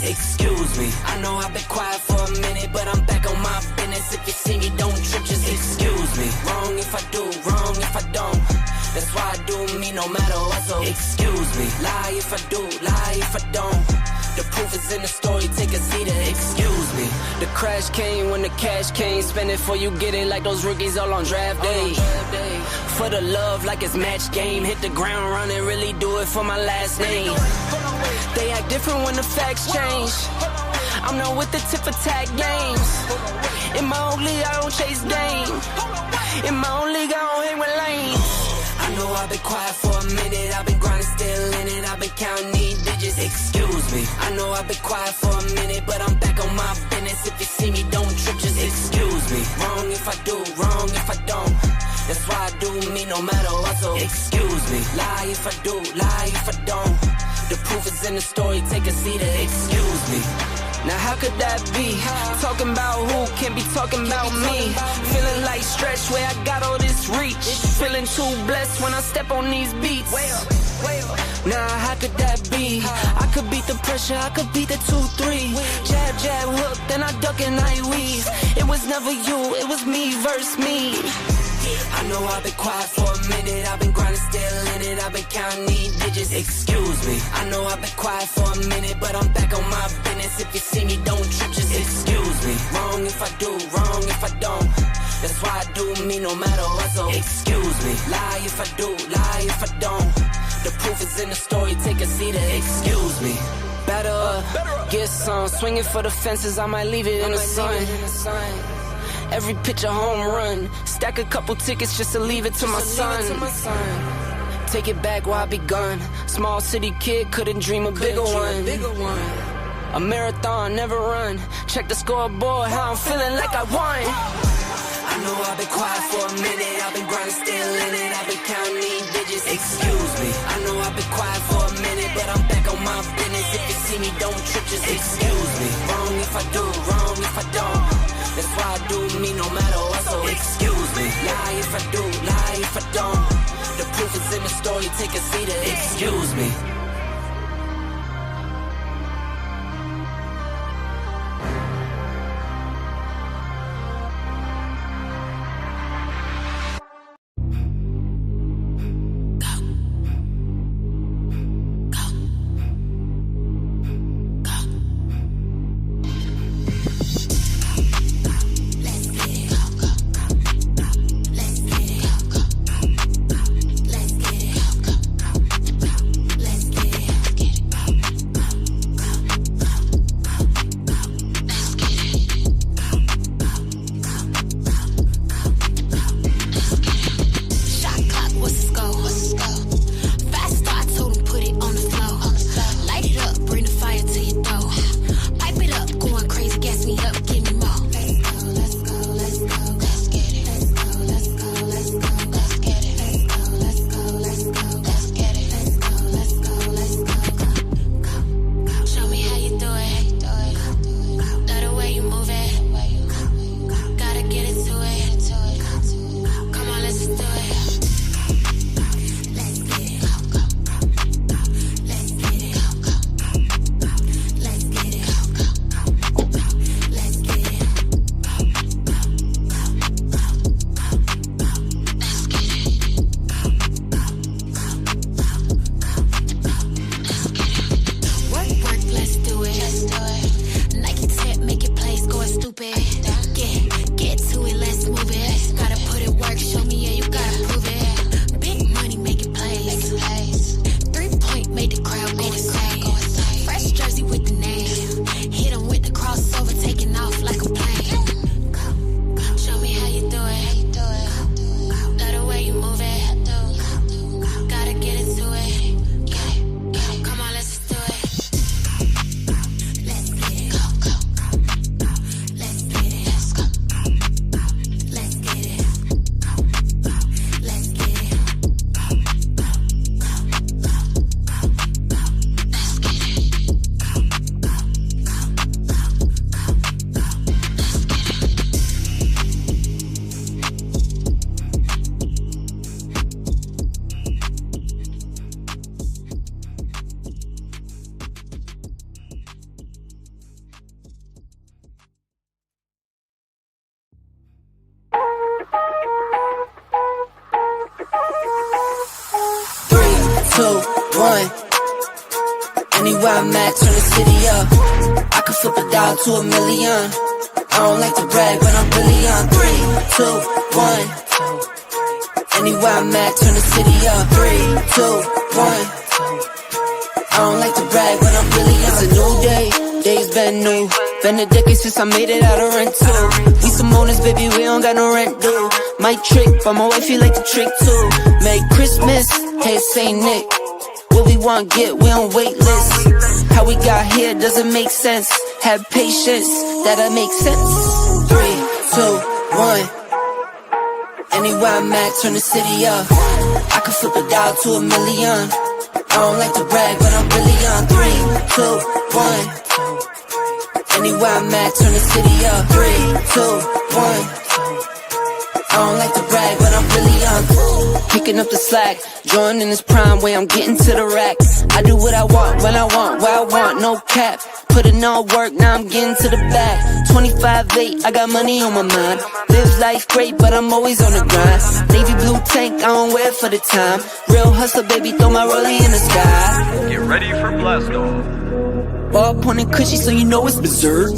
excuse me. I know I've been quiet for a minute, but I'm back on my business. If you see me, don't trip, just excuse me. Wrong if I do, wrong if I don't. That's why I do me no matter what, so excuse me. Lie if I do, lie if I don't. The proof is in the story, take a seat and excuse me. The crash came when the cash came. Spend it before you get it like those rookies all on draft day. For the love like it's match game. Hit the ground running, really do it for my last name. They act different when the facts change. I'm not with the tip for tag games. In my own league, I don't chase game. In my own league, I don't hang with lanes. I know I've been quiet for a minute. I've been grinding, still in it. I've been counting these digits. Excuse me. I know I've been quiet for a minute, but I'm back on my business. If you see me, don't trip, just excuse me. Wrong if I do, wrong if I don't. That's why I do me no matter what, so excuse me. Lie if I do, lie if I don't. The proof is in the story, take a seat and excuse me. Now how could that be? Talking about who can't be talking about me. Feeling like stretch where I got all this reach. Feeling too blessed when I step on these beats. Now how could that be? I could beat the pressure, I could beat the 2-3. Jab, jab, hook, then I duck and I weave. It was never you, it was me versus me. I know I've been quiet for a minute. I've been grinding, still in it. I've been counting these digits. Excuse me. I know I've been quiet for a minute, but I'm back on my business. If you see me, don't trip, just excuse me. Wrong if I do, wrong if I don't. That's why I do me no matter what, so excuse me. Lie if I do, lie if I don't. The proof is in the story, take a seat and excuse me. Batter up, get some. Swinging for the fences, I might leave it in the sun. Every pitch a home run. Stack a couple tickets just to leave it to my son. Take it back while I be gone. Small city kid, couldn't dream a bigger one. A marathon, never run. Check the scoreboard, how I'm feeling like I won. I know I've been quiet for a minute. I've been grinding, still in it. I've been counting these digits. Excuse me. I know I've been quiet for a minute, but I'm back on my business. If you see me, don't trip, just excuse me. Wrong if I do, wrong if I don't. That's why I do me no matter what, so excuse me. Lie if I do, lie if I don't. The proof is in the story, take a seat and excuse me. Let's I'm at, turn the city up. I could flip a dollar to $1 million. I don't like to brag, but I'm really on. 3, 2, 1. Anywhere I'm at, turn the city up. 3, 2, 1. I don't like to brag, but I'm really on. It's a new day, days been new. Been a decade since I made it out of rental. We some owners, baby, we don't got no rent due. Might trick, but my wife, you like to trick too. Merry Christmas, hey, Saint Nick. What we want, get, we on wait list. How we got here doesn't make sense. Have patience, that'll make sense. 3, 2, 1. Anywhere I'm at, turn the city up. I could flip a dollar to $1 million. I don't like to brag, but I'm really on. 3, 2, 1. Anywhere I'm at, turn the city up. 3, 2, 1. I don't like to brag, but I'm really on. Picking up the slack, Jordan in his prime, way I'm getting to the rack. I do what I want, when I want, where I want, no cap. Put in all work, now I'm getting to the back. 25-8, I got money on my mind. Live life great, but I'm always on the grind. Navy blue tank, I don't wear it for the time. Real hustler, baby, throw my rollie in the sky. Get ready for blast off. Ball pointing cushy, so you know it's berserk.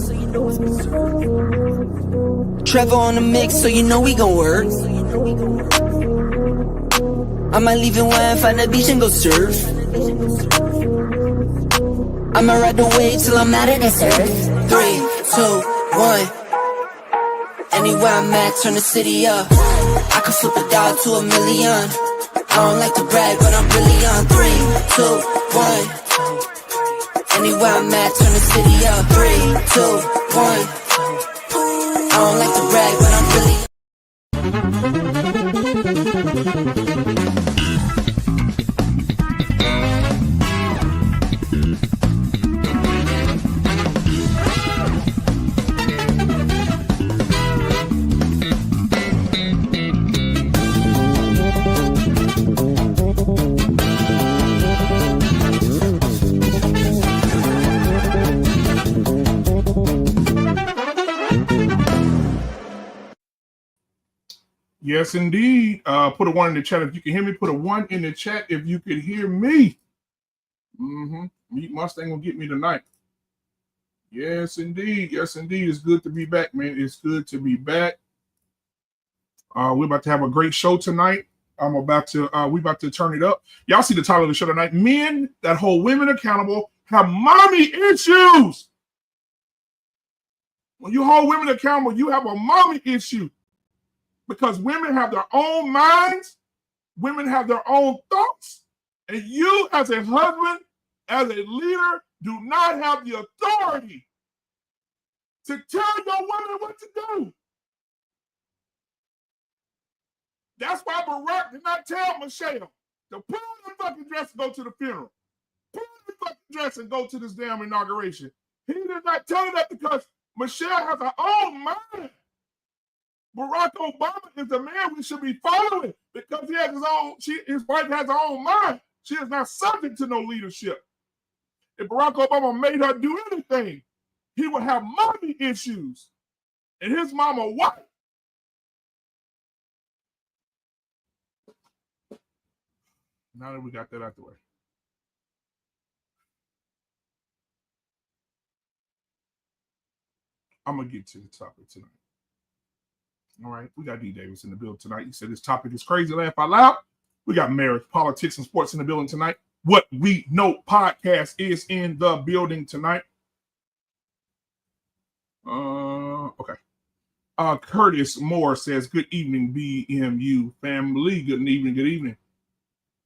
Trevor on the mix, so you know we gon' work. I might leave it wine, find a beach and go surf. I'ma ride the wave till I'm out of this earth. 3, 2, 1. Anywhere I'm at, turn the city up. I could flip a dollar to $1 million. I don't like to brag, but I'm really on. 3, 2, 1. Anywhere I'm at, turn the city up. 3, 2, 1. I don't like to brag, but I'm really. Yes, indeed. Put a 1 in the chat if you can hear me. Put a 1 in the chat if you can hear me. Meat Mustang will get me tonight. Yes, indeed. Yes, indeed. It's good to be back, man. It's good to be back. We're about to have a great show tonight. We about to turn it up. Y'all see the title of the show tonight. Men that hold women accountable have mommy issues. When you hold women accountable, you have a mommy issue. Because women have their own minds, women have their own thoughts, and you as a husband, as a leader, do not have the authority to tell your woman what to do. That's why Barack did not tell Michelle to put on the fucking dress and go to the funeral. Put on the fucking dress and go to this damn inauguration. He did not tell her that because Michelle has her own mind. Barack Obama is the man we should be following because he has his wife has her own mind. She is not subject to no leadership. If Barack Obama made her do anything, he would have mommy issues. And his mama white. Now that we got that out the way. I'm going to get to the topic tonight. All right, we got D. Davis in the building tonight. He said this topic is crazy. Laugh out loud. We got marriage, politics, and sports in the building tonight. What We Know podcast is in the building tonight. Okay. Curtis Moore says, good evening, BMU family. Good evening, good evening.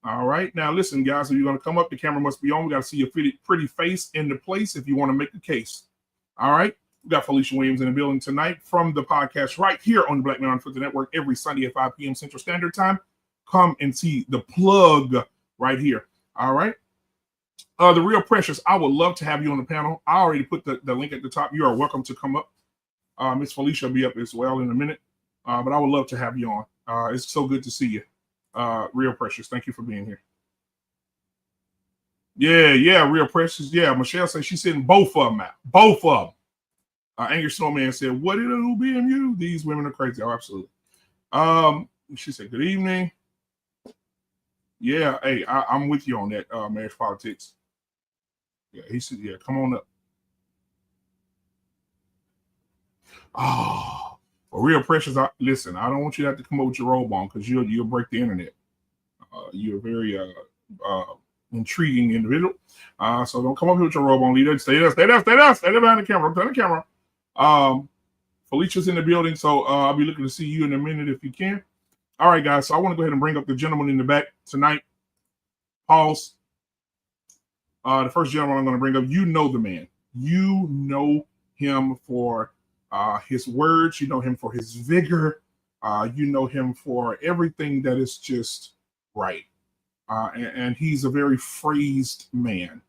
All right. Now, listen, guys, if you're going to come up, the camera must be on. We got to see your pretty face in the place if you want to make a case. All right. We got Felicia Williams in the building tonight from the podcast right here on the Black Man on Foot Network every Sunday at 5 p.m. Central Standard Time. Come and see the plug right here. All right. The Real Precious, I would love to have you on the panel. I already put the link at the top. You are welcome to come up. Miss Felicia will be up as well in a minute. But I would love to have you on. It's so good to see you. Real Precious, thank you for being here. Yeah, Real Precious. Yeah, Michelle said she's sitting both of them out. Both of them. Angry Snowman said, what did it do, BMU? These women are crazy. Oh, absolutely. She said, good evening. Yeah, hey, I'm with you on that, marriage politics. Yeah, he said, yeah, come on up. Oh, for real, Precious. Listen, I don't want you to have to come up with your robe on because you'll break the internet. You're a very intriguing individual. So don't come up here with your robe on, leader. Stay there, stay there, stay there, stay there behind the camera. Behind the camera. Felicia's in the building, so I'll be looking to see you in a minute if you can. All right, guys. So I want to go ahead and bring up the gentleman in the back tonight. Pause. The first gentleman I'm going to bring up, you know the man. You know him for his words. You know him for his vigor. You know him for everything that is just right. And he's a very phrased man.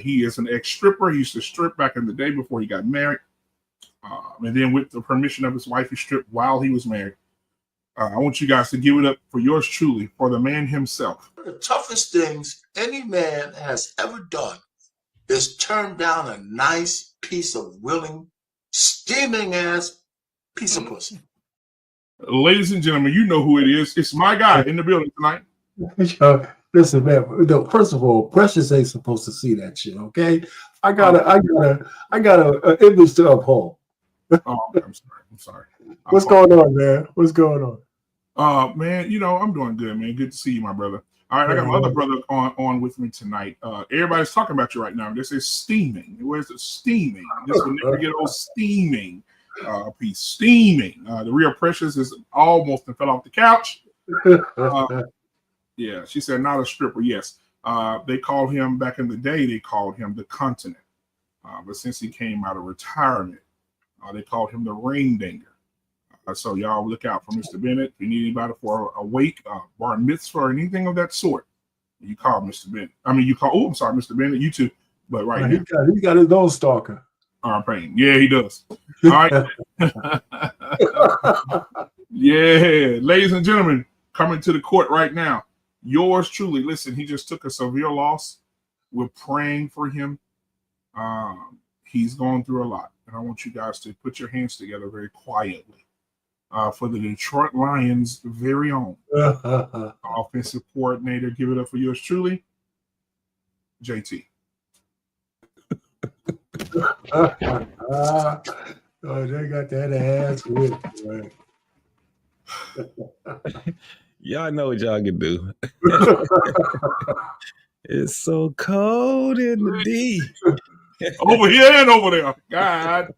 He is an ex-stripper. He used to strip back in the day before he got married. And then with the permission of his wife, he stripped while he was married. I want you guys to give it up for yours truly, for the man himself. The toughest things any man has ever done is turn down a nice piece of willing, steaming ass piece of pussy. Ladies and gentlemen, you know who it is. It's my guy in the building tonight. Listen, man. First of all, Precious ain't supposed to see that shit. Okay, I got a image to uphold. Oh, I'm sorry. What's going on, man? What's going on? Man, you know I'm doing good, man. Good to see you, my brother. All right, I got my other brother on with me tonight. Everybody's talking about you right now. This is steaming. Where's the steaming? This will never get old steaming. Piece steaming. The real Precious is almost fell off the couch. Yeah, she said not a stripper. Yes, they called him back in the day. They called him the Continent, but since he came out of retirement, they called him the Ring Dinger. So y'all look out for Mr. Bennett. If you need anybody for a wake, bar mitzvah, or anything of that sort, you call Mr. Bennett. I mean, you call. Oh, I'm sorry, Mr. Bennett. You too. But right now, he got his own stalker. Pain. Yeah, he does. All right. Yeah, ladies and gentlemen, coming to the court right now. Yours truly. Listen, he just took a severe loss. We're praying for him. He's going through a lot, and I want you guys to put your hands together very quietly for the Detroit Lions' very own offensive coordinator. Give it up for yours truly, JT. Oh, they got that ass with right? Y'all know what y'all can do. It's so cold in the D. Over here and over there. God.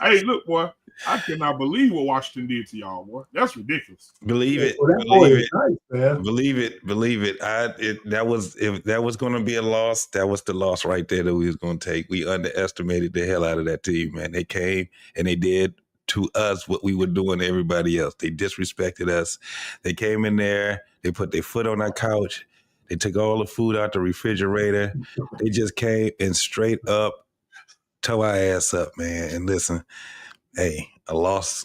Hey, look, boy. I cannot believe what Washington did to y'all, boy. That's ridiculous. Believe it. Well, Believe it. nice, man. Believe it. Believe it. If that was going to be a loss, that was the loss right there that we was going to take. We underestimated the hell out of that team, man. They came and they did to us what we were doing to everybody else. They disrespected us. They came in there. They put their foot on our couch. They took all the food out the refrigerator. They just came and straight up tore our ass up, man. And listen, hey, a loss.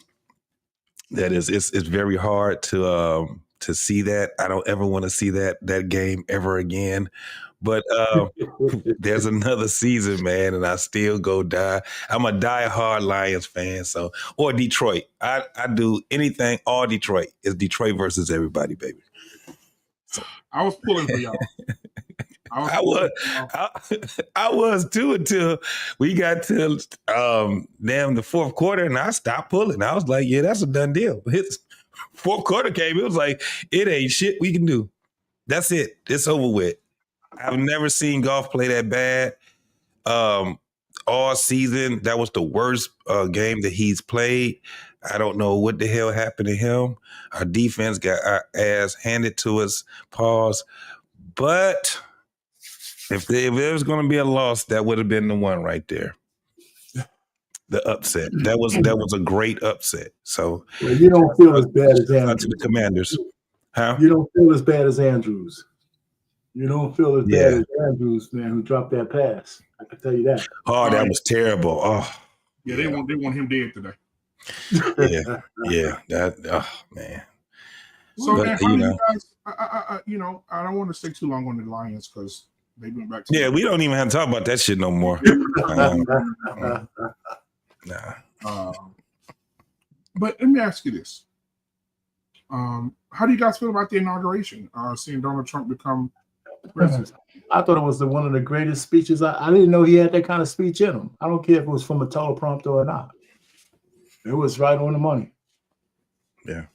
That is, it's very hard to see that. I don't ever want to see that game ever again. But there's another season, man, and I still go die. I'm a diehard Lions fan, or Detroit. I do anything. All Detroit. It's Detroit versus everybody, baby. So, I was pulling for y'all. I was too until we got to the fourth quarter, and I stopped pulling. I was like, yeah, that's a done deal. His fourth quarter came, it was like, it ain't shit we can do. That's it. It's over with. I've never seen golf play that bad all season. That was the worst game that he's played. I don't know what the hell happened to him. Our defense got our ass handed to us. Pause. But if there was going to be a loss, that would have been the one right there. The upset. That was a great upset. So you don't feel as bad as Andrews. To the Commanders. Huh? You don't feel as bad as Andrews. You don't feel as bad as Andrews, man, who dropped that pass. I can tell you that. Oh, that was terrible. Oh, yeah, they want him dead today. Yeah. That man. So, man, you guys, I don't want to stay too long on the Lions because they went back to we don't even have to talk about that shit no more. Nah. But let me ask you this. How do you guys feel about the inauguration? Seeing Donald Trump become president? I thought it was one of the greatest speeches. I didn't know he had that kind of speech in him. I don't care if it was from a teleprompter or not. It was right on the money. Yeah.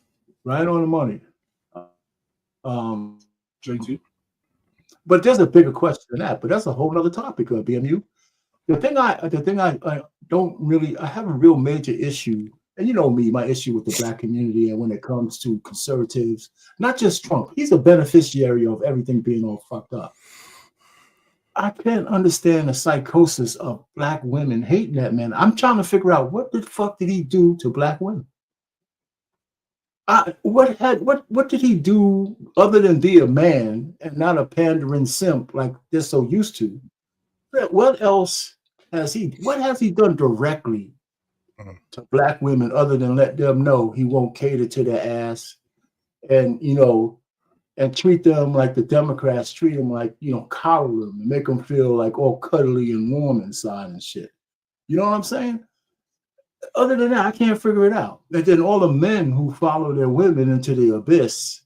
Right on the money. JT. But there's a bigger question than that. But that's a whole other topic, BMU. The thing I don't really, I have a real major issue, and you know me, my issue with the black community, and when it comes to conservatives, not just Trump, he's a beneficiary of everything being all fucked up. I can't understand the psychosis of black women hating that man. I'm trying to figure out what the fuck did he do to black women? What did he do other than be a man and not a pandering simp like they're so used to? What else has he done directly to black women other than let them know he won't cater to their ass and and treat them like the Democrats treat them, like, coddle them and make them feel like all cuddly and warm inside and shit. You know what I'm saying? Other than that, I can't figure it out. And then all the men who follow their women into the abyss.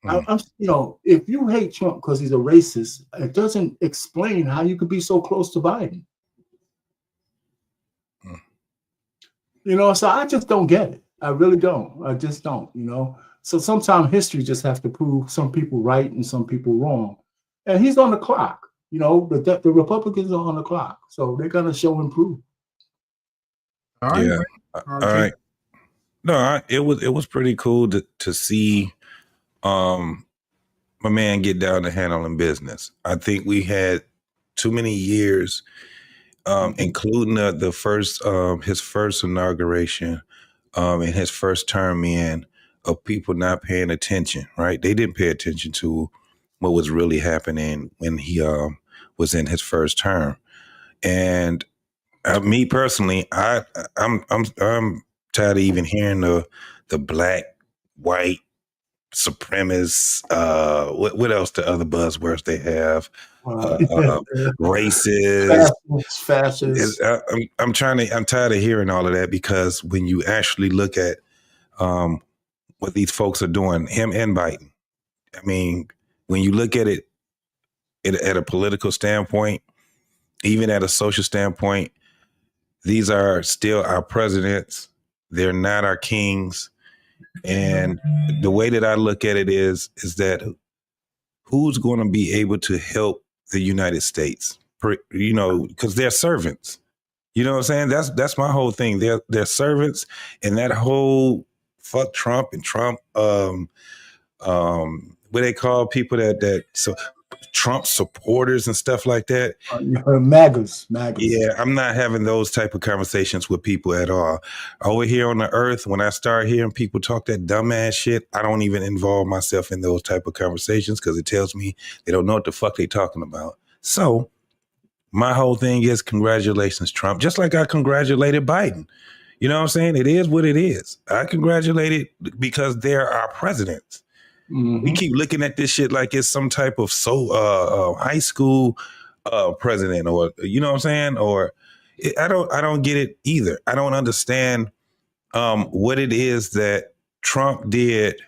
If you hate Trump because he's a racist, it doesn't explain how you could be so close to Biden. So I just don't get it. I really don't. I just don't, So sometimes history just has to prove some people right and some people wrong. And he's on the clock. The Republicans are on the clock. So they're going to show and prove. All right. Yeah. All right. No, it was pretty cool to see my man get down to handling business. I think we had too many years, including the first his first inauguration and his first term in, of people not paying attention. Right, they didn't pay attention to what was really happening when he was in his first term. And me personally, I'm tired of even hearing the black, white, supremacists. What else? The other buzzwords they have, racist, fascist. I'm tired of hearing all of that, because when you actually look at what these folks are doing, him and Biden, I mean, when you look at it at a political standpoint, even at a social standpoint, these are still our presidents. They're not our kings. And the way that I look at it is that who's going to be able to help the United States? Because they're servants. You know what I'm saying? That's my whole thing. They're servants, and that whole fuck Trump and Trump. What they call people so Trump supporters and stuff like that. MAGAs. Yeah, I'm not having those type of conversations with people at all. Over here on the earth, when I start hearing people talk that dumbass shit, I don't even involve myself in those type of conversations, because it tells me they don't know what the fuck they talking about. So my whole thing is, congratulations, Trump. Just like I congratulated Biden. You know what I'm saying? It is what it is. I congratulated because they're our presidents. Mm-hmm. We keep looking at this shit like it's some type of high school president, or you know what I'm saying? Or I don't get it either. I don't understand what it is that Trump did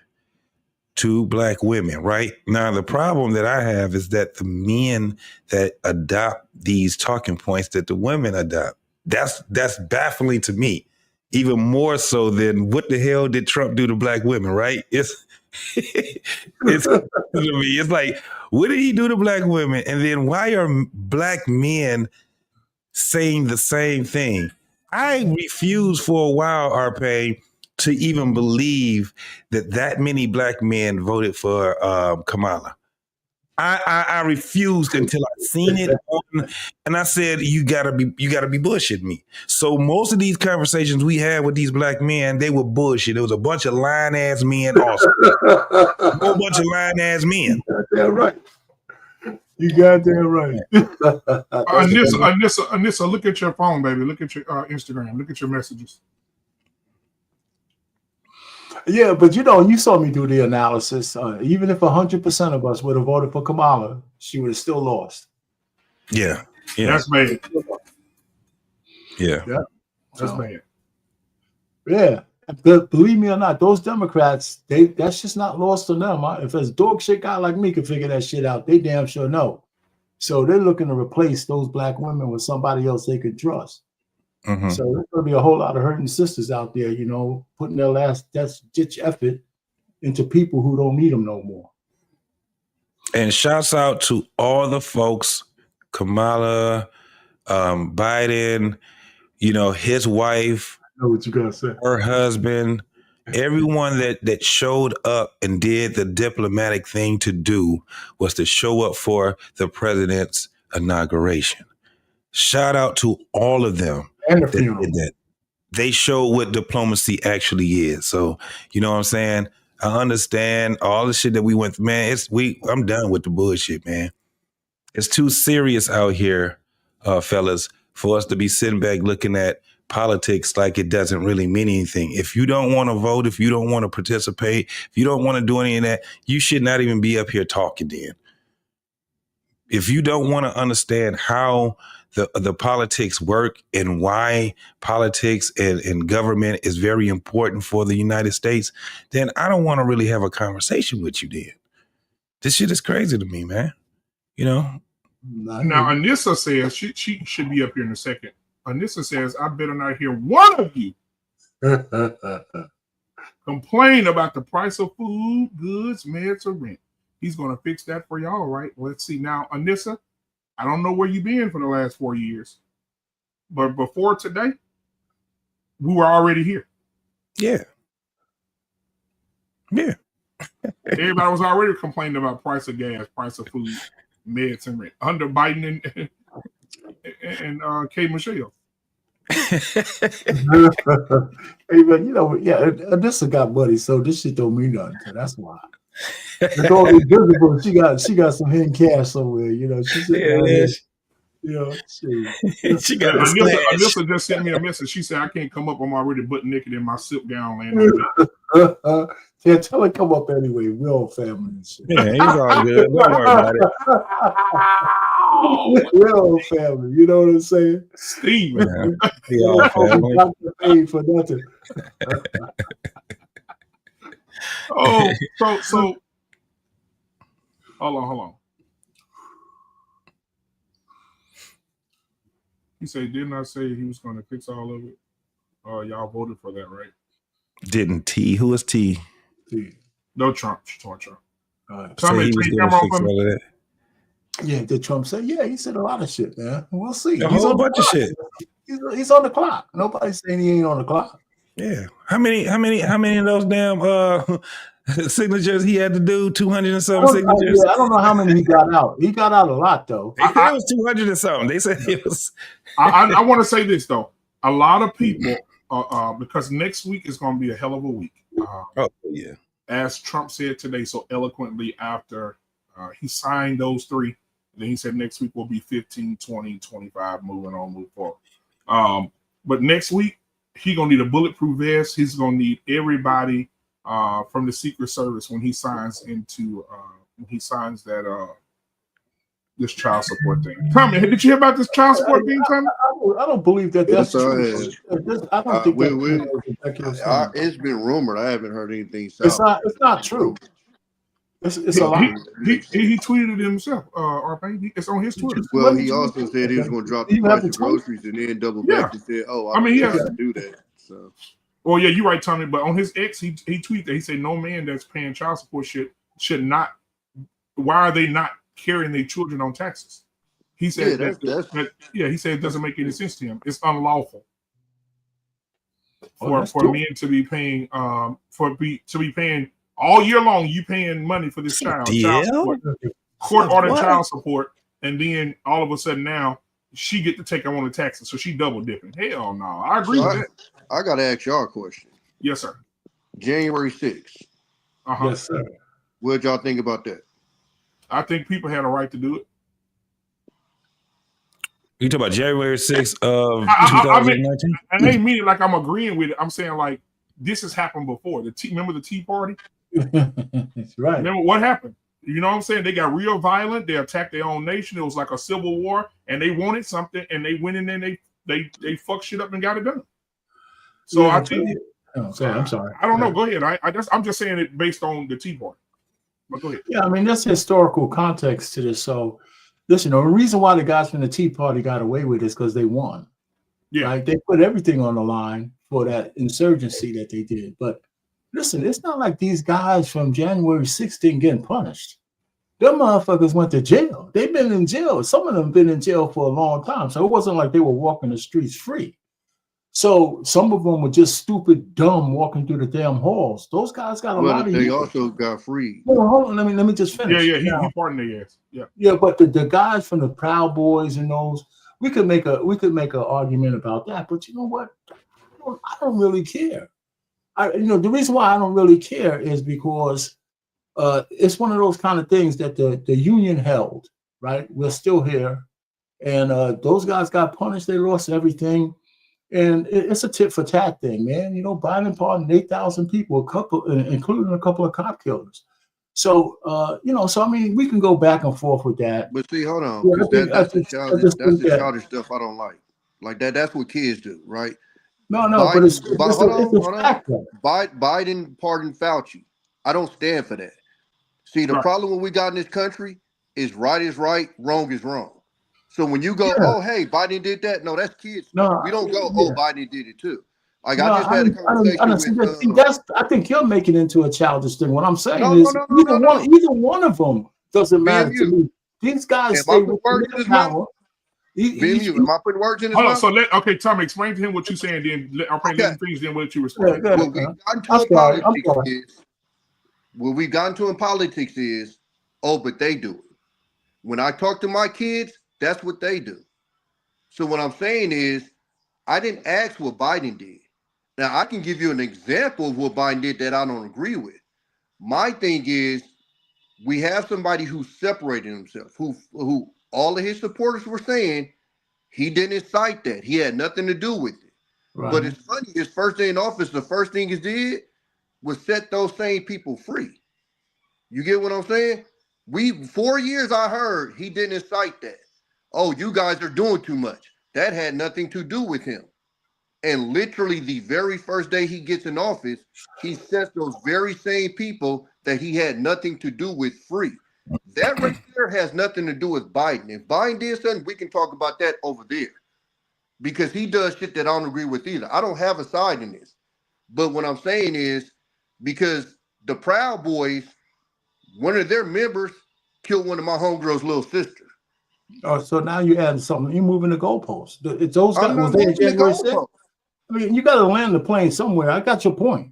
to black women. Right now, the problem that I have is that the men that adopt these talking points that the women adopt, that's baffling to me, even more so than what the hell did Trump do to black women. Right? It's like, what did he do to black women? And then why are black men saying the same thing? I refused for a while, Arpe, to even believe that many black men voted for Kamala. I refused until I seen it and I said, you gotta be bullshitting me. So most of these conversations we had with these black men, they were bullshit. It was a bunch of lying ass men also. A whole bunch of lying ass men. That's right. You got that right. Anissa, look at your phone, baby. Look at your Instagram. Look at your messages. Yeah, but you saw me do the analysis. Even if 100% of us would have voted for Kamala, she would have still lost. Yeah. That's bad. Yeah. That's bad. Yeah. But believe me or not, those Democrats, that's just not lost to them. If a dog shit guy like me can figure that shit out, they damn sure know. So they're looking to replace those black women with somebody else they could trust. Mhm. So there's going to be a whole lot of hurting sisters out there, putting their last ditch effort into people who don't need them no more. And shouts out to all the folks, Kamala, Biden, his wife, I know what you're going to say. her husband, everyone that showed up and did the diplomatic thing to do was to show up for the president's inauguration. Shout out to all of them And the that funeral. did that. They showed what diplomacy actually is. So, you know what I'm saying? I understand all the shit that we went through. Man, I'm done with the bullshit, man. It's too serious out here, fellas, for us to be sitting back looking at politics like it doesn't really mean anything. If you don't want to vote, if you don't want to participate, if you don't want to do any of that, you should not even be up here talking then. If you don't want to understand how the politics work and why politics and government is very important for the United States, then I don't want to really have a conversation with you then. This shit is crazy to me, man. Now, Anissa says she should be up here in a second. Anissa says, I better not hear one of you complain about the price of food, goods, meds, or rent. He's going to fix that for y'all, right? Let's see. Now, Anissa, I don't know where you've been for the last 4 years, but before today, we were already here. Yeah. Everybody was already complaining about price of gas, price of food, meds, and rent under Biden and K. Michelle. Hey, but Anissa got money, so this shit don't mean nothing. So that's why. It's all invisible. She got some hidden cash somewhere. She said, she got Anissa just sent me a message. She said, I can't come up. I'm already butt naked in my silk gown laying on bed. Yeah, tell her come up anyway. We're all family and shit. Yeah, he's all good. Don't worry about it. We're all family. You know what I'm saying? Steve. We all family. Paid for nothing. Oh, so hold on. He said, didn't I say he was going to fix all of it? Y'all voted for that, right? Didn't T? Who is T? No, Trump. She told Trump. So he was going to fix all of that. Yeah, did Trump say? Yeah, he said a lot of shit, man. We'll see. A whole bunch of shit. He's on the clock. Nobody's saying he ain't on the clock. Yeah. How many of those damn signatures he had to do? 200 and something signatures? I don't know how many he got out. He got out a lot, though. They said it was 200 and something. They said it was. I want to say this, though. A lot of people, because next week is going to be a hell of a week. Yeah. As Trump said today so eloquently after he signed those three, and then he said next week will be 15, 20, 25, move forward. But next week, he's going to need a bulletproof vest. He's going to need everybody from the Secret Service when he signs that this child support thing. Tommy, did you hear about this child support thing, Tommy? I don't believe that's true. I don't think it's been rumored. I haven't heard anything. It's not true. It's a lot. He tweeted it himself. It's on his Twitter. Well, he also said he was going to drop the price of groceries and then double back and said, he has to do that. So. Well, yeah, you're right, Tommy. But on his X, he tweeted that he said no man that's paying child support should not. Why are they not carrying their children on taxes? He said he said it doesn't make any sense to him. It's unlawful for men to be paying paying all year long. You paying money for this child support, court-ordered child support, and then all of a sudden now she get to take on the taxes, so she double dipping. Hell no, I agree with that. I got to ask y'all a question. Yes, sir. January 6th. Yes, sir. What did y'all think about that? I think people had a right to do it. You talking about January 6th of 2019? I ain't mean it like I'm agreeing with it. I'm saying like this has happened before. Remember the Tea Party? That's right. Remember what happened? You know what I'm saying? They got real violent. They attacked their own nation. It was like a civil war, and they wanted something, and they went in and they fucked shit up and got it done. So I think. I'm sorry. I don't know. Go ahead. I'm just saying it based on the Tea Party. But go ahead. Yeah, I mean, there's historical context to this. So listen, the reason why the guys from the Tea Party got away with it is because they won. Yeah. Right? They put everything on the line for that insurgency that they did. But listen, it's not like these guys from January 6th didn't get punished. Them motherfuckers went to jail. They've been in jail. Some of them been in jail for a long time. So it wasn't like they were walking the streets free. So some of them were just stupid, dumb, walking through the damn halls. Those guys got a lot of. They also got free. Well, hold on, let me just finish. Yeah, he pardoned their ass. Yeah. Yeah, but the guys from the Proud Boys and those, we could make an argument about that. But you know what? I don't really care. The reason why I don't really care is because it's one of those kind of things that the union held. Right, we're still here, and those guys got punished. They lost everything. And it's a tit for tat thing, man. Biden pardoned 8,000 people, including a couple of cop killers. So, so I mean, we can go back and forth with that. But see, hold on, because that's the childish stuff I don't like. Like that, that's what kids do, right? No, but it's a fact. Biden pardoned Fauci. I don't stand for that. See, the problem when we got in this country is right, wrong is wrong. So when you go, oh, hey, Biden did that. No, that's kids. No, we don't go, oh, Biden did it too. Like I just had a conversation with. I think you're making it into a childish thing. What I'm saying is either one of them doesn't matter to me. These guys stay with the power. Am I putting words in his mouth? So Tommy, explain to him what you're saying. Then I'll bring things. Then what you respond. What we've gotten to in politics is, oh, but they do it. When I talk to my kids, that's what they do. So what I'm saying is, I didn't ask what Biden did. Now, I can give you an example of what Biden did that I don't agree with. My thing is, we have somebody who separated himself, who all of his supporters were saying he didn't incite that. He had nothing to do with it. Right. But it's funny, his first day in office, the first thing he did was set those same people free. You get what I'm saying? 4 years I heard he didn't incite that. Oh, you guys are doing too much. That had nothing to do with him. And literally the very first day he gets in office, he sets those very same people that he had nothing to do with free. That right there has nothing to do with Biden. If Biden did something, we can talk about that over there. Because he does shit that I don't agree with either. I don't have a side in this. But what I'm saying is, because the Proud Boys, one of their members killed one of my homegirl's little sisters. Oh, so now you're adding something. You're moving the goalposts. It's those guys. Was they January 6th? I mean, you got to land the plane somewhere. I got your point.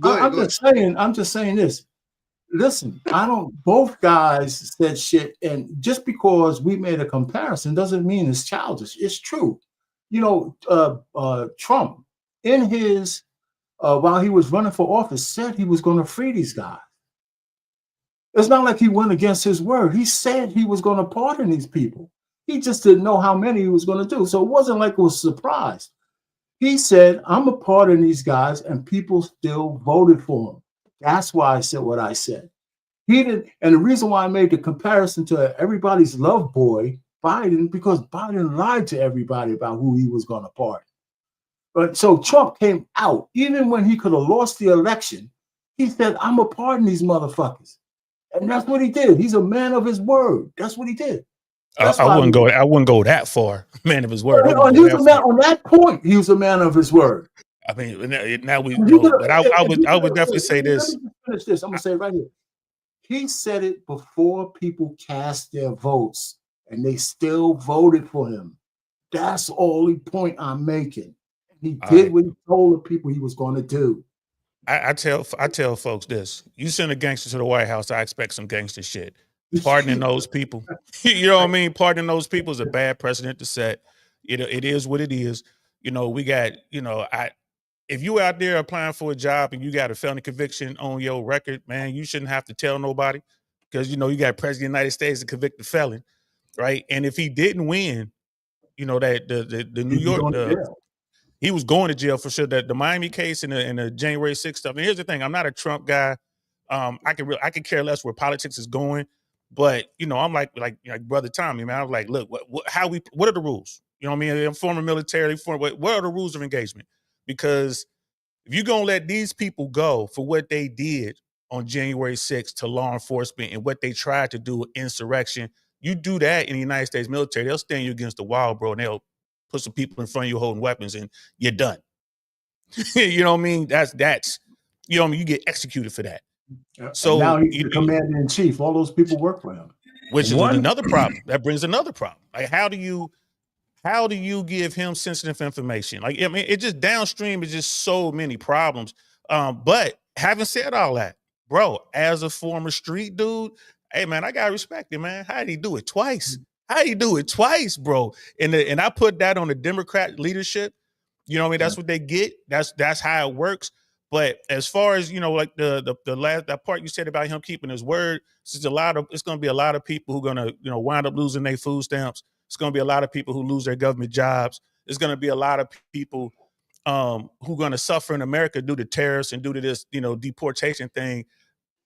I'm just saying this. Listen, both guys said shit, and just because we made a comparison doesn't mean it's childish. It's true. Trump, in his while he was running for office, said he was going to free these guys. It's not like he went against his word. He said he was going to pardon these people. He just didn't know how many he was going to do. So it wasn't like it was a surprise. He said, I'm a pardon these guys, and people still voted for him. That's why I said what I said. He didn't, and the reason why I made the comparison to everybody's love boy, Biden, because Biden lied to everybody about who he was going to pardon. But so Trump came out, even when he could have lost the election, he said, I'm a pardon these motherfuckers. And that's what he did. He's a man of his word. That's what he did. I wouldn't go that far. Man of his word. On that point, he was a man of his word. I mean, now we know, but I would definitely say this. Let me finish this. I'm gonna say it right here. He said it before people cast their votes, and they still voted for him. That's the only point I'm making. He did what he told the people he was going to do. I tell folks this: you send a gangster to the White House, I expect some gangster shit. Pardoning those people, you know what I mean? Pardoning those people is a bad precedent to set. It is what it is. We got, if you out there applying for a job and you got a felony conviction on your record, man, you shouldn't have to tell nobody because, you got President of the United States, a convicted felon, right? And if he didn't win, that the New York, he was going to jail for sure. That the Miami case and the January 6th stuff. And here's the thing: I'm not a Trump guy. I could care less where politics is going. But I'm like Brother Tommy, man. I was like, look, what are the rules? You know what I mean? I'm former military. What are the rules of engagement? Because if you're gonna let these people go for what they did on January 6th to law enforcement and what they tried to do with insurrection, You do that in the United States military, they'll stand you against the wall, bro, and they'll put some people in front of you holding weapons, and you're done. You know what I mean? That's you know what I mean? You get executed for that. So and now he's the commander in chief. All those people work for him. Which is another problem. That brings another problem. Like, how do you give him sensitive information? Like, I mean, it just downstream is just so many problems. But having said all that, bro, as a former street dude, hey man, I gotta respect him, man. How did he do it twice? Bro? And I put that on the Democrat leadership. You know what I mean? That's what they get. That's how it works. But as far as, you know, like the last that part you said about him keeping his word, it's going to be a lot of people who are going to, you know, wind up losing their food stamps. It's going to be a lot of people who lose their government jobs. There's going to be a lot of people who are going to suffer in America due to tariffs and due to this, you know, deportation thing.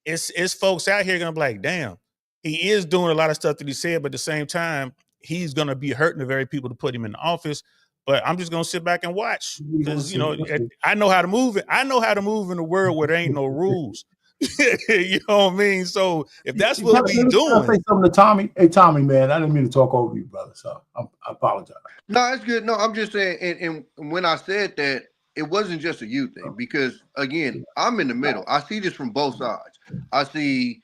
It's folks out here going to be like, damn, he is doing a lot of stuff that he said, but at the same time, he's going to be hurting the very people to put him in the office. But I'm just gonna sit back and watch because, you know, I know how to move it. I know how to move in a world where there ain't no rules. You know what I mean? So if that's what we doing, I'll say something to Tommy. Hey, Tommy, man, I didn't mean to talk over you, brother. So I apologize. No, it's good. No, I'm just saying. And when I said that, it wasn't just a you thing, because again, I'm in the middle. I see this from both sides. I see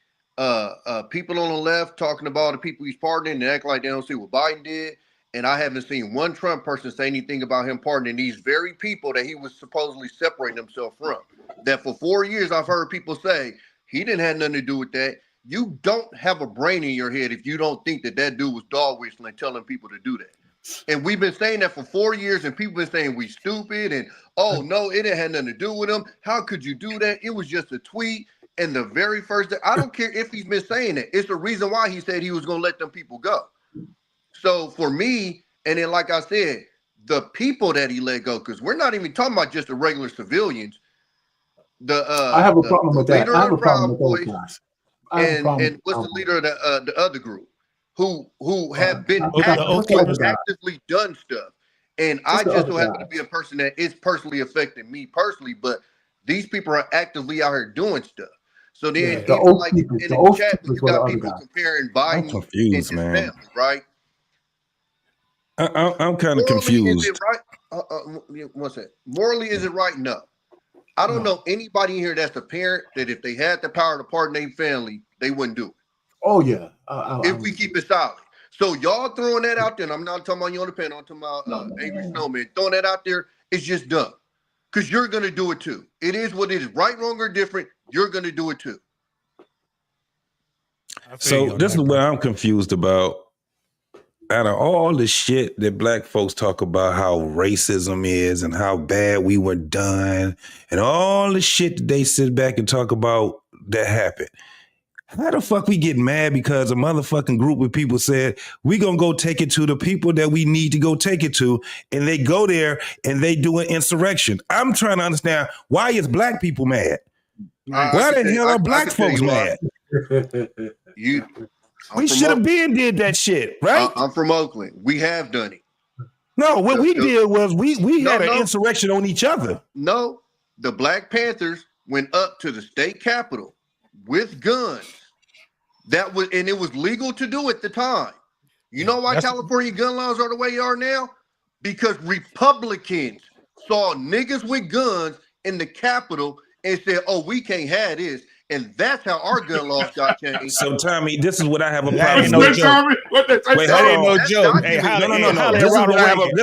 people on the left talking about the people he's pardoning and act like they don't see what Biden did. And I haven't seen one Trump person say anything about him pardoning these very people that he was supposedly separating himself from. That for 4 years, I've heard people say he didn't have nothing to do with that. You don't have a brain in your head if you don't think that that dude was dog whistling, telling people to do that. And we've been saying that for 4 years, and people been saying we stupid and, oh, no, it didn't have nothing to do with him. How could you do that? It was just a tweet. And the very first day, I don't care if he's been saying it. It's the reason why he said he was going to let them people go. So for me, and then like I said, the people that he let go, because we're not even talking about just the regular civilians. I have a problem with that. I have a problem with those guys. And what's the leader of the other group who have been actively done stuff. And I just so happen to be a person that is personally affecting me personally, but these people are actively out here doing stuff. So then, in the chat, you got people comparing Biden and his family, right? I'm kind of confused. Is it right? What's that? Morally, is it right? No. I don't know anybody in here that's a parent that if they had the power to pardon their family, they wouldn't do it. Oh, yeah. If we keep it solid. So y'all throwing that out there, and I'm not talking about you on the panel, I'm talking about Avery Snowman. Throwing that out there is just dumb. Because you're going to do it too. It is what it is. Right, wrong, or different, you're going to do it too. So this is what I'm confused about. Out of all the shit that black folks talk about how racism is and how bad we were done and all the shit that they sit back and talk about that happened, how the fuck we get mad because a motherfucking group of people said we gonna go take it to the people that we need to go take it to, and they go there and they do an insurrection? I'm trying to understand, why is black people mad? Why the hell are black folks mad? We should have been did that shit, right? I'm from Oakland. We have done it. No, what we did was we had an insurrection on each other. No, the Black Panthers went up to the state capitol with guns. And it was legal to do at the time. You know why California gun laws are the way they are now? Because Republicans saw niggas with guns in the Capitol and said, oh, we can't have this. And that's how our gun laws got changed. So, Tommy, this is what I have a problem with. Wait, that ain't no joke. Hey, no. This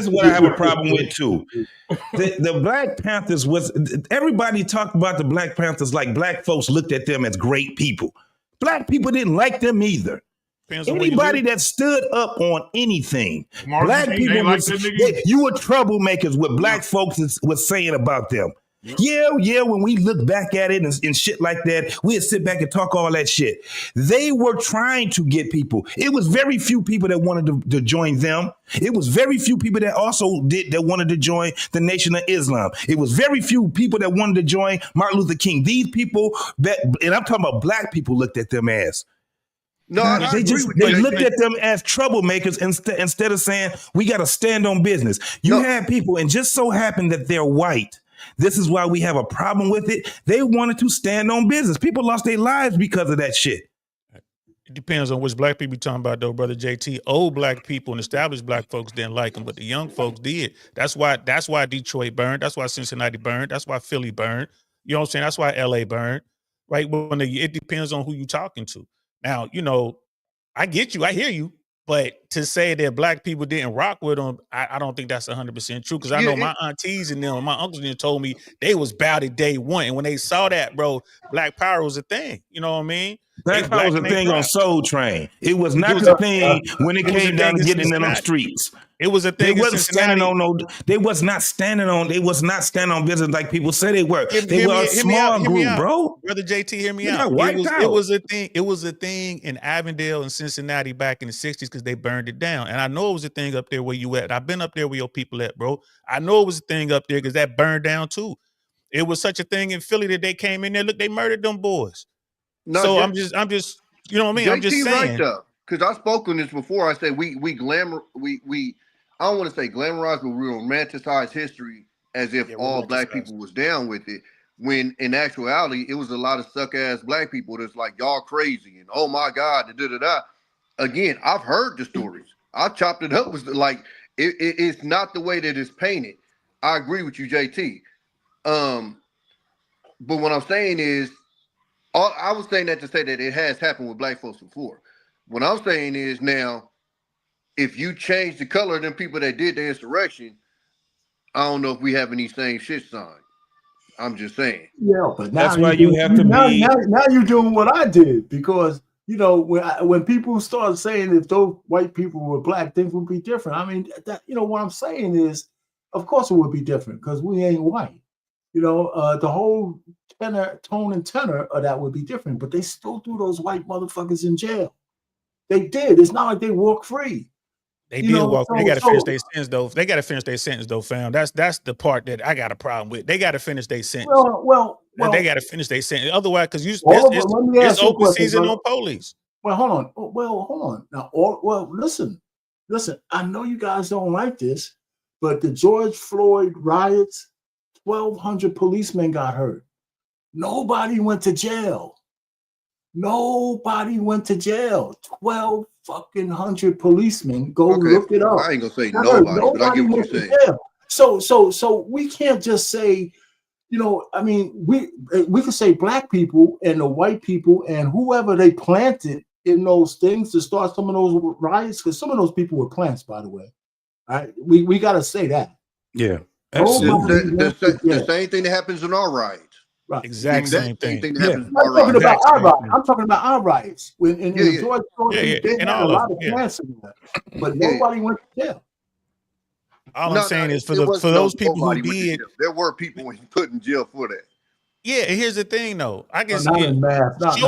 is what I have a problem with, too. The Black Panthers everybody talked about the Black Panthers like black folks looked at them as great people. Black people didn't like them either. Anybody that stood up on anything, black people, you were troublemakers, what black folks was saying about them. Yeah, when we look back at it and shit like that, we'd sit back and talk all that shit. They were trying to get people. It was very few people that wanted to join them. It was very few people that also that wanted to join the Nation of Islam. It was very few people that wanted to join Martin Luther King. These people, and I'm talking about black people, looked at them as. No, they looked at them as troublemakers instead of saying, we got to stand on business. You had people, and just so happened that they're white. This is why we have a problem with it. They wanted to stand on business. People lost their lives because of that shit. It depends on which black people you're talking about, though, brother JT. Old black people and established black folks didn't like him, but the young folks did. That's why Detroit burned. That's why Cincinnati burned. That's why Philly burned. You know what I'm saying? That's why LA burned. Right? It depends on who you're talking to. Now, I get you. I hear you. But to say that black people didn't rock with them, I don't think that's 100% true. Because I know my aunties and them, my uncles and told me they was about it day one. And when they saw that, bro, Black Power was a thing. You know what I mean? Black Power was a thing on Soul Train. It was not the thing when it came down to getting in them streets. It was a thing. They wasn't standing on no. They was not standing on. They was not standing on business like people say they were. They were a small group, bro. Brother JT, hear me out. It was a thing. It was a thing in Avondale and Cincinnati back in the 60s because they burned it down. And I know it was a thing up there where you at. I've been up there where your people at, bro. I know it was a thing up there because that burned down too. It was such a thing in Philly that they came in there. Look, they murdered them boys. No, so I'm just, you know what I mean? I'm just saying. Right though, because I spoke on this before. I said we I don't want to say glamorize, but we romanticize history as if all black people was down with it. When in actuality, it was a lot of suck ass black people that's like, y'all crazy and oh my God, da da da. Again, I've heard the stories. I chopped it up. Was like it's not the way that it's painted. I agree with you, JT. But what I'm saying is, I was saying that to say that it has happened with black folks before. What I'm saying is now, if you change the color of them people that did the insurrection, I don't know if we have any same shit sign. I'm just saying. Yeah, but now that's why you have to be. Now you're doing what I did because when people start saying if those white people were black, things would be different. I mean, what I'm saying is, of course it would be different because we ain't white. The whole tone and tenor of that would be different. But they still threw those white motherfuckers in jail. They did. It's not like they walk free. They did walk. They got to finish their sentence, though. They got to finish their sentence, though, fam. That's the part that I got a problem with. They got to finish their sentence. Well, they got to finish their sentence. Otherwise, because it's open season on police. Well, hold on. Now, listen. I know you guys don't like this, but the George Floyd riots, 1,200 policemen got hurt. Nobody went to jail. 1,200 policemen. Go look it up. I ain't gonna say nobody, but I get what you're saying. So we can't just say, I mean, we could say black people and the white people and whoever they planted in those things to start some of those riots, because some of those people were plants, by the way. All right, we got to say that. Yeah, the same thing that happens in our riots. Right. Exact same thing. I'm talking about our riots. I'm talking about our riots. In George Floyd, they had a lot of plants in there, but nobody went to jail. All I'm saying is for those people who did, there were people put in jail for that. Yeah, and here's the thing, though. I guess show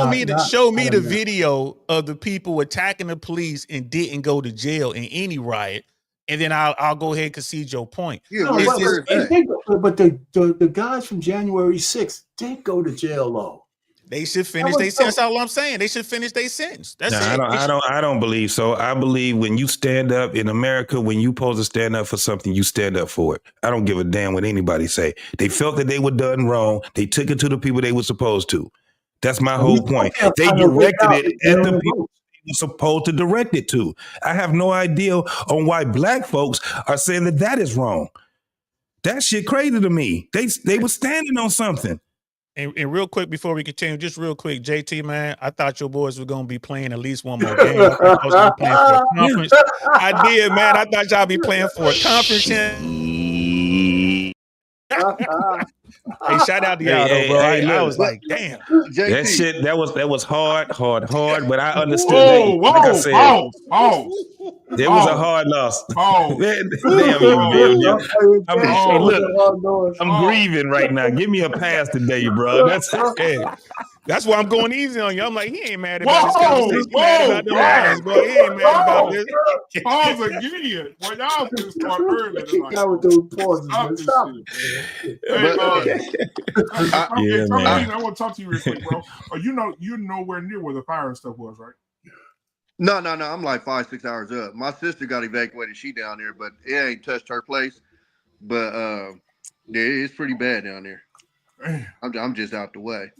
me the video of the people attacking the police and didn't go to jail in any riot, and then I'll go ahead and concede your point. Yeah, but the guys from January 6th did go to jail, though. They should finish their sentence. That's all I'm saying. They should finish their sentence. That's it. I don't believe so. I believe when you stand up in America, when you supposed to stand up for something, you stand up for it. I don't give a damn what anybody say. They felt that they were done wrong. They took it to the people they were supposed to. That's my whole point. They directed it at the people they were supposed to direct it to. I have no idea on why black folks are saying that is wrong. That shit crazy to me. They were standing on something. And real quick before we continue, just real quick, JT, man, I thought your boys were gonna be playing at least one more game. Supposed to be playing for a conference. I did, man. I thought y'all be playing for a conference. Hey, shout out to y'all, though, bro. I was like, damn. That shit, that was hard, but I understood that. Like I said, it was a hard loss. I'm grieving right now. Give me a pass today, bro. That's why I'm going easy on you. I'm like, he ain't mad about this conversation. He mad about the lines, bro. He ain't mad about this. Pause again. Well, y'all can start early tonight. I want to talk to you real quick, bro. You're nowhere near where the fire and stuff was, right? No. I'm like 5-6 hours up. My sister got evacuated. She down there, but it ain't touched her place. But yeah, it's pretty bad down there. I'm just out the way.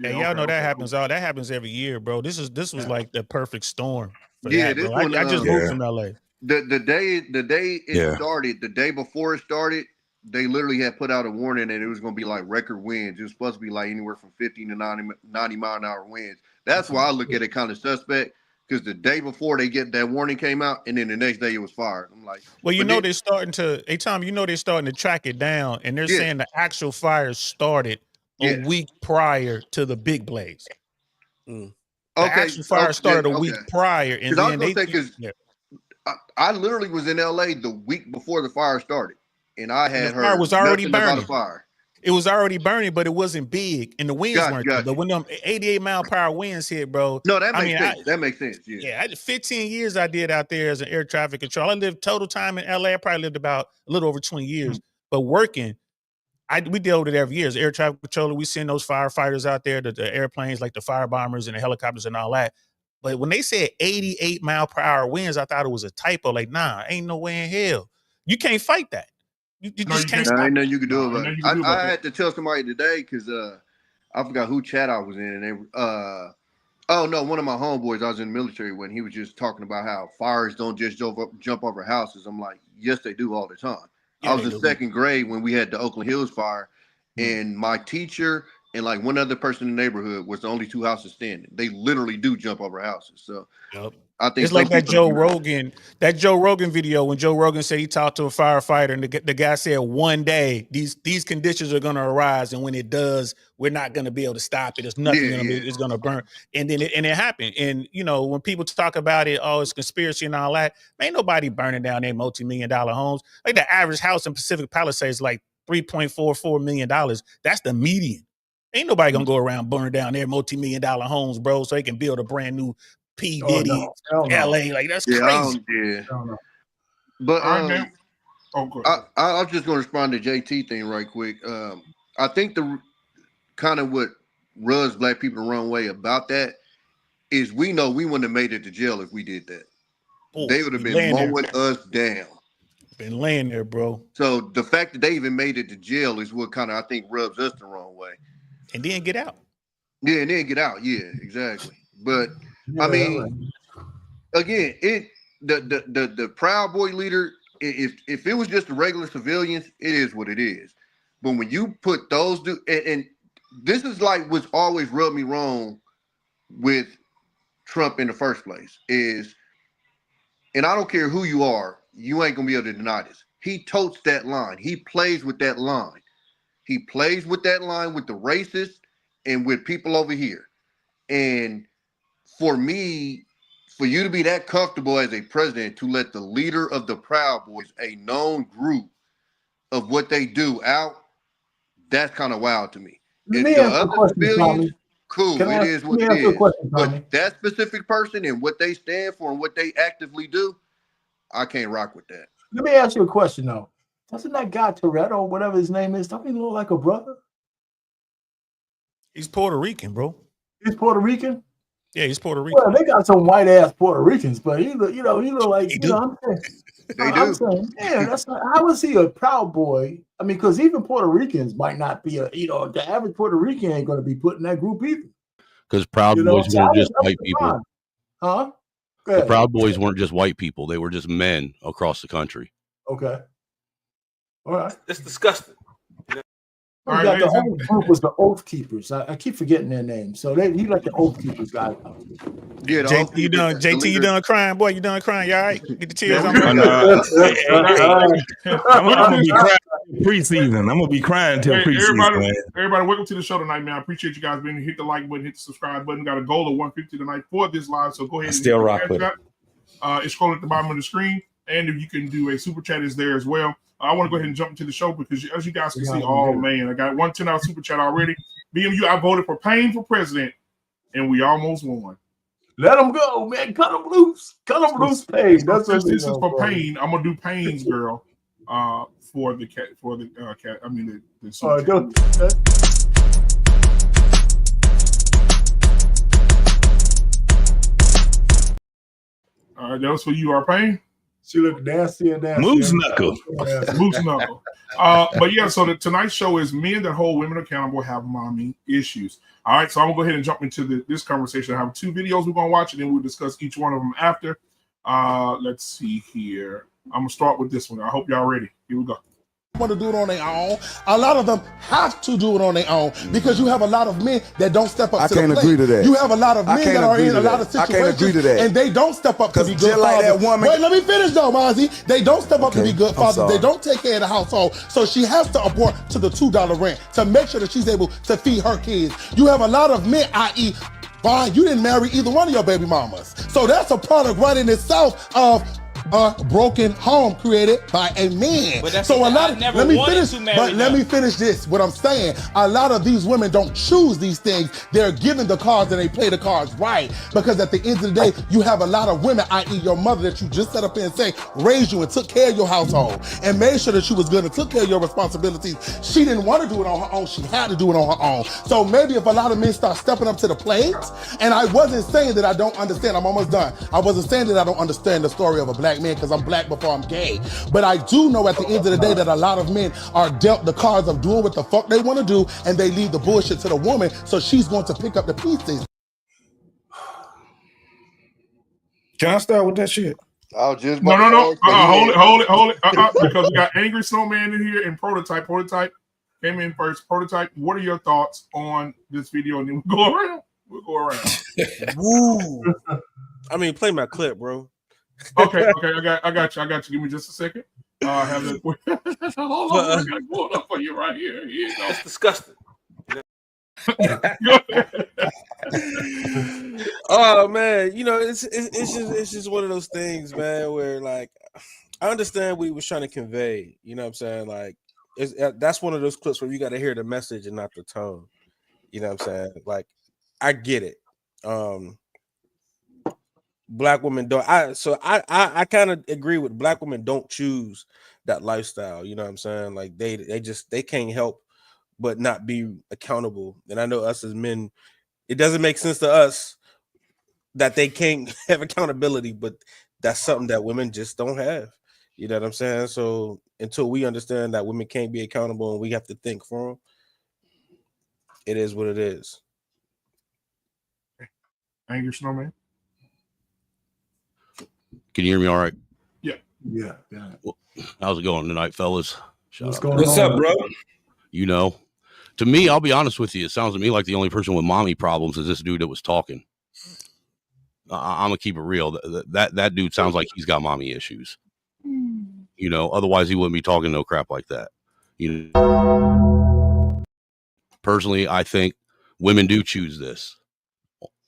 Hey, Yeah, y'all okay, know that okay, happens. cool. All that happens every year, bro. This was Yeah. like the perfect storm for Yeah, that, this bro. one, I just moved from LA. the day it Yeah. started, the day before it started, they literally had put out a warning that it was going to be like record winds. It was supposed to be like anywhere from 50 to 90 mile an hour winds. That's why I look at it kind of suspect, because the day before they get that warning came out, and then the next day it was fired. I'm like, Well, you but know then- they're starting to. Hey, Tom, you know they're starting to track it down, and they're Yeah. saying the actual fires started a Yeah. week prior to the big blaze. Mm. The okay, actual fire started a week okay. prior, and Because I was then going they. to say, because Yeah. I literally was in LA the week before the fire started, and I And the had fire heard was already nothing about a burning. fire. It was already burning, but it wasn't big, and the winds weren't there. Gotcha. But when them 88 mile per hour winds hit, bro. No, that makes sense. That makes sense. Yeah. Yeah, I did 15 years I did out there as an air traffic control. I lived total time in LA. I probably lived about a little over 20 years. But working, we deal with it every year. As air traffic controller, we send those firefighters out there, the airplanes like the fire bombers and the helicopters and all that. But when they said 88 mile per hour winds, I thought it was a typo. Like, nah, ain't no way in hell. You can't fight that. You just can't stop. Ain't nothing you can do about it. about I had to tell somebody today because I forgot who chat I was in, and they oh no, one of my homeboys I was in the military when he was just talking about how fires don't just jump over houses. I'm like, yes, they do all the time. Yeah, I was in second grade when we had the Oakland Hills fire, and my teacher and like one other person in the neighborhood was the only two houses standing. They literally do jump over houses. So Yep. I think It's like that Joe Rogan video when Joe Rogan said he talked to a firefighter and the guy said one day these conditions are going to arise, and when it does, we're not going to be able to stop it. There's nothing it's going to burn, and then it happened. And you know, when people talk about it, oh, it's conspiracy and all that, ain't nobody burning down their multi-million-dollar homes. Like the average house in Pacific Palisades is like $3.44 million. That's the median. Ain't nobody gonna go around burn down their multi-million-dollar homes, bro, so they can build a brand new P. Diddy, LA. Like, that's crazy. But I was just going to respond to JT thing right quick. I think the kind of what rubs black people the wrong way about that is we know we wouldn't have made it to jail if we did that. They would have been mowing us down. Been laying there, bro. So the fact that they even made it to jail is what kind of, I think, rubs us the wrong way. And then get out. Yeah, and then get out. Yeah, exactly. But I mean, again, the Proud Boy leader, if it was just the regular civilians, it is what it is. But when you put those and this is like what's always rubbed me wrong with Trump in the first place is, and I don't care who you are, you ain't gonna be able to deny this. He totes that line. He plays with that line. He plays with that line with the racists and with people over here. And for me, for you to be that comfortable as a president to let the leader of the Proud Boys, a known group of what they do out, that's kind of wild to me. If the other civilians, cool, it is what it is. But that specific person and what they stand for and what they actively do, I can't rock with that. Let me ask you a question though. Doesn't that guy Toretto, whatever his name is, don't he look like a brother? He's Puerto Rican, bro. He's Puerto Rican? Yeah, he's Puerto Rican. Well, they got some white ass Puerto Ricans, but he look, he look like, I'm saying, man, that's not, how is he a Proud Boy? I mean, because even Puerto Ricans might not be the average Puerto Rican ain't going to be put in that group either. Because Proud Boys weren't just white people. Huh? The Proud Boys weren't just white people. They were just men across the country. Okay. All right. It's disgusting. The whole group was the Oath Keepers. I keep forgetting their names. So he like the Oath Keepers guy. Yeah, JT, you done crying, boy? You done crying? You all right? Get the tears on. I'm gonna be crying preseason. I'm gonna be crying until preseason. Everybody, welcome to the show tonight, man. I appreciate you guys being here. Hit the like button, hit the subscribe button. Got a goal of 150 tonight for this live, so go ahead and still rock with it. It's scrolling at the bottom of the screen, and if you can do a super chat, is there as well. I want to go ahead and jump into the show because, as you guys can see, oh man, I got one $10 super chat already. BMU, I voted for Payne for president, and we almost won. Let them go, man. Cut them loose. Cut them loose, Payne. That's this is for Payne. I'm gonna do Payne's girl for the cat. I mean the super chat. All right, that was for you, our Payne. She looked nasty and nasty. Moose knuckle. Moose knuckle. But yeah, so tonight's show is men that hold women accountable have mommy issues. All right, so I'm gonna go ahead and jump into this conversation. I have 2 videos we're gonna watch, and then we'll discuss each one of them after. Let's see here. I'm gonna start with this one. I hope y'all ready. Here we go. Want to do it on their own. A lot of them have to do it on their own because you have a lot of men that don't step up to the plate. I can't agree to that. You have a lot of men that are in a lot of situations. I can't agree to that. And they don't step up to be good fathers. That woman. Wait, let me finish though, Mozzie. They don't step up to be good fathers. They don't take care of the household. So she has to abort to the $2 rent to make sure that she's able to feed her kids. You have a lot of men, i.e., Vaughn, you didn't marry either one of your baby mamas. So that's a product right in itself of a broken home created by a man. So a lot of, let me finish this. What I'm saying, a lot of these women don't choose these things. They're given the cards and they play the cards right. Because at the end of the day, you have a lot of women, i.e. your mother that you just set up and say, raised you and took care of your household and made sure that she was good and took care of your responsibilities. She didn't want to do it on her own. She had to do it on her own. So maybe if a lot of men start stepping up to the plate, and I wasn't saying that I don't understand, I'm almost done. I wasn't saying that I don't understand the story of a black man because I'm black before I'm gay. But I do know at the end of the day that a lot of men are dealt the cards of doing what the fuck they want to do, and they leave the bullshit to the woman, so she's going to pick up the pieces. Can I start with that shit? I was just no. Hold it. Because we got Angry Snowman in here and Prototype. Prototype came in first. Prototype, what are your thoughts on this video? And then we'll go around. Woo. I mean, play my clip, bro. Okay, I got you. Give me just a second. I have that. Hold on, I got to pull it up for you right here. Here you go. It's disgusting. Oh man, you know, it's just one of those things, man, where like I understand what he was trying to convey. You know what I'm saying? Like, that's one of those clips where you got to hear the message and not the tone. You know what I'm saying? Like, I get it. Black women don't. I kind of agree with black women don't choose that lifestyle. You know what I'm saying? Like they can't help but not be accountable. And I know us as men, it doesn't make sense to us that they can't have accountability, but that's something that women just don't have. You know what I'm saying? So until we understand that women can't be accountable and we have to think for them, it is what it is. Angry Snowman. Can you hear me all right? Yeah. Well, how's it going tonight, fellas? What's up, bro? You know, to me, I'll be honest with you. It sounds to me like the only person with mommy problems is this dude that was talking. I'm gonna keep it real. That dude sounds like he's got mommy issues. You know, otherwise he wouldn't be talking no crap like that. You know, personally, I think women do choose this,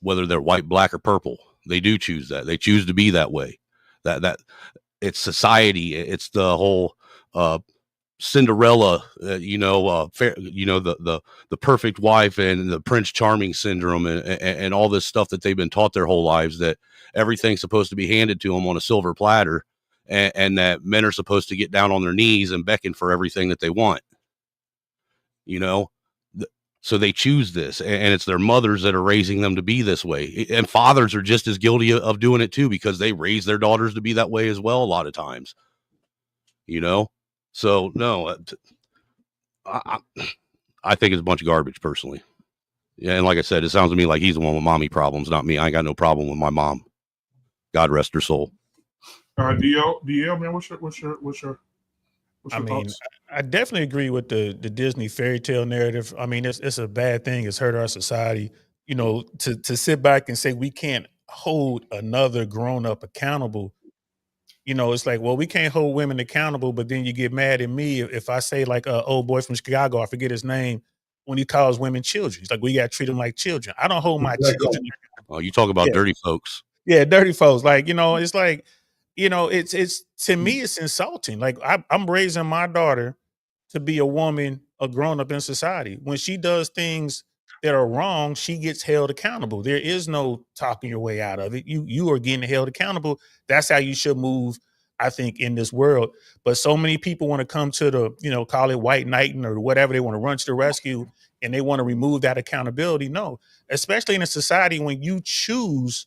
whether they're white, black, or purple. They do choose that. They choose to be that way. That it's society. It's the whole Cinderella, the perfect wife and the Prince Charming syndrome and all this stuff that they've been taught their whole lives, that everything's supposed to be handed to them on a silver platter, and that men are supposed to get down on their knees and beckon for everything that they want. You know, so they choose this, and it's their mothers that are raising them to be this way. And fathers are just as guilty of doing it too, because they raise their daughters to be that way as well a lot of times. You know? So no, I think it's a bunch of garbage personally. Yeah, and like I said, it sounds to me like he's the one with mommy problems, not me. I ain't got no problem with my mom. God rest her soul. DL, man, what's your I mean, thoughts? I definitely agree with the Disney fairy tale narrative. I mean, it's a bad thing. It's hurt our society. You know, to sit back and say we can't hold another grown up accountable. You know, it's like, well, we can't hold women accountable, but then you get mad at me if I say like old boy from Chicago, I forget his name, when he calls women children. He's like, we got to treat them like children. I don't hold my children. Oh, you talk about dirty folks. Yeah, dirty folks. Like, you know, it's like, you know, it's to me, it's insulting. Like I'm raising my daughter to be a woman, a grown up in society. When she does things that are wrong, she gets held accountable. There is no talking your way out of it. You are getting held accountable. That's how you should move, I think, in this world. But so many people want to come to the, you know, call it white knighting or whatever. They want to run to the rescue and they want to remove that accountability. No, especially in a society when you choose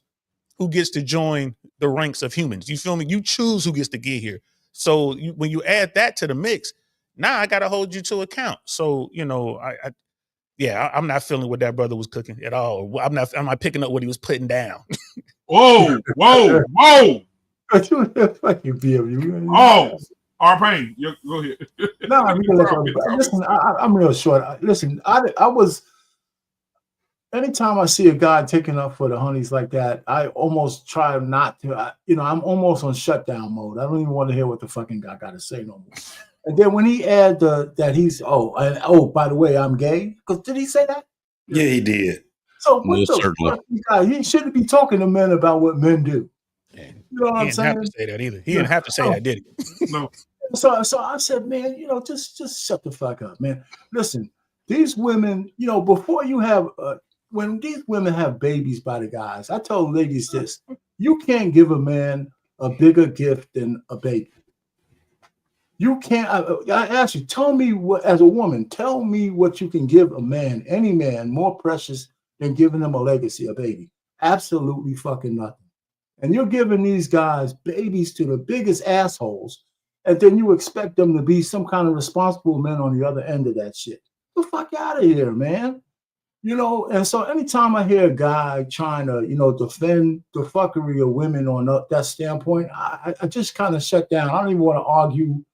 who gets to join the ranks of humans. You feel me? You choose who gets to get here. So when you add that to the mix, now I got to hold you to account. So, you know, I'm not feeling what that brother was cooking at all. I'm not picking up what he was putting down. Whoa. Fuck you, BMU. Oh, R-Pain, go ahead. No, listen, I'm real short. Listen, I was. Anytime I see a guy taking up for the honeys like that, I almost try not to. I'm almost on shutdown mode. I don't even want to hear what the fucking guy got to say no more. And then when he add that he's by the way, I'm gay. Because did he say that? Yeah, he did. So what the fuck, he shouldn't be talking to men about what men do. You know what I'm saying? He didn't have to say that either. He didn't have to say that, did he? No. So I said, man, just shut the fuck up, man. Listen, these women, before you have when these women have babies by the guys, I told ladies this: you can't give a man a bigger gift than a baby. You can't. I ask you, tell me what, as a woman, tell me what you can give a man, any man, more precious than giving him a legacy, a baby. Absolutely fucking nothing. And you're giving these guys babies to the biggest assholes, and then you expect them to be some kind of responsible men on the other end of that shit. Get the fuck out of here, man. And so anytime I hear a guy trying to, defend the fuckery of women on that standpoint, I just kind of shut down. I don't even want to argue.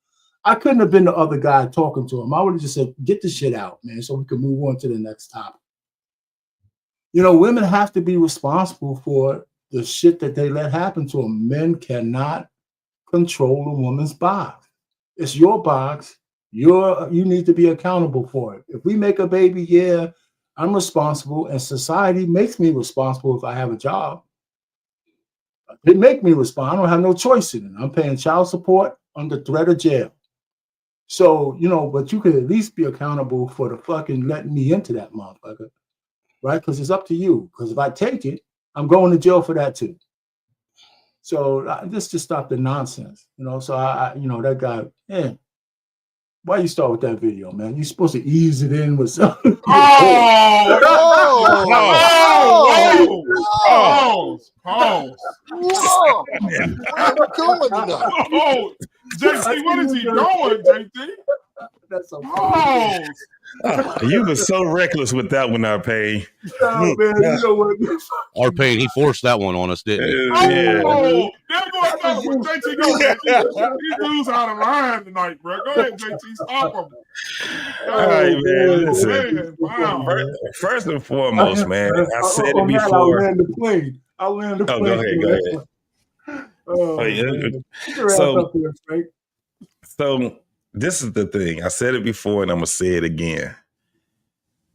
I couldn't have been the other guy talking to him. I would have just said, get the shit out, man, so we can move on to the next topic. Women have to be responsible for the shit that they let happen to them. Men cannot control a woman's box. It's your box. You need to be accountable for it. If we make a baby, yeah, I'm responsible, and society makes me responsible if I have a job. They make me respond. I don't have no choice in it. I'm paying child support under threat of jail. So, but you could at least be accountable for the fucking letting me into that motherfucker, right? Because it's up to you. Because if I take it, I'm going to jail for that too. So just to stop the nonsense, So that guy, why you start with that video, man? You're supposed to ease it in with something. Pause. JT, what is he doing, JT? That's so you were so reckless with that one, R-Pain. Oh, man, you know what? R-Pain, he forced that one on us, didn't he? There goes another one. JT, go ahead. These dudes out of line tonight, bro. Go ahead, JT. Stop them. All right, man. Listen. First and foremost, man, I said it before. I'll land the plane. Go ahead. So this is the thing. I said it before, and I'm gonna say it again.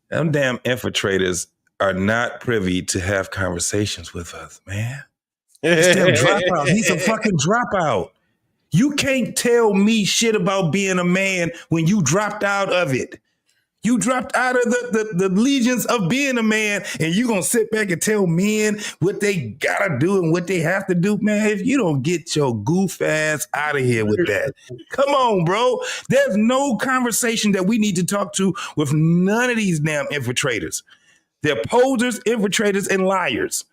Them damn infiltrators are not privy to have conversations with us, man. It's them dropouts. He's a fucking dropout. You can't tell me shit about being a man when you dropped out of it. You dropped out of the legions of being a man, and you gonna sit back and tell men what they gotta do and what they have to do, man. If you don't get your goof ass out of here with that, come on, bro. There's no conversation that we need to talk to with none of these damn infiltrators. They're posers, infiltrators, and liars.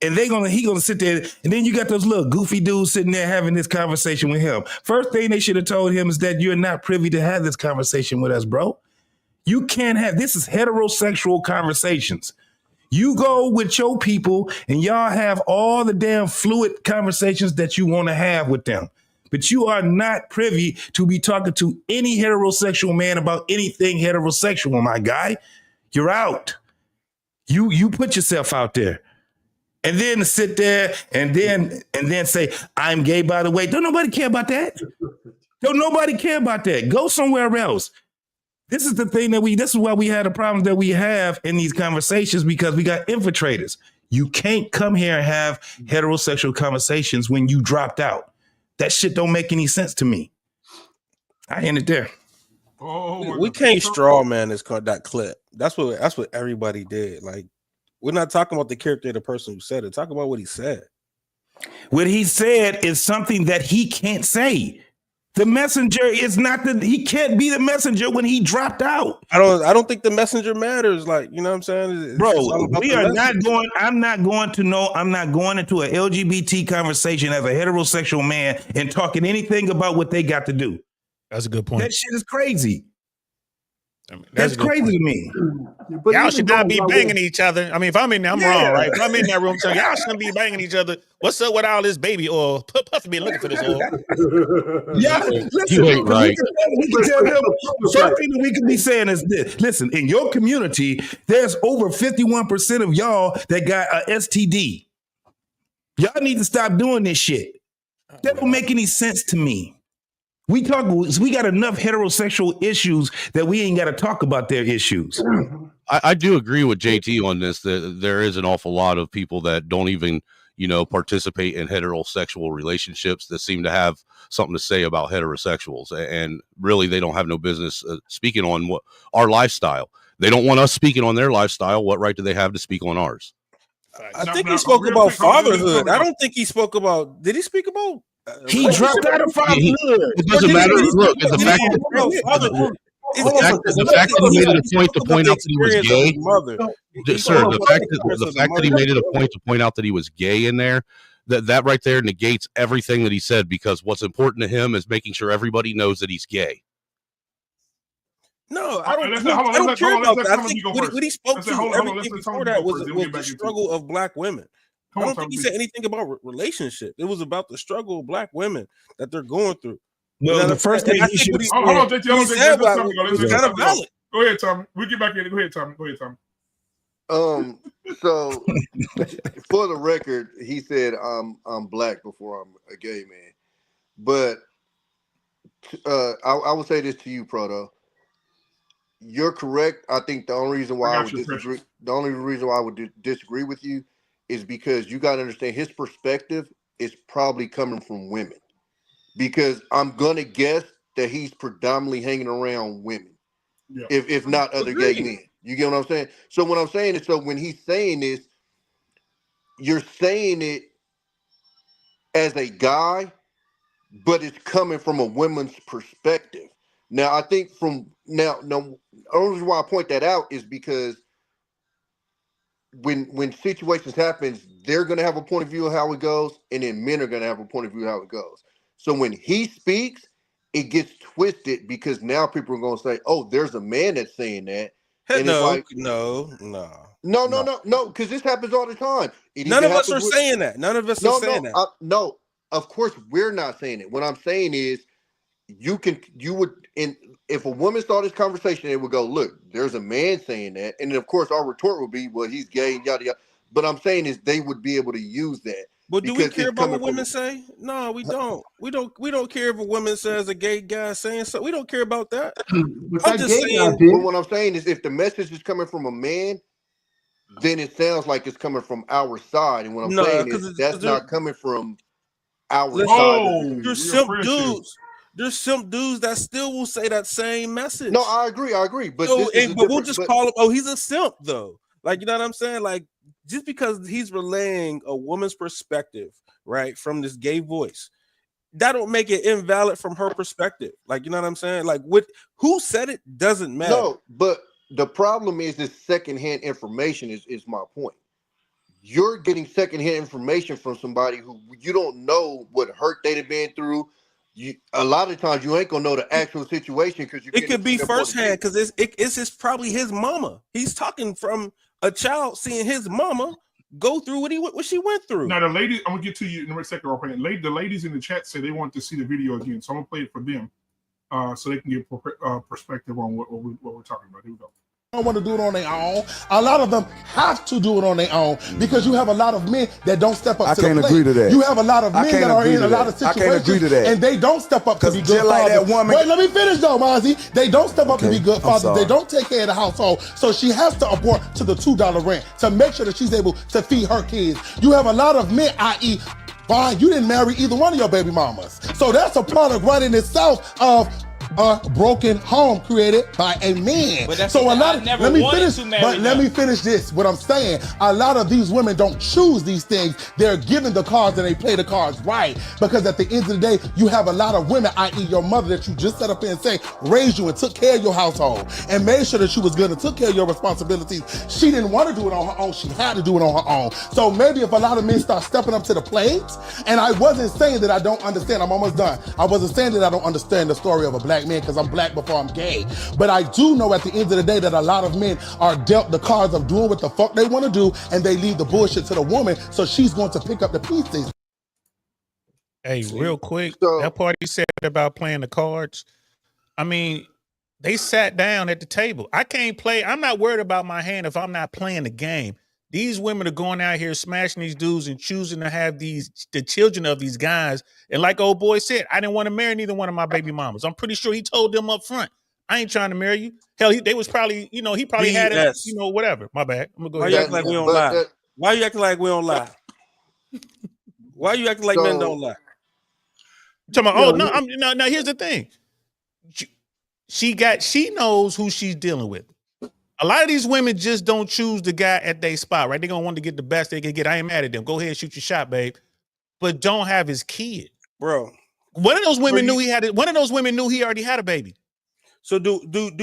And he gonna sit there, and then you got those little goofy dudes sitting there having this conversation with him. First thing they should have told him is that you're not privy to have this conversation with us, bro. You can't have, this is heterosexual conversations. You go with your people and y'all have all the damn fluid conversations that you want to have with them. But you are not privy to be talking to any heterosexual man about anything heterosexual, my guy. You're out. You put yourself out there. And then sit there and then say, I'm gay, by the way. Don't nobody care about that. Don't nobody care about that. Go somewhere else. This is the thing this is why we had the problems that we have in these conversations, because we got infiltrators. You can't come here and have heterosexual conversations when you dropped out. That shit don't make any sense to me. I end it there. We can't straw man that clip. That's what everybody did. Like, we're not talking about the character of the person who said it. Talk about what he said. What he said is something that he can't say. The messenger is not he can't be the messenger when he dropped out. I don't think the messenger matters. Like, you know what I'm saying? Bro, we are not going, I'm not going into a LGBT conversation as a heterosexual man and talking anything about what they got to do. That's a good point. That shit is crazy. I mean, that's crazy to me. But y'all should not be banging each other. I mean, if I'm in there, I'm wrong, right? If I'm in that room telling y'all shouldn't be banging each other, what's up with all this baby oil? Puffy be looking for this oil. Yeah, listen, you ain't right. we can tell him, first thing that we can be saying is this. Listen, in your community, there's over 51% of y'all that got a STD. Y'all need to stop doing this shit. That don't make any sense to me. We got enough heterosexual issues that we ain't got to talk about their issues. I do agree with JT on this, that there is an awful lot of people that don't even, participate in heterosexual relationships that seem to have something to say about heterosexuals. And really, they don't have no business speaking on what our lifestyle. They don't want us speaking on their lifestyle. What right do they have to speak on ours? I think he spoke about fatherhood. I don't think he spoke about, did he speak about? He dropped out of fatherhood. It doesn't matter. Look, the fact that he made it a point to point out that he was gay, sir. The fact that he made it a point to point out that he was gay in there, that right there negates everything that he said, because what's important to him is making sure everybody knows that he's gay. No, I don't care about that. I think what he spoke to, everything before that was the struggle of black women. I don't think he said anything about relationship. It was about the struggle of black women that they're going through. Well, the first thing he should hold on, JT, kind of valid. Go ahead, Tommy. We'll get back in. Go ahead, Tommy. So for the record, he said I'm black before I'm a gay man. But I will say this to you, Proto. You're correct. I think the only reason why I would disagree with you is because you got to understand his perspective is probably coming from women, because I'm going to guess that he's predominantly hanging around women, if not other gay men. You get what I'm saying? So what I'm saying is, so when he's saying this, you're saying it as a guy, but it's coming from a woman's perspective. Now, I think the only reason why I point that out is because when situations happen, they're going to have a point of view of how it goes, and then men are going to have a point of view of how it goes. So when he speaks, it gets twisted, because now people are going to say, "Oh, there's a man that's saying that." And no, because this happens all the time. None of us are saying that. None of us are saying that. No, of course we're not saying it. What I'm saying is, if a woman saw this conversation, it would go, "Look, there's a man saying that," and then of course our retort would be, "Well, he's gay," and yada yada. But I'm saying is they would be able to use that. But do we care about what women say? No, we don't. We don't care if a woman says a gay guy saying so. We don't care about that. I'm just saying. But what I'm saying is, if the message is coming from a man, then it sounds like it's coming from our side. And what I'm saying is that's not coming from our side. There's simp dudes. There's some dudes that still will say that same message. No, I agree. But we'll just call him. Oh, he's a simp, though. Like, you know what I'm saying? Like, just because he's relaying a woman's perspective, right, from this gay voice, that don't make it invalid from her perspective. Like, you know what I'm saying? Like, who said it doesn't matter. No, but the problem is this secondhand information is my point. You're getting secondhand information from somebody who you don't know what hurt they've been through. A lot of times you ain't gonna know the actual situation, because it could be firsthand, because it's probably his mama. He's talking from a child seeing his mama go through what she went through. Now the ladies, I'm gonna get to you in a second. The ladies in the chat say they want to see the video again, so I'm gonna play it for them, so they can get perspective on what we're talking about. Here we go. Don't want to do it on their own. A lot of them have to do it on their own, because you have a lot of men that don't step up to the plate. I can't agree to that. You have a lot of men that are in a lot of situations. I can't agree to that. And they don't step up to be good fathers. Wait, let me finish though, Mozzie. They don't step up to be good fathers. They don't take care of the household. So she has to abort to the $2 rent to make sure that she's able to feed her kids. You have a lot of men, i.e., fine, you didn't marry either one of your baby mamas. So that's a product right in itself of a broken home created by a man. But that's So a lot I of never let me wanted finish. to marry But let them. me finish this. What I'm saying, a lot of these women don't choose these things. They're given the cards and they play the cards right. Because at the end of the day, you have a lot of women, i.e. your mother, that you just set up here and say, raised you and took care of your household and made sure that she was good and took care of your responsibilities. She didn't want to do it on her own. She had to do it on her own. So maybe if a lot of men start stepping up to the plate, and I wasn't saying that I don't understand, I'm almost done. I wasn't saying that I don't understand the story of a black man because I'm black before I'm gay. But I do know at the end of the day that a lot of men are dealt the cards of doing what the fuck they want to do, and they leave the bullshit to the woman, so she's going to pick up the pieces. Hey, real quick, So- that part he said about playing the cards. I mean, they sat down at the table. I can't play. I'm not worried about my hand if I'm not playing the game. These women are going out here smashing these dudes and choosing to have the children of these guys. And like old boy said, I didn't want to marry neither one of my baby mamas. I'm pretty sure he told them up front, I ain't trying to marry you. Hell, they was probably, he probably had it, BS. whatever. My bad. I'm gonna go Why ahead. you acting like we don't lie? Why you acting like we don't lie? Why you acting like men don't lie? Now here's the thing. She knows who she's dealing with. A lot of these women just don't choose the guy at their spot, right? They're gonna want to get the best they can get. I ain't mad at them. Go ahead, shoot your shot, babe. But don't have his kid. Bro. One of those women knew he had it. One of those women knew he already had a baby. So do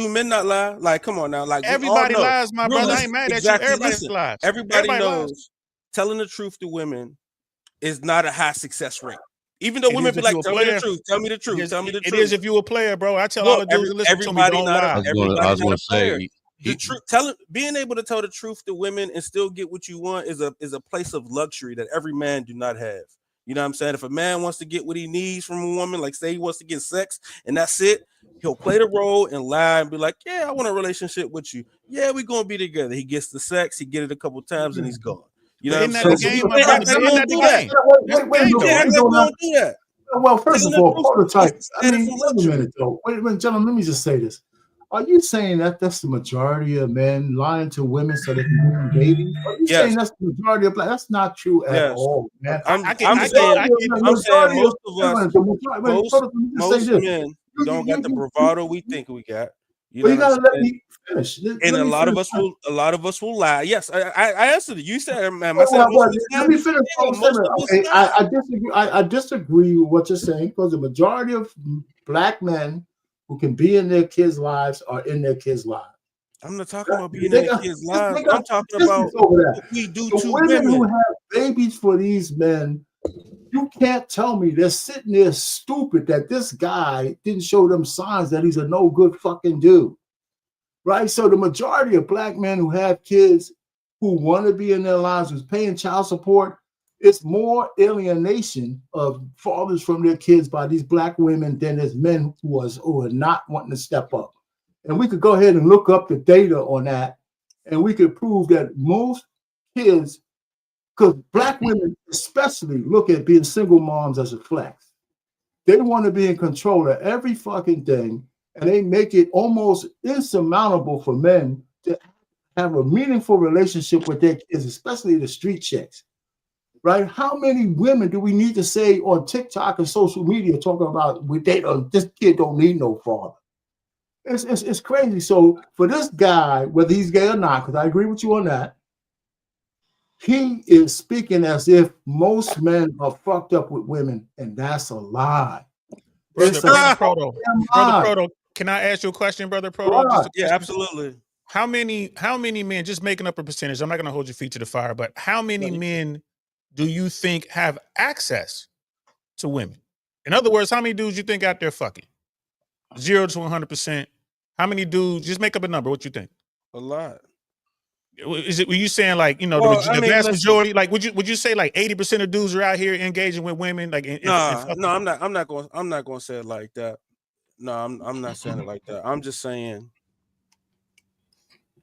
men not lie? Like, come on now. Like, everybody lies, my brother. I ain't mad at you. Everybody lies. Everybody knows telling the truth to women is not a high success rate. Even though women be like, tell me the truth, tell me the truth, tell me the truth. It is if you a player, bro. I tell all the dudes to listen to me, don't lie. I was going to say, the truth, being able to tell the truth to women and still get what you want is a place of luxury that every man do not have. You know what I'm saying? If a man wants to get what he needs from a woman, like say he wants to get sex and that's it, he'll play the role and lie and be like, yeah, I want a relationship with you. Yeah, we're going to be together. He gets the sex, he get it a couple times and he's gone. You know what I'm saying? Well, first of all, prototype. I mean, wait a minute, though. Wait a minute, gentlemen, let me just say this. Are you saying that that's the majority of men lying to women so they can have babies? Are you saying that's the majority of black? That's not true at all, man. I'm saying most men don't got the bravado we think we got. You gotta let me finish. And a lot of us will lie. Yes, I answered it. You said, man. Let me finish. Okay, I disagree with what you're saying because the majority of black men who can be in their kids' lives are in their kids' lives. I'm not talking about being in their kids' lives. I'm talking about what we do to women who have babies for these men. You can't tell me they're sitting there stupid that this guy didn't show them signs that he's a no good fucking dude, right? So the majority of black men who have kids who want to be in their lives, who's paying child support, it's more alienation of fathers from their kids by these black women than there's men who are not wanting to step up. And we could go ahead and look up the data on that, and we could prove that most kids, because black women especially look at being single moms as a flex. They want to be in control of every fucking thing, and they make it almost insurmountable for men to have a meaningful relationship with their kids, especially the street chicks. Right? How many women do we need to say on TikTok and social media talking about this kid don't need no father? It's crazy. So for this guy, whether he's gay or not, because I agree with you on that, he is speaking as if most men are fucked up with women, and that's a lie. Brother Proto, can I ask you a question, Brother Proto? Yeah, absolutely. How many men, just making up a percentage, I'm not going to hold your feet to the fire, but how many men do you think have access to women? In other words, how many dudes you think out there fucking? 0 to 100%. How many dudes? Just make up a number. What you think? A lot. Were you saying like the vast majority? Like would you say like 80% of dudes are out here engaging with women? Like no, I'm not going to say it like that. No, I'm not saying it like that. I'm just saying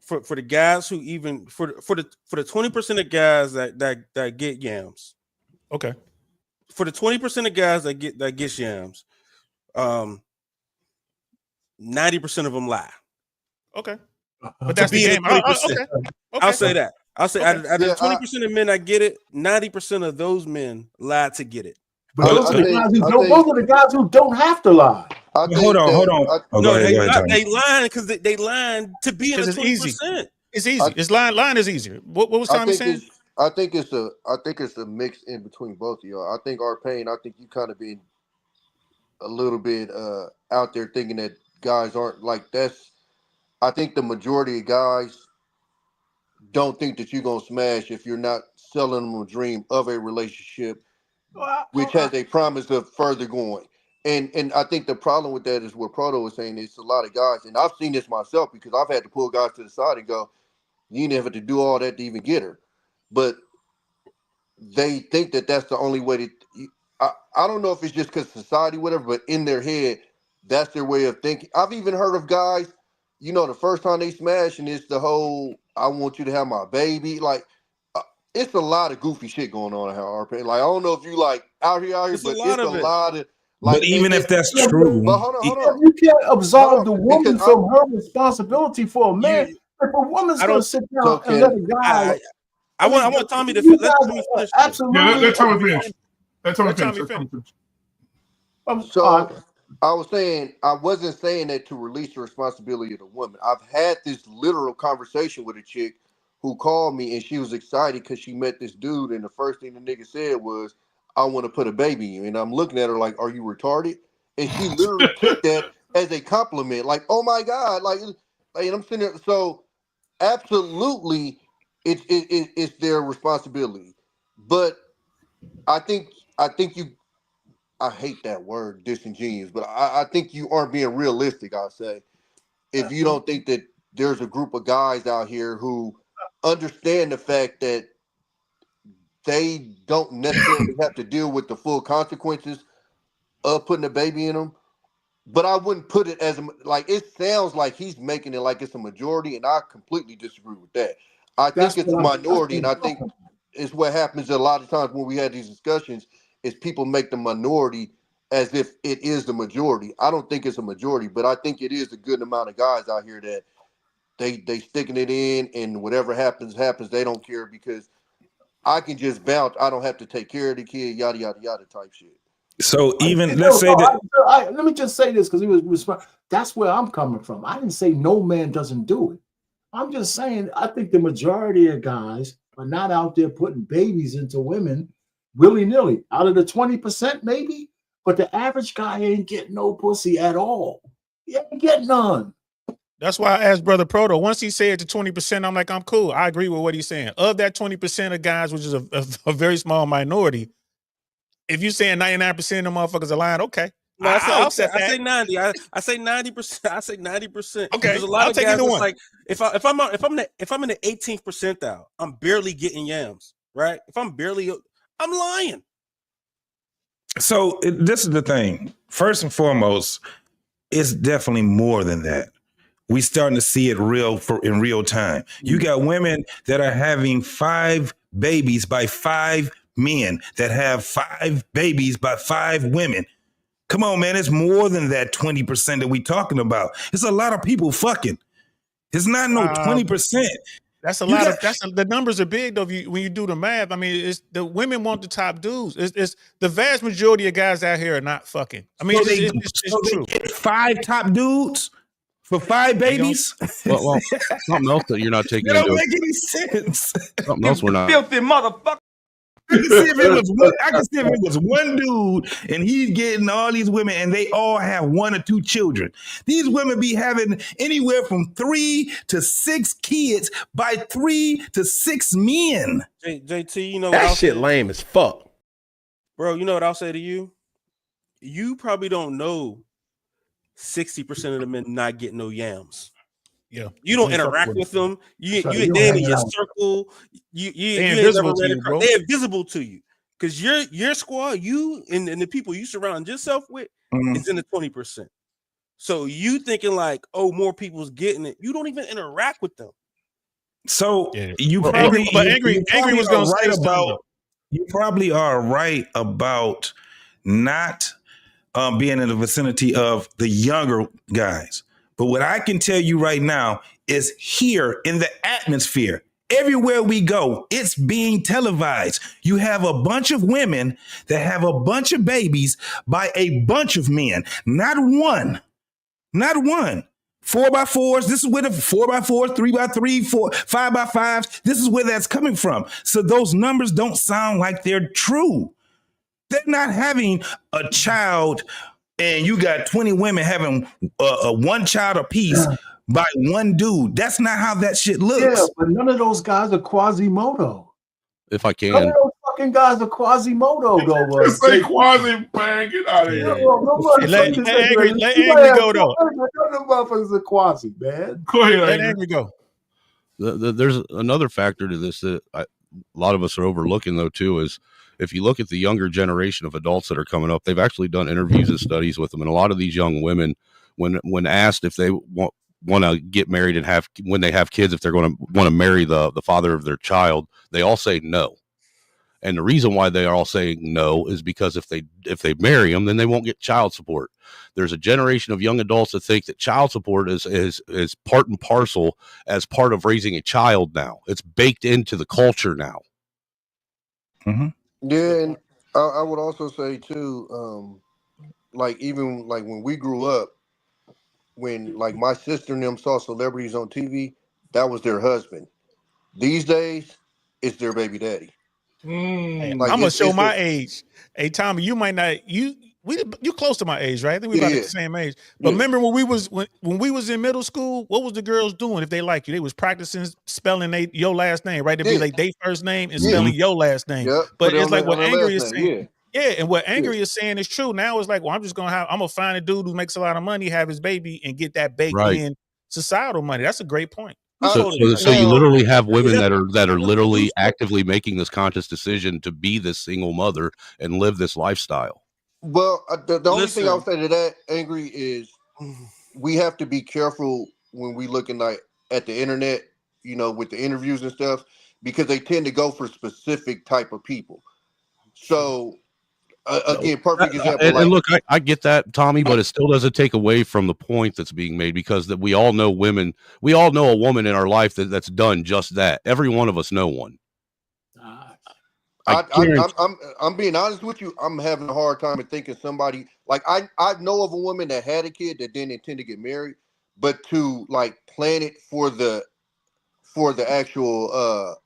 for the guys who even for the 20% of guys that get yams. Okay. For the 20% of guys that get yams, 90% of them lie. Okay. But that's the game. Okay. I'll say that. I'll say out of the 20% of men that get it, 90% of those men lie to get it. But those are the guys who don't have to lie. Hold on. No, go ahead, they lying because they lying to be in the 20%. It's easy. It's line is easier. What was Tommy saying? I think it's a mix in between both of y'all. I think R-Pain, I think you kind of been a little bit out there thinking that guys aren't like that's. I think the majority of guys don't think that you're gonna smash if you're not selling them a dream of a relationship, which has a promise of further going. And I think the problem with that is what Proto was saying. It's a lot of guys, and I've seen this myself because I've had to pull guys to the side and go, "You didn't have to do all that to even get her," but they think that that's the only way to. I don't know if it's just because society, whatever, but in their head, that's their way of thinking. I've even heard of guys, the first time they smash, and it's the whole, I want you to have my baby. Like, it's a lot of goofy shit going on in RP. Like, I don't know if you like out here, but it's a lot of. Like, but even if that's true, but hold on. You can't absolve the woman from her responsibility for a man. If a woman's going to sit down and let a guy. I want Tommy to finish. Absolutely. Yeah, let Tommy finish. Let Tommy finish. So I was saying, I wasn't saying that to release the responsibility of the woman. I've had this literal conversation with a chick who called me and she was excited because she met this dude, and the first thing the nigga said was, "I want to put a baby in you." And I'm looking at her like, "Are you retarded?" And she literally took that as a compliment, like, "Oh my God." And I'm sitting there. So absolutely, it's their responsibility. But I think you, I hate that word, disingenuous, but I think you aren't being realistic, I'll say, if you don't think that there's a group of guys out here who understand the fact that they don't necessarily have to deal with the full consequences of putting a baby in them. But I wouldn't put it as it sounds like he's making it like it's a majority, and I completely disagree with that. I think it's a minority, and I think it's what happens a lot of times when we have these discussions is people make the minority as if it is the majority. I don't think it's a majority, but I think it is a good amount of guys out here that they sticking it in, and whatever happens, they don't care because I can just bounce. I don't have to take care of the kid, yada, yada, yada type shit. So even let's say that. Let me just say this because he was. That's where I'm coming from. I didn't say no man doesn't do it. I'm just saying I think the majority of guys are not out there putting babies into women willy-nilly. Out of the 20%, maybe, but the average guy ain't getting no pussy at all. He ain't getting none. That's why I asked Brother Proto. Once he said to 20%, I'm like, I'm cool. I agree with what he's saying. Of that 20% of guys, which is a very small minority, if you're saying 99% of them motherfuckers are lying, okay. No, I say 90. I say 90%. I say 90%. Okay, there's a lot I'll of take guys either one. like if I'm in the 18th percentile, I'm barely getting yams, right? If I'm lying. So this is the thing. First and foremost, it's definitely more than that. We starting to see it in real time. You got women that are having 5 babies by 5 men that have 5 babies by 5 women. Come on, man. It's more than that 20% that we talking about. It's a lot of people fucking. It's not no 20%. That's a lot the numbers are big though. When you do the math, I mean, it's the women want the top dudes. It's the vast majority of guys out here are not fucking. I mean, it's true. They get 5 top dudes for 5 babies. Well, something else that you're not taking That into don't make any sense. Something else we're not. Filthy motherfucker. I can see if it was one dude and he's getting all these women and they all have 1 or 2 children. These women be having anywhere from 3 to 6 kids by 3 to 6 men. JT, you know that shit lame as fuck. Bro, you know what I'll say to you? You probably don't know 60% of the men not getting no yams. Yeah, you don't interact with them. You ain't in your circle. They're invisible to you, bro. They're invisible to you because your squad, you and the people you surround yourself with is in the 20%. So you thinking like, oh, more people's getting it. You don't even interact with them. So you probably, Angry was going to say about. You probably are right about not being in the vicinity of the younger guys. But what I can tell you right now is here in the atmosphere, Everywhere we go, it's being televised. You have a bunch of women that have a bunch of babies by a bunch of men. Not one. 4x4s. This is where the 4x4s, 3x3, 5x5s. This is where that's coming from. So those numbers don't sound like they're true. They're not having a child and you got 20 women having one child apiece by one dude. That's not how that shit looks. Yeah, but none of those guys are Quasimodo. If I can. None of those fucking guys are Quasimodo, though. Just say Quasi, man. Get out of here. Let Angry go, though. None of motherfuckers are Quasi, man. Go ahead, Let Angry. Angry go. There's another factor to this that a lot of us are overlooking, though, too, is if you look at the younger generation of adults that are coming up, they've actually done interviews and studies with them. And a lot of these young women, when asked if they want to get married and when they have kids, if they're going to want to marry the father of their child, they all say no. And the reason why they are all saying no is because if they marry them, then they won't get child support. There's a generation of young adults that think that child support is part and parcel as part of raising a child now. It's baked into the culture now. Mm-hmm. Yeah, and I would also say too, like even like when we grew up, when like my sister and them saw celebrities on TV, that was their husband. These days, it's their baby daddy. Hey, Like, I'm gonna show my age. Hey, Tommy, you might not you close to my age, right? I think we about the same age. But remember when we was in middle school, what was the girls doing if they like you? They was practicing spelling your last name, right? They'd be like their first name and spelling your last name. Yep. But it's like what Angry is name. saying. Yeah, and what Angry is saying is true. Now it's like, well, I'm gonna find a dude who makes a lot of money, have his baby, and get that baked in societal money. That's a great point. So you literally have women that are literally actively making this conscious decision to be this single mother and live this lifestyle. Well, the only thing I'll say to that, Angry, is we have to be careful when we looking like at the internet, with the interviews and stuff, because they tend to go for specific type of people. So again, perfect example. And look, I get that, Tommy, but it still doesn't take away from the point that's being made, because that we all know women. We all know a woman in our life that's done just that. Every one of us know one. I'm being honest with you. I'm having a hard time thinking somebody like I know of a woman that had a kid that didn't intend to get married, but to like plan it for the actual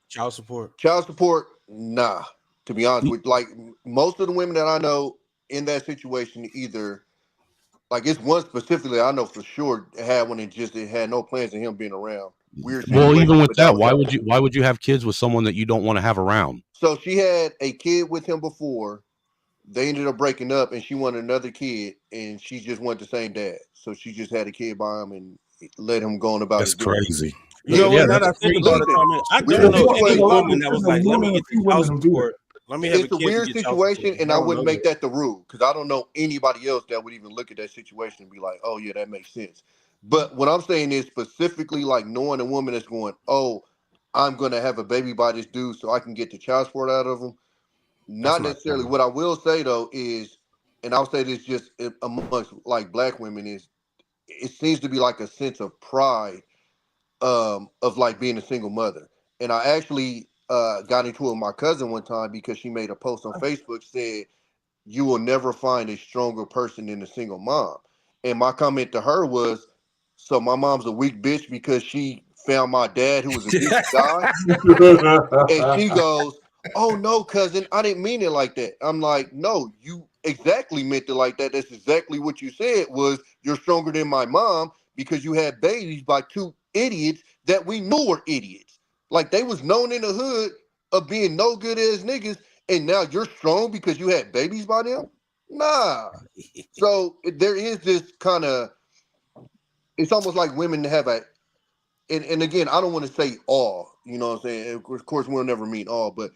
child support. Nah. To be honest with you, like most of the women that I know in that situation, either like it's one specifically I know for sure had one and just it had no plans of him being around. Weird. Well, even with that, why would you have kids with someone that you don't want to have around? So she had a kid with him before. They ended up breaking up, and she wanted another kid, and she just wanted the same dad. So she just had a kid by him and let him go on about. That's crazy. You know what? Now that I think about it, I don't know any woman that was like, "Let me get the child support." It's a weird situation, and I wouldn't make that the rule because I don't know anybody else that would even look at that situation and be like, "Oh yeah, that makes sense." But what I'm saying is specifically like knowing a woman that's going, "Oh, I'm going to have a baby by this dude so I can get the child support out of him." Not necessarily. What I will say though is, and I'll say this just amongst like black women, is it seems to be like a sense of pride of like being a single mother. And I actually got into it with my cousin one time because she made a post on Facebook said, "You will never find a stronger person than a single mom." And my comment to her was, "So my mom's a weak bitch because she found my dad who was a decent guy?" And she goes, "Oh no, cousin, I didn't mean it like that." I'm like, "No, you exactly meant it like that. That's exactly what you said was you're stronger than my mom because you had babies by two idiots that we knew were idiots. Like they was known in the hood of being no good ass niggas, and now you're strong because you had babies by them? Nah." So there is this kind of, it's almost like women have and again, I don't want to say all, you know what I'm saying? Of course, we'll never mean all, but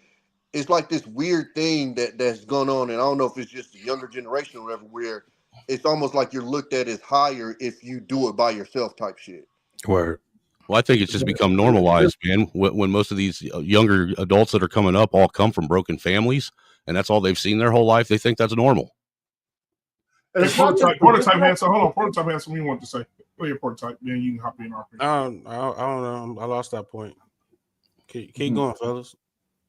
it's like this weird thing that's going on, and I don't know if it's just the younger generation or whatever, where it's almost like you're looked at as higher if you do it by yourself type shit. Word. Well, I think it's just become normalized, man. When most of these younger adults that are coming up all come from broken families, and that's all they've seen their whole life, they think that's normal. Hey, prototype handsome. Hold on, prototype handsome. You want to say? Go ahead, prototype. Then you can hop in. I don't know. I lost that point. Keep going, fellas.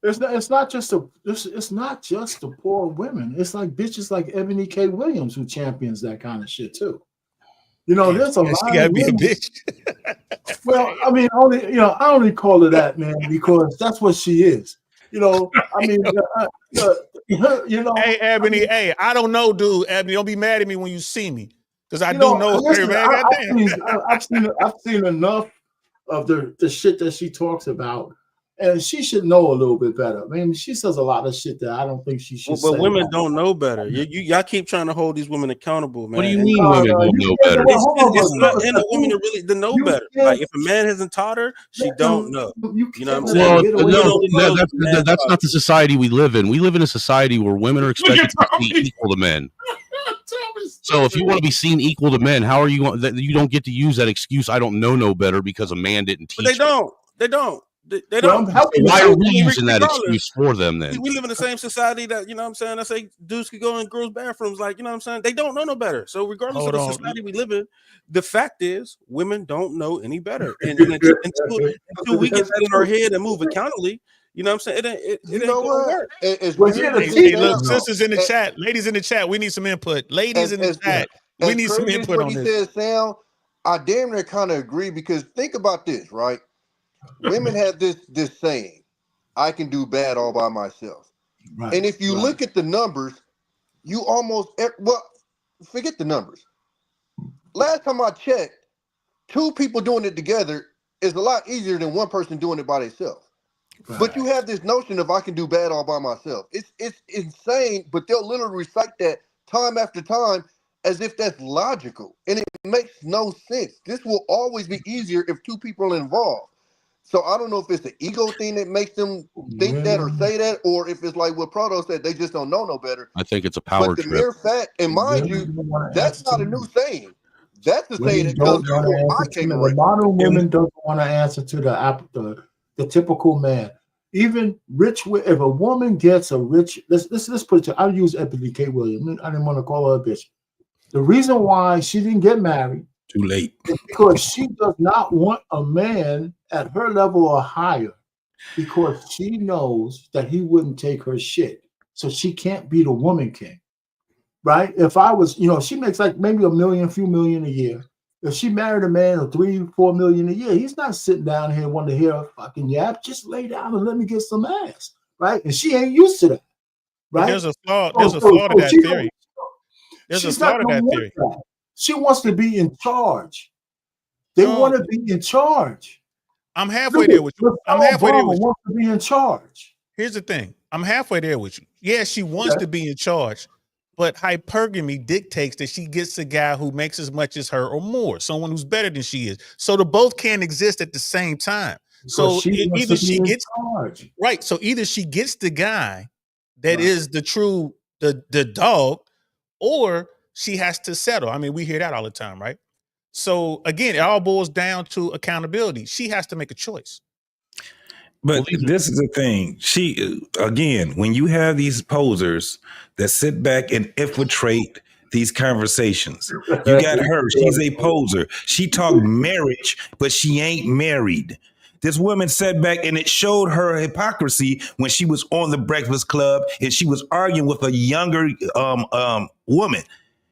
It's not just the poor women. It's like bitches like Ebony K. Williams who champions that kind of shit too. You know, there's a lot. She gotta be a bitch. Well, I mean, I only call her that, man, because that's what she is. You know, I mean, you know. Hey, Ebony, hey, I don't know, dude. Ebony, don't be mad at me when you see me, because I do know her, man. I've seen enough of the shit that she talks about, and she should know a little bit better. I mean, she says a lot of shit that I don't think she should say. But women don't know better. Y'all keep trying to hold these women accountable, man. What do you mean women don't know better? It's not in a woman to really to know better. Like if a man hasn't taught her, she don't know. You know what I'm saying? Well, that's not the society we live in. We live in a society where women are expected to be equal to men. So if you want to be seen equal to men, how are you going? You don't get to use that excuse. I don't know no better because a man didn't teach. But they don't. They don't. Why are we using that excuse for them then? We live in the same society that, you know what I'm saying? I say dudes could go in girls' bathrooms, like, you know what I'm saying? They don't know no better. So regardless of the society we live in, the fact is women don't know any better. And until we get that in our head and move accountantly, you know what I'm saying? It ain't gonna work. Hey, look, sisters in the chat, ladies in the chat, we need some input. Ladies in the chat, we need some input on this. Sam, I damn near kind of agree, because think about this, right? Women have this saying, I can do bad all by myself. Right, and if you look at the numbers, you almost, forget the numbers. Last time I checked, 2 people doing it together is a lot easier than 1 person doing it by themselves. Right. But you have this notion of I can do bad all by myself. It's insane, but they'll literally recite that time after time as if that's logical. And it makes no sense. This will always be easier if 2 people are involved. So I don't know if it's an ego thing that makes them think that or say that, or if it's like what Proto said, they just don't know no better. I think it's a power trip. But the mere fact, and mind you, that's not a new saying. That's the saying that goes before my came around. The modern woman doesn't want to answer to the typical man. Even rich, if a woman gets a rich, let's put it. I'll use Ebony K. Williams. I didn't want to call her a bitch. The reason why she didn't get married, too late, is because she does not want a man at her level or higher, because she knows that he wouldn't take her shit. So she can't be the woman king, right? If I was, she makes like maybe a few million a year. If she married a man of $3-4 million a year, he's not sitting down here wanting to hear a fucking yap. Just lay down and let me get some ass, right? And she ain't used to that, right? But there's a flaw. There's a flaw to that theory. There's a flaw to that theory. She wants to be in charge. They want to be in charge. I'm halfway there with you. I'm halfway there with you. Wants to be in charge. Here's the thing. I'm halfway there with you. Yeah, she wants to be in charge, but hypergamy dictates that she gets a guy who makes as much as her or more, someone who's better than she is. So the both can't exist at the same time. So either she gets right. So either she gets the guy that is the true the dog, or she has to settle. I mean, we hear that all the time, right? So again, it all boils down to accountability. She has to make a choice. But this is the thing. Again, when you have these posers that sit back and infiltrate these conversations, you got her. She's a poser. She talked marriage, but she ain't married. This woman sat back and it showed her hypocrisy when she was on the Breakfast Club and she was arguing with a younger woman.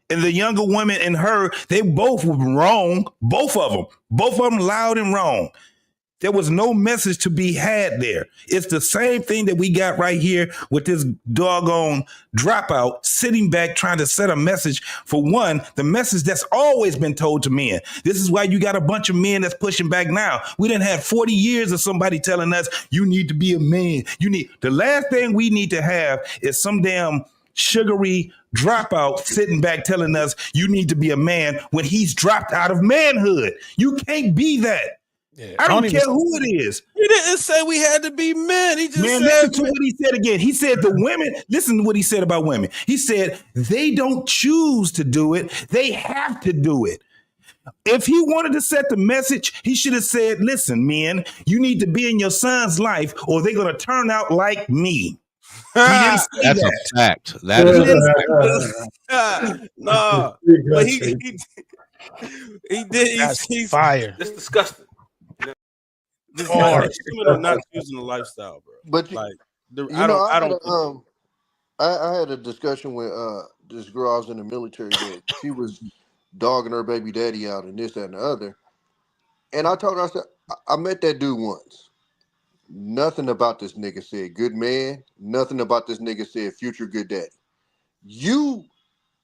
And the younger woman and her, they both were wrong. Both of them loud and wrong. There was no message to be had there. It's the same thing that we got right here with this doggone dropout sitting back trying to set a message. For one, the message that's always been told to men. This is why you got a bunch of men that's pushing back now. We didn't have 40 years of somebody telling us you need to be a man. The last thing we need to have is some damn sugary dropout sitting back telling us you need to be a man when he's dropped out of manhood. You can't be that. Yeah, I don't care who it is. He didn't say we had to be men. He just said, listen to what he said again. He said the women, listen to what he said about women. He said they don't choose to do it. They have to do it. If he wanted to set the message, he should have said, listen, men, you need to be in your son's life or they're going to turn out like me. That's a fact. That is a fact. No, but he did. He's fired. That's disgusting. Women are not choosing the lifestyle, bro. But like, I had a discussion with this girl I was in the military with. She was dogging her baby daddy out and this, that, and the other. And I told her, I said, I met that dude once. Nothing about this nigga said good man. Nothing about this nigga said future good daddy. You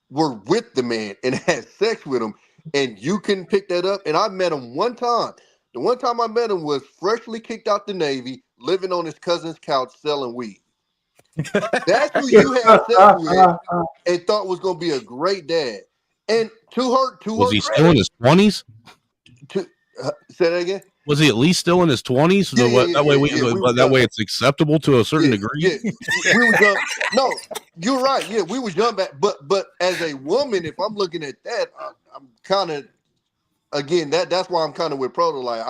were with the man and had sex with him, and you couldn't pick that up. And I met him one time. The one time I met him was freshly kicked out the Navy, living on his cousin's couch selling weed. That's who you had sex with and thought was going to be a great dad. And was he still in his 20s? Say that again. Was he at least still in his 20s? That way it's acceptable to a certain degree. Yeah. We were young. No, you're right. Yeah, we was young back. But as a woman, if I'm looking at that, I'm kind of, again, that's why I'm kind of with Proto. Like,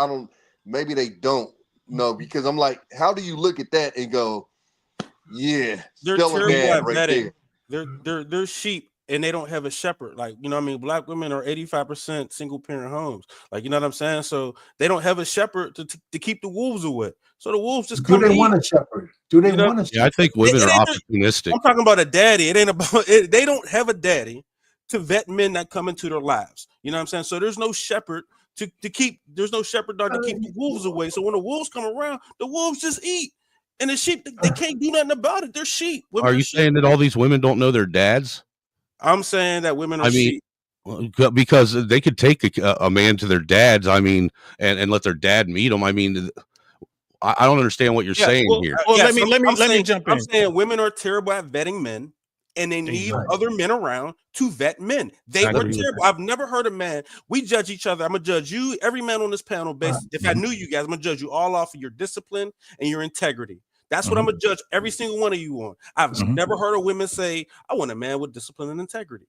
maybe they don't know, because I'm like, how do you look at that and go, yeah, they're still a dad right there. They're sheep. And they don't have a shepherd. Like, you know what I mean? Black women are 85% single parent homes. Like, you know what I'm saying? So they don't have a shepherd to keep the wolves away. So the wolves just come. Do they want a shepherd? Do they want a shepherd? Yeah, I think women are opportunistic. I'm talking about a daddy. It ain't about it. They don't have a daddy to vet men that come into their lives. You know what I'm saying? So there's no shepherd to keep dog to keep the wolves away. So when the wolves come around, the wolves just eat. And the sheep, they can't do nothing about it. They're sheep. Are you saying that all these women don't know their dads? I'm saying that women are sheep. Because they could take a man to their dads, and let their dad meet them. I don't understand what you're saying here. Well, let me jump in. I'm saying women are terrible at vetting men, and they need other men around to vet men. They were terrible. I've never heard a man. We judge each other. I'm gonna judge you, every man on this panel, based. If I knew you guys, I'm gonna judge you all off of your discipline and your integrity. That's what I'm gonna judge every single one of you on. I've never heard of women say, "I want a man with discipline and integrity."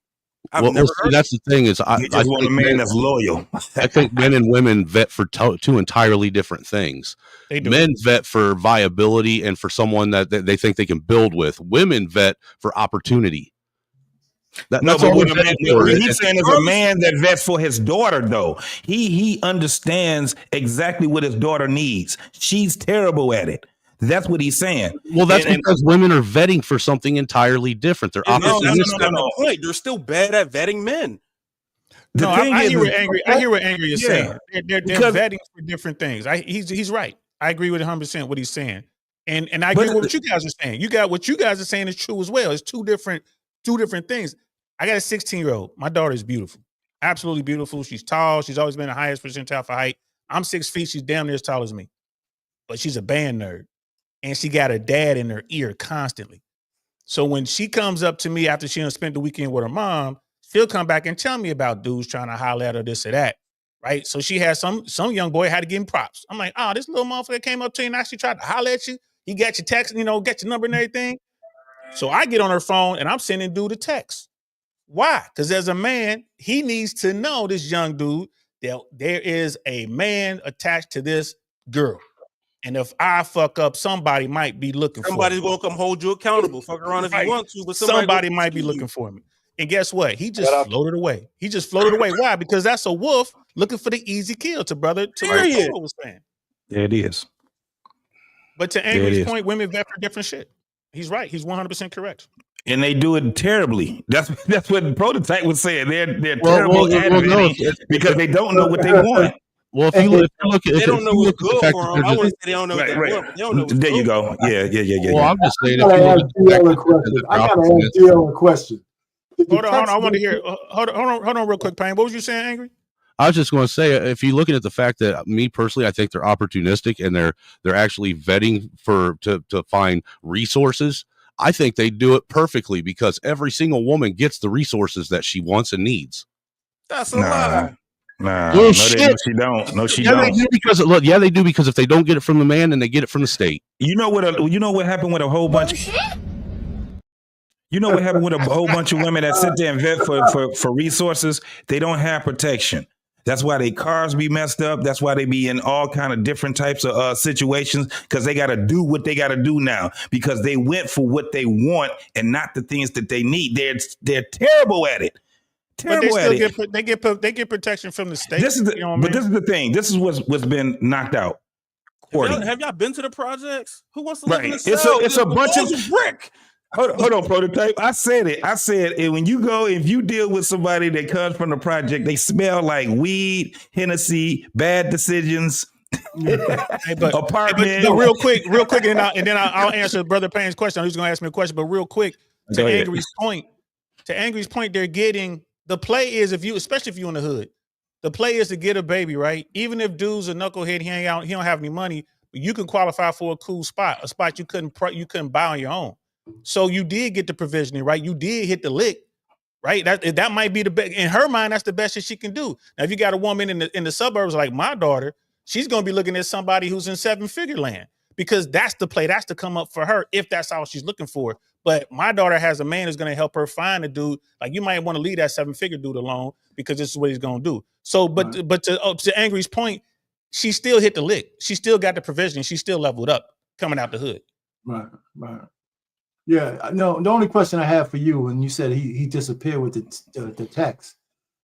I've never heard. That's the thing is, I want a man that's loyal. I think men and women vet for two entirely different things. Men vet for viability and for someone that they think they can build with. Women vet for opportunity. That's all he's saying is a man that vets for his daughter, though. He understands exactly what his daughter needs. She's terrible at it. That's what he's saying. Well, that's because women are vetting for something entirely different. They're opportunistic. No. They're still bad at vetting men. I hear what Angry is saying. They're vetting for different things. He's right. I agree with 100% what he's saying, and I agree with what you guys are saying. What you guys are saying is true as well. It's two different things. I got a 16-year-old. My daughter is beautiful, absolutely beautiful. She's tall. She's always been the highest percentile for height. I'm 6 feet. She's damn near as tall as me, but she's a band nerd. And she got her dad in her ear constantly. So when she comes up to me after she done spent the weekend with her mom, she'll come back and tell me about dudes trying to holler at her, this or that, right? So she had some young boy had to give him props. I'm like, this little motherfucker came up to you and actually tried to holler at you. He got your text, got your number and everything. So I get on her phone and I'm sending dude a text. Why? Because as a man, he needs to know, this young dude, that there is a man attached to this girl. And if I fuck up, somebody might be looking for me. Somebody's going to come hold you accountable. Fuck around if you want to, but somebody might be looking for me. And guess what? He just floated away. Why? Because that's a wolf looking for the easy kill to brother. To Period. what was saying. There it is. But to Angry's point, women vet for different shit. He's right. He's 100% correct. And they do it terribly. That's what the prototype was saying. They're terrible at it because they don't know what they want. Well, if you look at they don't know what's good for them. I wouldn't say they don't know what they want. They don't know there you go. Yeah. Well, I'm just saying. I gotta ask DL a question. Hold on. I want to hear. Hold on, real quick, Payne. What was you saying, Angry? I was just going to say, if you're looking at the fact that me personally, I think they're opportunistic and they're actually vetting to find resources. I think they do it perfectly because every single woman gets the resources that she wants and needs. That's a lie. Nah, no, she don't. No, she don't. They do they do because if they don't get it from the man, then they get it from the state. You know what happened with a whole bunch. You know what happened with a whole bunch of women that sit there and vet for resources? They don't have protection. That's why their cars be messed up. That's why they be in all kind of different types of situations because they got to do what they got to do now because they went for what they want and not the things that they need. They're terrible at it. But they still get protection from the state. This is the thing. This is what's been knocked out. Have y'all been to the projects? Who wants to live in the It's cell? it's a bunch of brick. Hold on, prototype. I said it. When if you deal with somebody that comes from the project, they smell like weed, Hennessy, bad decisions. Apartment. But real quick, and then I'll answer Brother Payne's question. He's going to ask me a question, but real quick, to Angry's point, they're getting the play is especially if you're in the hood, the play is to get a baby, right? Even if dude's a knucklehead, he don't have any money, but you can qualify for a cool spot, a spot you couldn't buy on your own. So you did get the provisioning, right? You did hit the lick, right? That might be the best in her mind. That's the best that she can do. Now, if you got a woman in the suburbs like my daughter, she's going to be looking at somebody who's in 7-figure land because that's the play. That's to come up for her if that's all she's looking for. But my daughter has a man who's going to help her find a dude. Like you might want to leave that 7-figure dude alone because this is what he's going to do. So, but to Angry's point, she still hit the lick. She still got the provisioning. She still leveled up coming out the hood. Right. Yeah, no. The only question I have for you, when you said he disappeared with the text,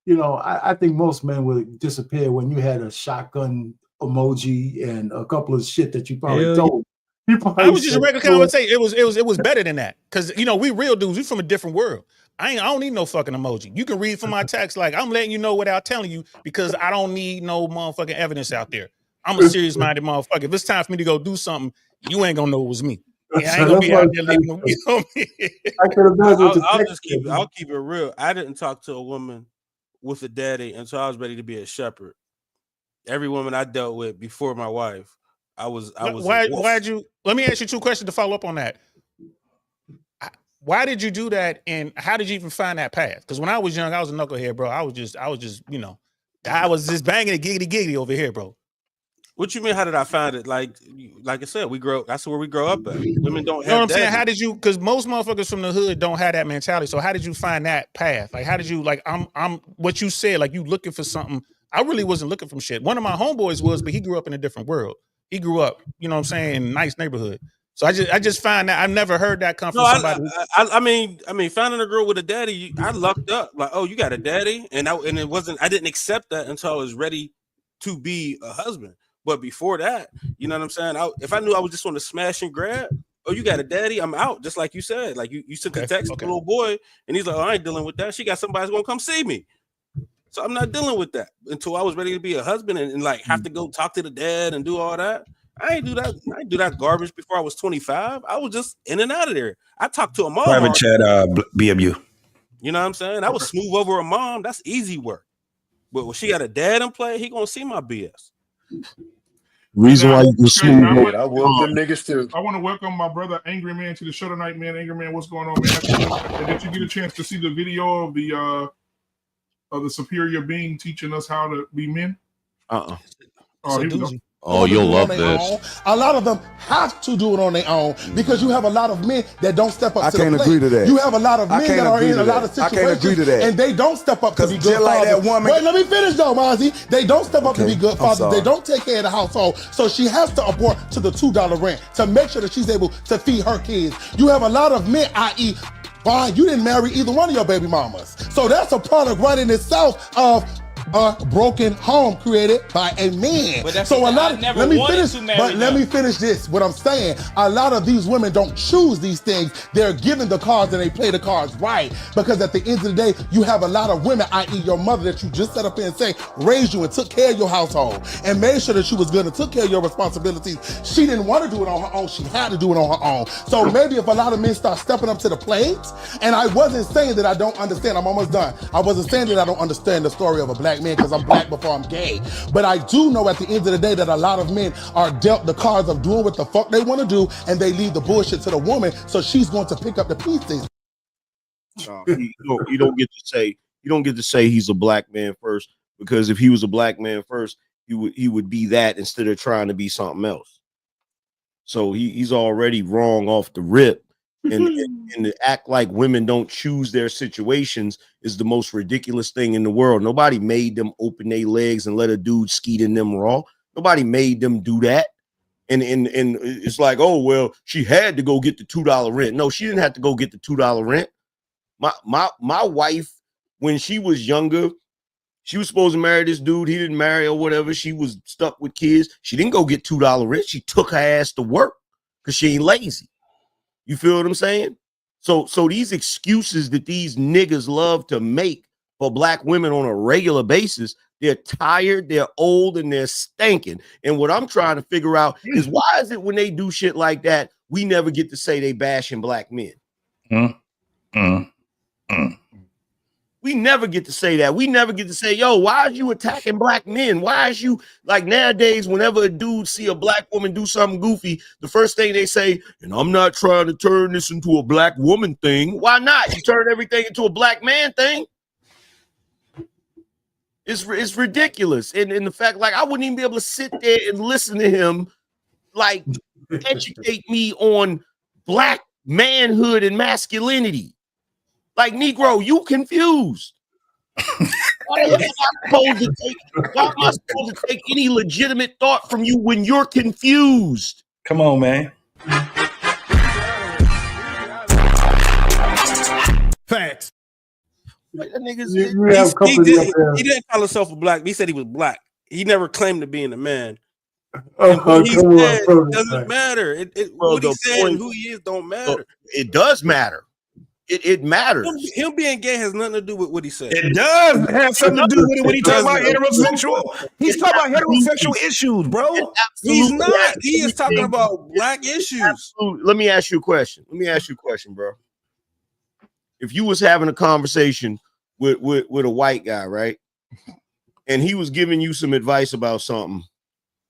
I think most men would disappear when you had a shotgun emoji and a couple of shit that you probably told. I was just a regular conversation. It was better than that because we real dudes. We from a different world. I don't need no fucking emoji. You can read from my text like I'm letting you know without telling you because I don't need no motherfucking evidence out there. I'm a serious minded motherfucker. If it's time for me to go do something, you ain't gonna know it was me. Yeah, I ain't gonna be out there leaving them. I'll keep it real. I didn't talk to a woman with a daddy until I was ready to be a shepherd. Every woman I dealt with before my wife, I was. Why'd you? Let me ask you 2 questions to follow up on that. Why did you do that, and how did you even find that path? Because when I was young, I was a knucklehead, bro. I was just I was just banging it giggity over here, bro. What you mean? How did I find it? Like I said, that's where we grow up at. Women don't have. You know what I'm saying? How did you? Because most motherfuckers from the hood don't have that mentality. So how did you find that path? Like, how did you? Like, I'm what you said. Like, you looking for something. I really wasn't looking for shit. One of my homeboys was, but he grew up in a different world. He grew up, you know what I'm saying, in a nice neighborhood. So I just find that I've never heard that come from somebody. I mean, finding a girl with a daddy, I lucked up. Like, oh, you got a daddy, and it wasn't. I didn't accept that until I was ready to be a husband. But before that, you know what I'm saying? If I knew I was just on the smash and grab, oh, you got a daddy, I'm out. Just like you said. Like you sent a text to the little boy, and he's like, oh, I ain't dealing with that. She got somebody who's gonna come see me. So I'm not dealing with that until I was ready to be a husband and like have to go talk to the dad and do all that. I ain't do that. I ain't do that garbage before I was 25. I was just in and out of there. I talked to a mom. Private chat, BMU. You know what I'm saying? I was smooth over a mom. That's easy work. But when she got a dad in play, he gonna see my BS. Reason why you can smooth it. I want them niggas too. I want to welcome my brother Angry Man to the show tonight, man. Angry Man, what's going on, man? Did you get a chance to see the video of the superior being teaching us how to be men? Oh, here we go. Oh, you'll love this. A lot of them have to do it on their own because you have a lot of men that don't step up to the plate. I can't agree to that. You have a lot of men that are in a lot of situations. I can't agree to that. And they don't step up to be good fathers. Wait, let me finish though, Mozzie. They don't step up to be good fathers. They don't take care of the household. So she has to abort to the $2 rent to make sure that she's able to feed her kids. You have a lot of men, i.e., why you didn't marry either one of your baby mamas. So that's a product right in itself of a broken home created by a man. So a lot of, let me finish this. What I'm saying, a lot of these women don't choose these things. They're given the cards and they play the cards right. Because at the end of the day, you have a lot of women, i.e. your mother that you just set up here and say, raised you and took care of your household and made sure that she was good and took care of your responsibilities. She didn't want to do it on her own. She had to do it on her own. So maybe if a lot of men start stepping up to the plate, and I wasn't saying that I don't understand, I'm almost done. I wasn't saying that I don't understand the story of a black man because I'm black before I'm gay. But I do know at the end of the day that a lot of men are dealt the cards of doing what the fuck they want to do, and they leave the bullshit to the woman, so she's going to pick up the pieces. You don't get to say he's a black man first, because if he was a black man first, he would be that instead of trying to be something else. So he's already wrong off the rip. And to act like women don't choose their situations is the most ridiculous thing in the world. Nobody made them open their legs and let a dude skeet in them raw. Nobody made them do that. And it's like, oh, well, she had to go get the $2 rent. No, she didn't have to go get the $2 rent. My wife, when she was younger, She was supposed to marry this dude. He didn't marry or whatever. She was stuck with kids. She didn't go get $2 rent. She took her ass to work because she ain't lazy. You feel what I'm saying? So these excuses that these niggas love to make for black women on a regular basis, they're tired, they're old, and they're stinking. And what I'm trying to figure out is why is it when they do shit like that, we never get to say they bashing black men? We never get to say that. We never get to say, yo, why are you attacking black men? Why is you like nowadays, whenever a dude see a black woman do something goofy, the first thing they say, and I'm not trying to turn this into a black woman thing. Why not? You turn everything into a black man thing. It's ridiculous. And the fact, like, I wouldn't even be able to sit there and listen to him, like, educate me on black manhood and masculinity. Like, Negro, you confused. Why am I supposed to take any legitimate thought from you when you're confused? Come on, man. Facts. Like, that nigga's, he didn't call himself a black. He said he was black. He never claimed to being a man. What he said doesn't matter. What he said and who he is don't matter. It does matter. It matters. Him being gay has nothing to do with what he said. It does have something to do with it when he talking about heterosexual. He's talking about heterosexual issues, bro. He's not. He is talking about black issues. Absolutely. Let me ask you a question. Bro. If you was having a conversation with a white guy, right? And he was giving you some advice about something,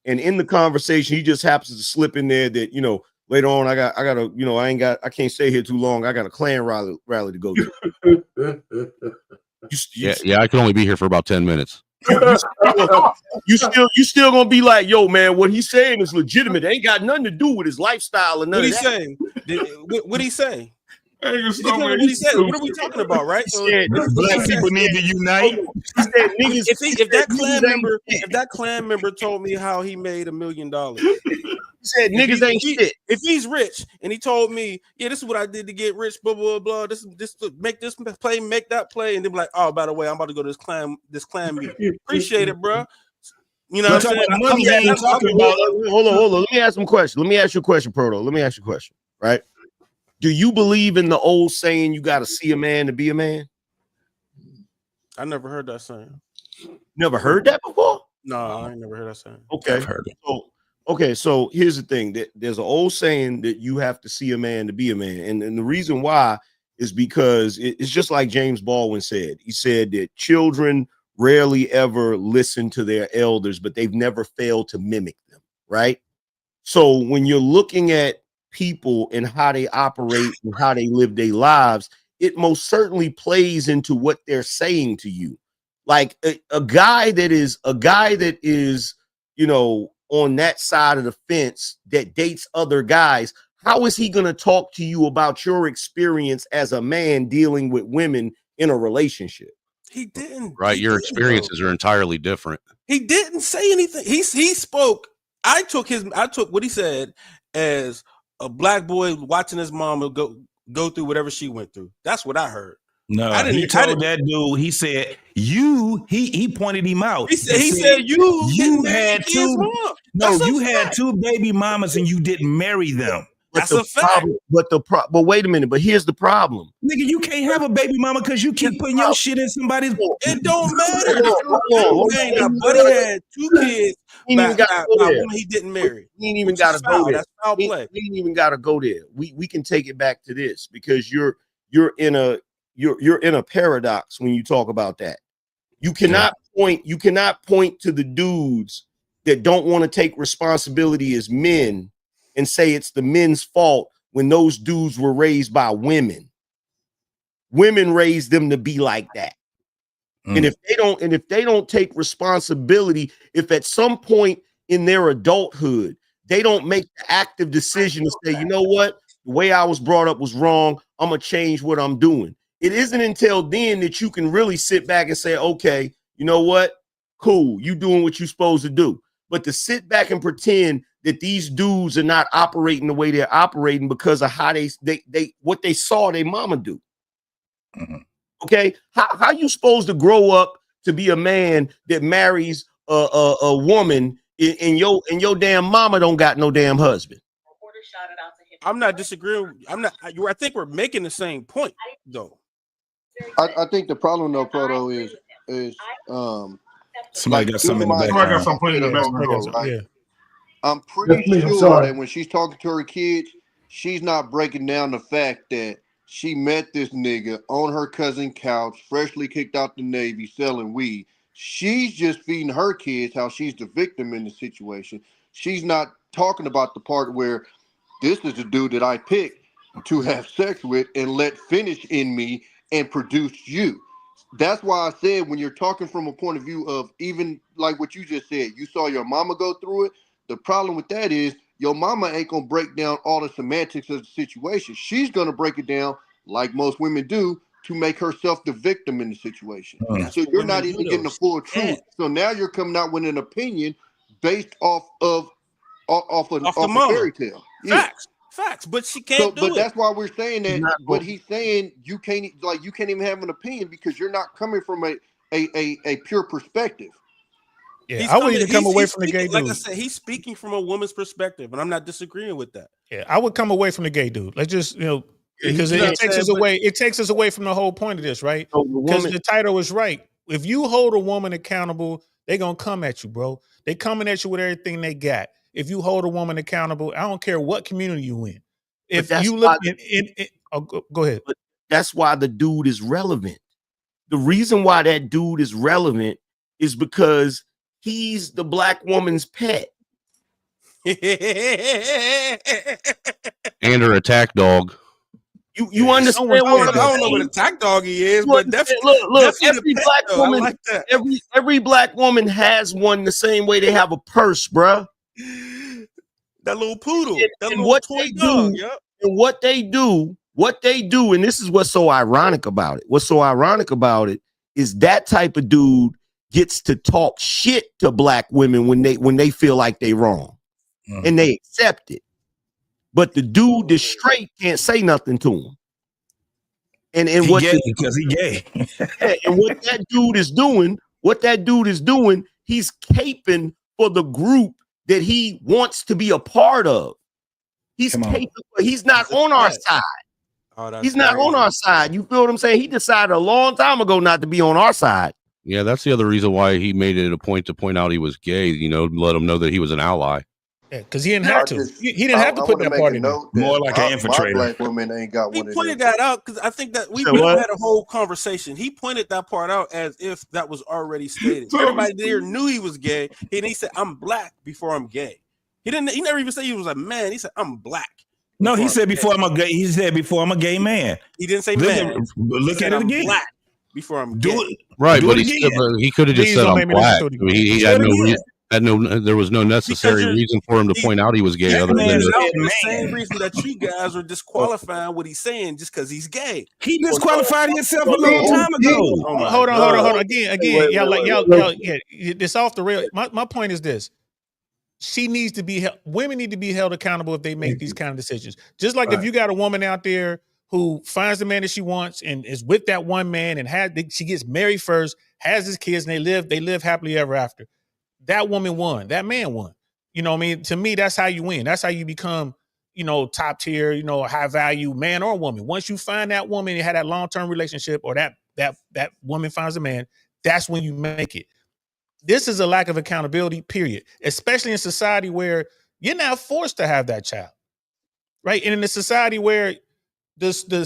and in the conversation, he just happens to slip in there that, you know, later on, I gotta, I can't stay here too long. I got a Klan rally to go to. Yeah, I can only be here for about 10 minutes. You still gonna be like, yo, man, what he's saying is legitimate. It ain't got nothing to do with his lifestyle or none of that. Saying? What he say? What he said? What are we talking about, right? Black people need to unite. He said, niggas, if that Klan member told me how he made $1 million, he said niggas ain't shit. If he's rich and he told me, yeah, this is what I did to get rich, blah blah blah. This to make this play, make that play, and then be like, oh, by the way, I'm about to go to this Klan meeting. Appreciate it, bro. You know what I'm saying? Hold on. Let me ask some questions. Let me ask you a question, Proto. Let me ask you a question, right? Do you believe in the old saying, you got to see a man to be a man? I never heard that saying. Never heard that before? No, I ain't never heard that saying. Okay. I've heard it. So here's the thing. There's an old saying that you have to see a man to be a man. And the reason why is because it's just like James Baldwin said. He said that children rarely ever listen to their elders, but they've never failed to mimic them, right? So when you're looking at people and how they operate and how they live their lives, it most certainly plays into what they're saying to you. Like a guy that is, you know, on that side of the fence that dates other guys, how is he going to talk to you about your experience as a man dealing with women in a relationship? He didn't. Right. Your experiences are entirely different. He didn't say anything. He spoke. I took what he said as a black boy watching his mom go through whatever she went through. That's what I heard. No, he told that dude. He said he pointed him out. He said you had two. No, you had two baby mamas and you didn't marry them. That's a fact. But wait a minute. But here's the problem, nigga. You can't have a baby mama because you keep putting your shit in somebody's. It don't matter. Buddy had 2 kids. He didn't marry. He ain't even got to go there. That's foul play. We ain't even got to go there. We can take it back to this because you're in a paradox when you talk about that. You cannot point to the dudes that don't want to take responsibility as men and say it's the men's fault when those dudes were raised by women. Women raised them to be like that. And if they don't take responsibility, if at some point in their adulthood, they don't make the active decision to say, you know what, the way I was brought up was wrong. I'm going to change what I'm doing. It isn't until then that you can really sit back and say, okay, you know what? Cool. You doing what you're supposed to do. But to sit back and pretend that these dudes are not operating the way they're operating because of how they what they saw their mama do. Mm-hmm. Okay, how you supposed to grow up to be a man that marries a woman and your damn mama don't got no damn husband. I'm not disagreeing. I think we're making the same point though. I think the problem though, Proto, is somebody like got something in the Somebody got background. something playing in the background. right? Yeah. I'm pretty That's me, I'm sure sorry. that when she's talking to her kids, she's not breaking down the fact that she met this nigga on her cousin's couch, freshly kicked out the Navy, selling weed. She's just feeding her kids how she's the victim in the situation. She's not talking about the part where this is the dude that I picked to have sex with and let finish in me and produce you. That's why I said when you're talking from a point of view of even like what you just said, you saw your mama go through it. The problem with that is your mama ain't gonna break down all the semantics of the situation. She's gonna break it down like most women do to make herself the victim in the situation. So you're not even getting the full truth. So now you're coming out with an opinion based off a fairy tale. Yeah. Facts, but she can't do but it. that's why we're saying that. But he's saying you can't even have an opinion because you're not coming from a pure perspective. Yeah, I would even come away from the gay dude. Like I said, he's speaking from a woman's perspective, and I'm not disagreeing with that. Yeah, I would come away from the gay dude. Let's just, because it takes us away. It takes us away from the whole point of this, right? Because the title is right. If you hold a woman accountable, they're gonna come at you, bro. They coming at you with everything they got. If you hold a woman accountable, I don't care what community you in. If you look go ahead. But that's why the dude is relevant. The reason why that dude is relevant is because he's the black woman's pet. And her attack dog. You understand? I don't know what attack dog he is, but definitely look. Definitely Every black woman, like that. every black woman has one the same way they have a purse, bruh. That little poodle, and what they do, and what they do, and this is what's so ironic about it. What's so ironic about it is that type of dude gets to talk shit to black women when they feel like they wrong, and they accept it. But the dude that's straight can't say nothing to him. And because he gay. And what that dude is doing, he's caping for the group that he wants to be a part of. He's capable. He's not on our side. He's not on our side. You feel what I'm saying? He decided a long time ago not to be on our side. Yeah, that's the other reason why he made it a point to point out he was gay, let him know that he was an ally. Yeah, because he didn't have to. He didn't have to put that part in there. More like an infiltrator. Black women ain't got one. He pointed that out because I think that we had a whole conversation. He pointed that part out as if that was already stated. Everybody there knew he was gay. And he said, "I'm black before I'm gay." He never even said he was a man. He said, "I'm black." No, he said before I'm a gay. He said before I'm a gay man. He didn't say man. Look at it again. Black before I'm gay. Right, but he could have just said I'm black. He had no reason. There was no necessary reason for him to point out he was gay. Other than the same reason that you guys are disqualifying what he's saying just because he's gay. He disqualified himself a long time ago. Hold on. Again, y'all, it's off the rail. My point is this: women need to be held accountable if they make these kind of decisions. Just like if you got a woman out there who finds the man that she wants and is with that one man and she gets married first, has his kids, and they live happily ever after. That woman won. That man won. You know what I mean? To me, that's how you win. That's how you become, top tier, high value man or woman. Once you find that woman and have that long-term relationship, or that woman finds a man, that's when you make it. This is a lack of accountability, period. Especially in society where you're not forced to have that child. Right? And in a society where the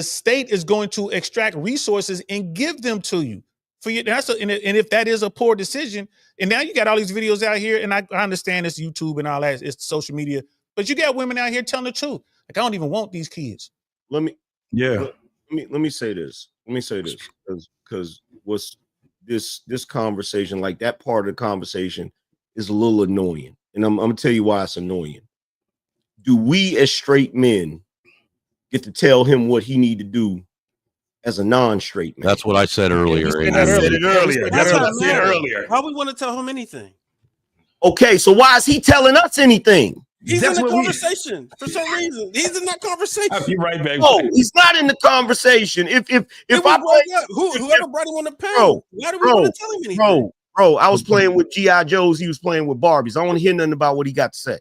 state is going to extract resources and give them to you. For you, and if that is a poor decision, and now you got all these videos out here, and I understand it's YouTube and all that, it's social media, but you got women out here telling the truth. Like, I don't even want these kids. Let me say this. Because what's this conversation, like that part of the conversation, is a little annoying, and I'm gonna tell you why it's annoying. Do we as straight men get to tell him what he need to do as a non-straight man? That's what I said earlier. That's what I said earlier. How we want to tell him anything? Okay, so why is he telling us anything? He's That's in the what we. conversation for some reason. He's in that conversation. I'll be right back. No, he's not in the conversation. If It I was play, brought up. Whoever brought him on the panel, why do we want to tell him anything? Bro, I was playing with G.I. Joes. He was playing with Barbies. I don't want to hear nothing about what he got to say.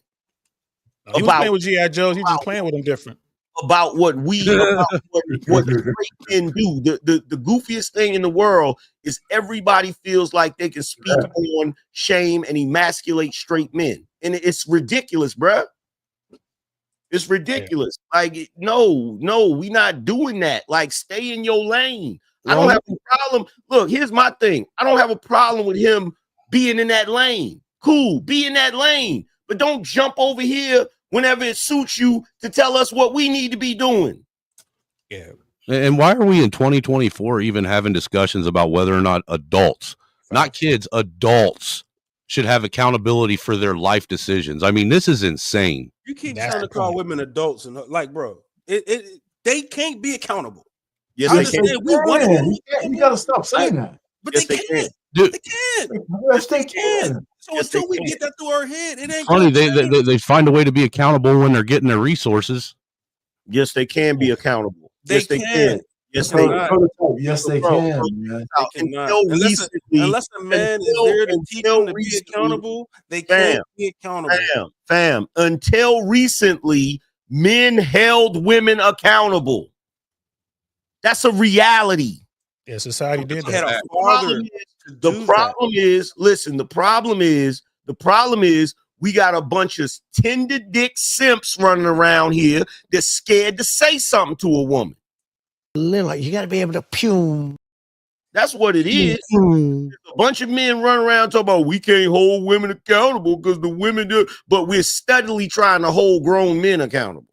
He was playing with G.I. Joes. He was just playing with them different. About what what straight men do. The goofiest thing in the world is everybody feels like they can speak on, shame, and emasculate straight men. And it's ridiculous, bruh. It's ridiculous. Like, no, we not doing that. Like, stay in your lane. I don't have a problem. Look, here's my thing. I don't have a problem with him being in that lane. Cool, be in that lane. But don't jump over here whenever it suits you to tell us what we need to be doing. Yeah. And why are we in 2024 even having discussions about whether or not adults, not kids, adults should have accountability for their life decisions? I mean, this is insane. You keep trying to call women adults and like, bro, they can't be accountable. Yes, I they can. You gotta stop saying that. But Yes, they can't. Dude, They can't. Yes, they can. So Yes, until they we can. get that through our head, it ain't funny, gonna change. they find a way to be accountable when they're getting their resources. Yes, they can be accountable. Yes, they can. Yes, They they cannot. can. Yes, they can, man. They cannot. Until Unless a man is there to teach them to be accountable, they can't be accountable. Fam, until recently, men held women accountable. That's a reality. Yeah, society did They had that. a father. The problem is, listen, the problem is we got a bunch of tender dick simps running around here that's scared to say something to a woman. Like, you got to be able to pume. That's what it is. A bunch of men run around talking about we can't hold women accountable because the women do, but we're steadily trying to hold grown men accountable.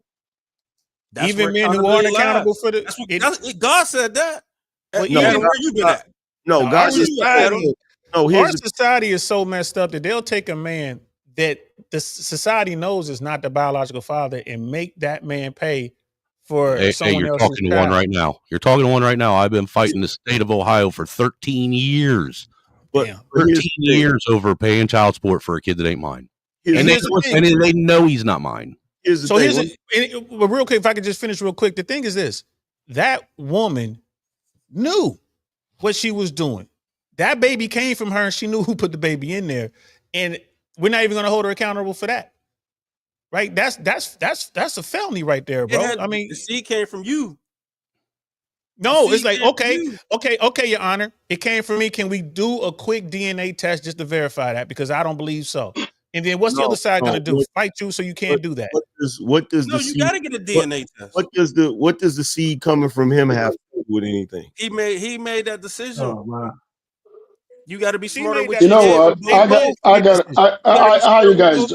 That's Even where men who aren't accountability accountable lies. for the. That's what God said that. Well, No, even- where you been at? No, No, God our just society- no. Our Here's the, society is so messed up that they'll take a man that the society knows is not the biological father and make that man pay for Hey, someone you're else's talking to one child. right now. You're talking to one right now. I've been fighting the state of Ohio for 13 years. but Damn. 13 years over paying child support for a kid that ain't mine. And here's the thing. they know he's not mine. Here's the So thing. but real quick, if I could just finish real quick, the thing is this: that woman knew what she was doing. That baby came from her, and she knew who put the baby in there. And we're not even going to hold her accountable for that, right? That's a felony right there, bro. I mean, the seed came from you. no, See, it's like, yeah, okay, Your Honor. It came from me. Can we do a quick DNA test just to verify that? Because I don't believe so. And then what's the other side going to do? Fight you so you can't do that? What does No, the you seed, got to get a DNA test. what does the seed coming from him have to do with anything? He made that decision. Oh, wow. You got to be smarter made with that your You know head. what?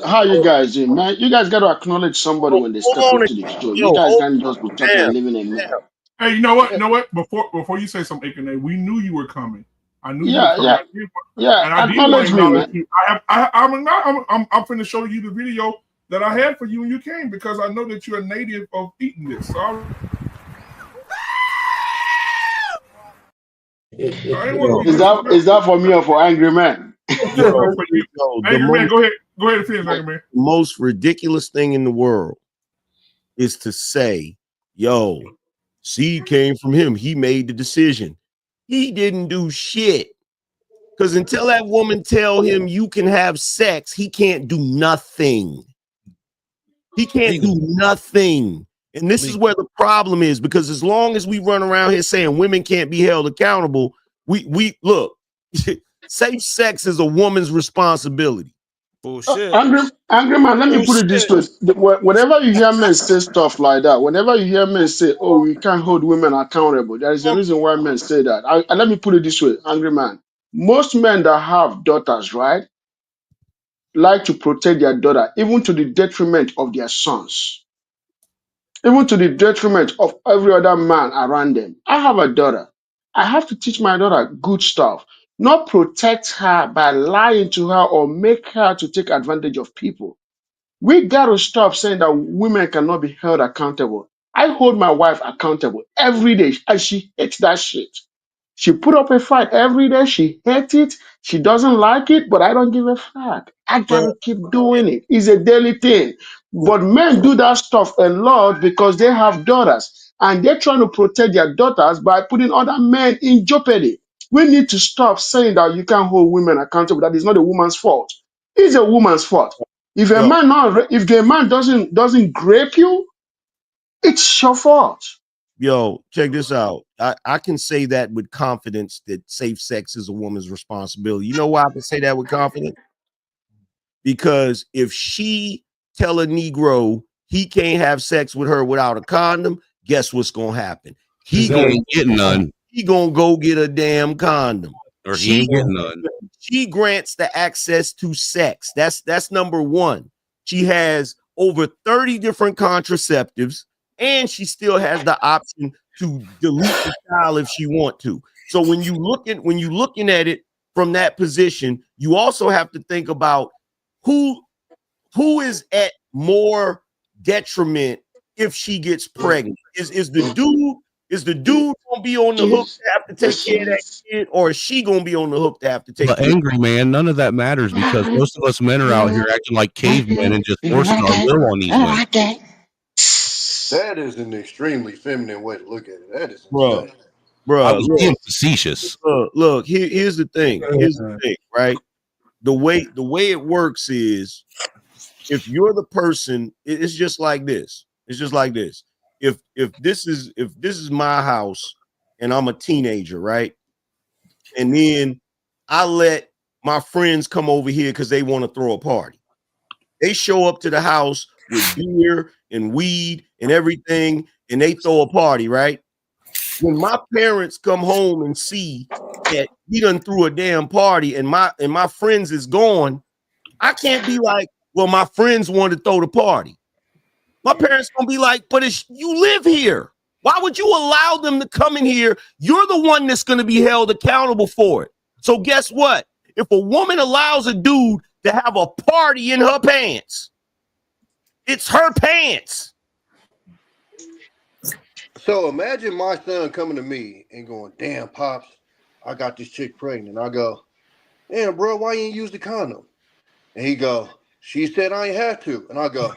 How you guys doing, man? You guys got to acknowledge somebody when they step into the show. You guys can't just be talking and living in man. Hey, you know what? Before you say something, Akane, we knew you were coming. I knew you were coming. And I did want Acknowledge to me, acknowledge man. you. I'm finna show you the video that I had for you when you came because I know that you're a native of eating this. So Is that for me or for Angry Man? Angry Man, go ahead and finish, Angry Man. The most ridiculous thing in the world is to say, yo, seed came from him. He made the decision. He didn't do shit. Because until that woman tell him you can have sex, he can't do nothing. He can't do nothing. And this is where the problem is, because as long as we run around here saying women can't be held accountable, we look, safe sex is a woman's responsibility. Bullshit. Angry Man, let me put it this way. Whenever you hear men say stuff like that, whenever you hear men say, oh, we can't hold women accountable, there is a reason why men say that. And let me put it this way, Angry Man. Most men that have daughters, right, like to protect their daughter, even to the detriment of their sons, even to the detriment of every other man around them. I have a daughter. I have to teach my daughter good stuff, not protect her by lying to her or make her to take advantage of people. We got to stop saying that women cannot be held accountable. I hold my wife accountable every day, and she hates that shit. She put up a fight every day. She hates it. She doesn't like it, but I don't give a fuck. I gotta keep doing it. It's a daily thing. But men do that stuff a lot because they have daughters and they're trying to protect their daughters by putting other men in jeopardy. We need to stop saying that you can't hold women accountable. That is not a woman's fault. It's a woman's fault. If a Yo, man if the man doesn't grape you, it's your fault. yo, check this out. I can say that with confidence that safe sex is a woman's responsibility. You know why I can say that with confidence? Because if she tell a Negro he can't have sex with her without a condom, guess what's gonna happen? He ain't getting none. He gonna go get a damn condom. Or he ain't getting none. She grants the access to sex. That's number one. She has over 30 different contraceptives, and she still has the option to delete the child if she want to. So when you're looking at it from that position, you also have to think about who is at more detriment if she gets pregnant. Is the dude gonna be on the hook to have to take care of that kid, or is she gonna be on the hook to have to take But care of angry man, none of that matters because most of us men are out here acting like cavemen and just forcing our will on these women. That is an extremely feminine way to look at it. That is Bruh, insane. I was being facetious. Look, here's the thing. Here's the thing, right? The way it works is if you're the person, it's just like this. It's just like this. If this is my house and I'm a teenager, right? And then I let my friends come over here because they want to throw a party. They show up to the house with beer and weed and everything, and they throw a party, right? When my parents come home and see that we done threw a damn party and my friends is gone, I can't be like, well, my friends wanted to throw the party. My parents gonna be like, but you live here. Why would you allow them to come in here? You're the one that's gonna be held accountable for it. So guess what? If a woman allows a dude to have a party in her pants, it's her pants. So imagine my son coming to me and going, damn, Pops, I got this chick pregnant. I go, damn, bro, why you ain't use the condom? And he go, she said I ain't have to. And I go,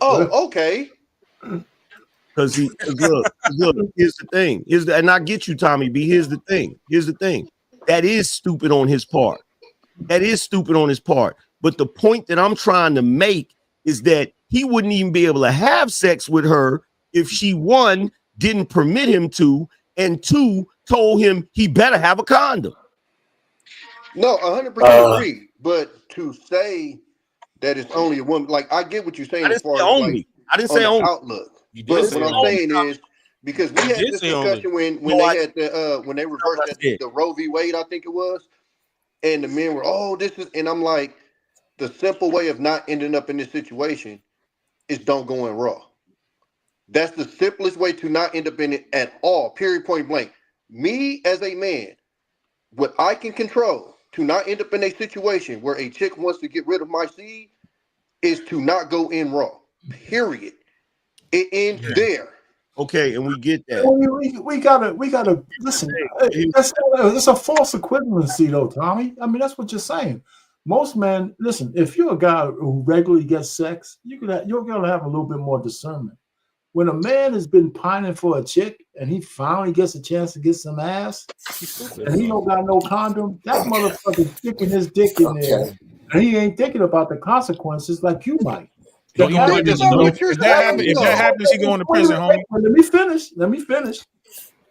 oh, okay. Because look, here's the thing. And I get you, Tommy B. Here's the thing. That is stupid on his part. But the point that I'm trying to make is that he wouldn't even be able to have sex with her if she, one, didn't permit him to, and two, told him he better have a condom. No, 100% agree. But to say that it's only a woman, like I get what you're saying as far as like I didn't say only outlook. But what I'm saying is because we had this discussion when they had when they reversed the Roe v. Wade, I think it was, and the men were, this is, and I'm like, the simple way of not ending up in this situation is don't go in raw. That's the simplest way to not end up in it at all, period, point blank. Me as a man, what I can control to not end up in a situation where a chick wants to get rid of my seed is to not go in raw, period. It ends there. Okay, and we get that. We gotta listen. It's a false equivalency, though, Tommy. I mean, that's what you're saying. Most men, listen. If you're a guy who regularly gets sex, you're gonna have a little bit more discernment. When a man has been pining for a chick and he finally gets a chance to get some ass, and he don't got no condom, that motherfucker's sticking his dick in there, and he ain't thinking about the consequences like you might. If that happens, he going to prison, homie. Let me finish.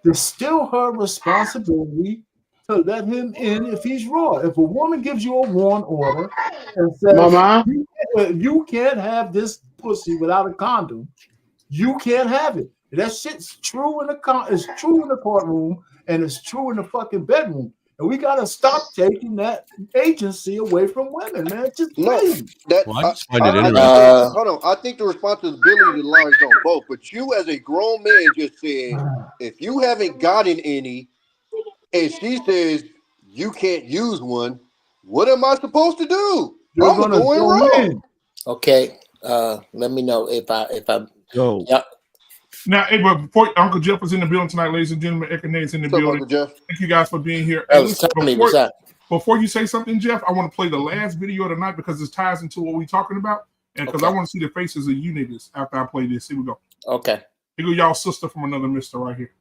It's still her responsibility to let him in if he's raw. If a woman gives you a warrant order and says, Mama, you can't have this pussy without a condom, you can't have it. That shit's true in the courtroom, and it's true in the fucking bedroom. And we gotta stop taking that agency away from women, man. Just please. Hold on. I think the responsibility lies on both. But you, as a grown man, just said if you haven't gotten any, and she says you can't use one, what am I supposed to do? I'm gonna go in wrong. Okay. Let me know if I go. Yep. Now, hey, but before Uncle Jeff is in the building tonight, ladies and gentlemen, Ekanay's in the What's up, building. Uncle Jeff? Thank you guys for being here. That Hey, was listen, Tommy. What's up? before you say something, Jeff, I want to play the last video of the night because it ties into what we're talking about. And because I want to see the faces of you niggas after I play this. Here we go. Okay. Here go y'all sister from another mister right here.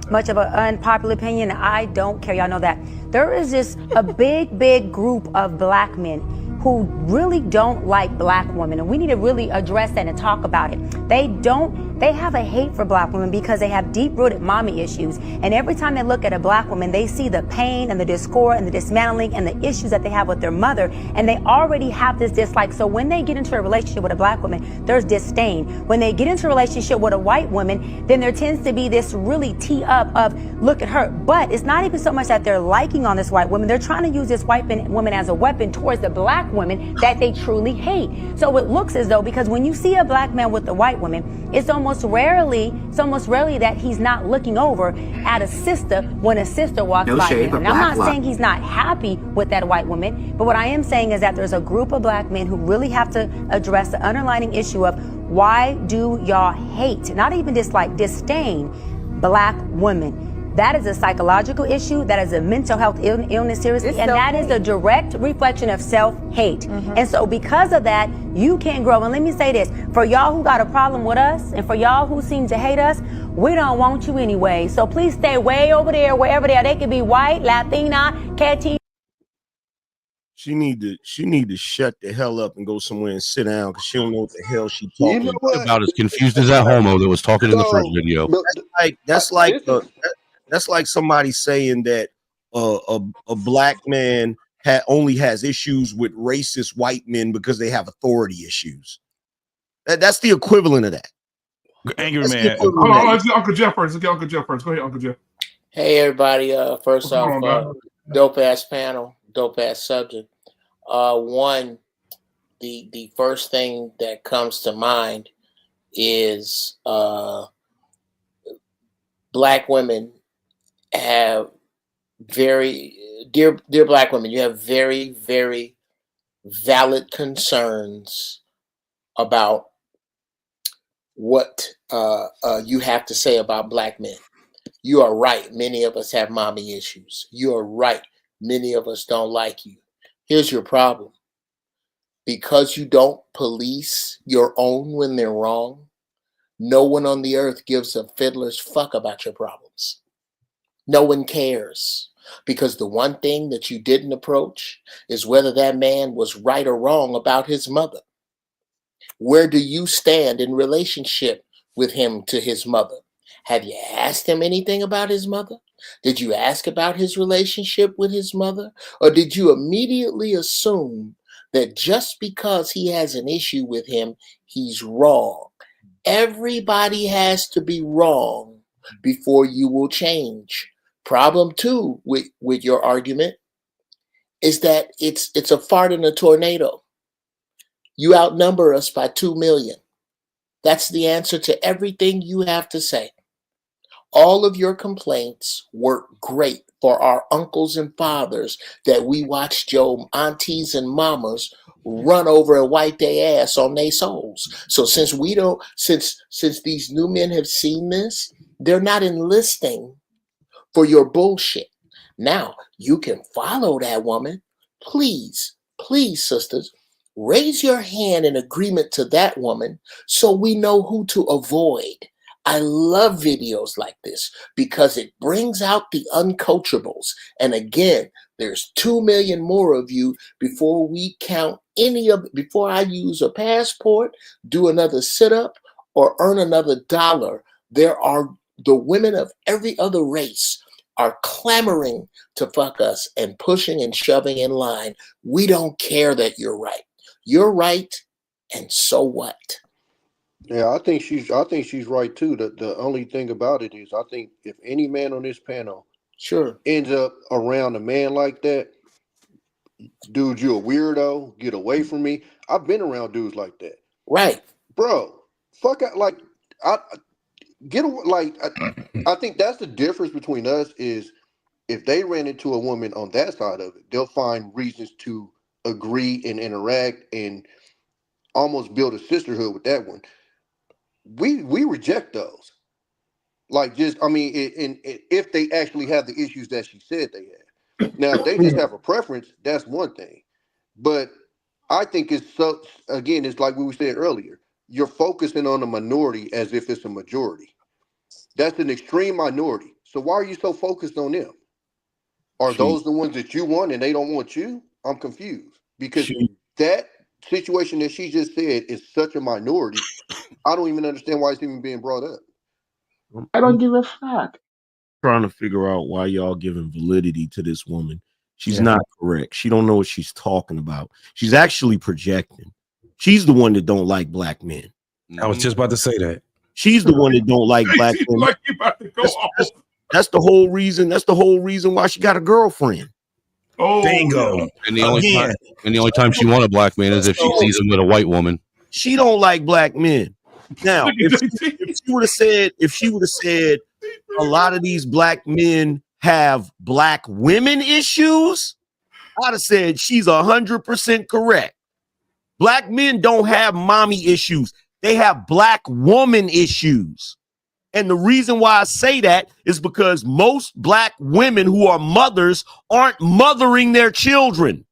Much of an unpopular opinion, I don't care. Y'all know that. There is just a big group of black men who really don't like black women. And we need to really address that and talk about it. They have a hate for black women because they have deep-rooted mommy issues. And every time they look at a black woman, they see the pain and the discord and the dismantling and the issues that they have with their mother. And they already have this dislike. So when they get into a relationship with a black woman, there's disdain. When they get into a relationship with a white woman, then there tends to be this really tee up of, look at her. But it's not even so much that they're liking on this white woman. They're trying to use this white woman as a weapon towards the black women that they truly hate. So it looks as though, because when you see a black man with a white woman, it's almost rarely that he's not looking over at a sister when a sister walks by him. And I'm not saying he's not happy with that white woman, but what I am saying is that there's a group of black men who really have to address the underlying issue of, why do y'all hate, not even dislike, disdain black women? That is a psychological issue. That is a mental health illness, seriously. And that is a direct reflection of self-hate. And so because of that, you can't grow. And let me say this, for y'all who got a problem with us and for y'all who seem to hate us, we don't want you anyway. So please stay way over there, wherever they are. They could be white, Latina, Cat. She need to shut the hell up and go somewhere and sit down because she don't know what the hell she talking. You know what? About as confused as that homo that was talking in the first video. That's like somebody saying that a black man only has issues with racist white men because they have authority issues. That's the equivalent of that. Angry man. Hold on, let's get Uncle Jeff first. Go ahead, Uncle Jeff. Hey everybody, first off, dope ass panel, dope ass subject. One, the first thing that comes to mind is black women have dear black women, you have very, very valid concerns about what you have to say about black men. You are right. Many of us have mommy issues. You are right. Many of us don't like you. Here's your problem. Because you don't police your own when they're wrong, no one on the earth gives a fiddler's fuck about your problems. No one cares. Because the one thing that you didn't approach is whether that man was right or wrong about his mother. Where do you stand in relationship with him to his mother? Have you asked him anything about his mother? Did you ask about his relationship with his mother? Or did you immediately assume that just because he has an issue with him, he's wrong? Everybody has to be wrong before you will change. Problem two with your argument is that it's a fart in a tornado. You outnumber us by 2 million. That's the answer to everything you have to say. All of your complaints work great for our uncles and fathers that we watch your aunties and mamas run over and wipe their ass on their souls. So since these new men have seen this, they're not enlisting for your bullshit. Now you can follow that woman. Please, sisters, raise your hand in agreement to that woman so we know who to avoid. I love videos like this because it brings out the uncoachables. And again, there's 2 million more of you before we count before I use a passport, do another sit-up, or earn another dollar. There are the women of every other race are clamoring to fuck us and pushing and shoving in line. We don't care that you're right. You're right, and so what? Yeah, I think she's right too. The only thing about it is I think if any man on this panel ends up around a man like that, dude, you're a weirdo. Get away from me. I've been around dudes like that. Right. Bro, fuck out, like I think that's the difference between us is if they ran into a woman on that side of it, they'll find reasons to agree and interact and almost build a sisterhood with that one. we reject those. Like, just, I mean, if they actually have the issues that she said they have. Now, if they just have a preference, that's one thing. But I think it's so, again, it's like we were saying earlier. You're focusing on a minority as if it's a majority. That's an extreme minority. So why are you so focused on them? Are those the ones that you want and they don't want you? I'm confused because that situation that she just said is such a minority. I don't even understand why it's even being brought up. I don't give a fuck. Trying to figure out why y'all giving validity to this woman. She's not correct. She don't know what she's talking about. She's actually projecting. She's the one that don't like black men. I was just about to say that. She's the one that don't like black men. Like you about to go off. That's the whole reason. That's the whole reason why she got a girlfriend. Oh, bingo! And the only time she want a black man is if she sees him with a white woman. She don't like black men. Now, if she would have said, a lot of these black men have black women issues, I'd have said she's 100% correct. Black men don't have mommy issues. They have black woman issues. And the reason why I say that is because most black women who are mothers aren't mothering their children.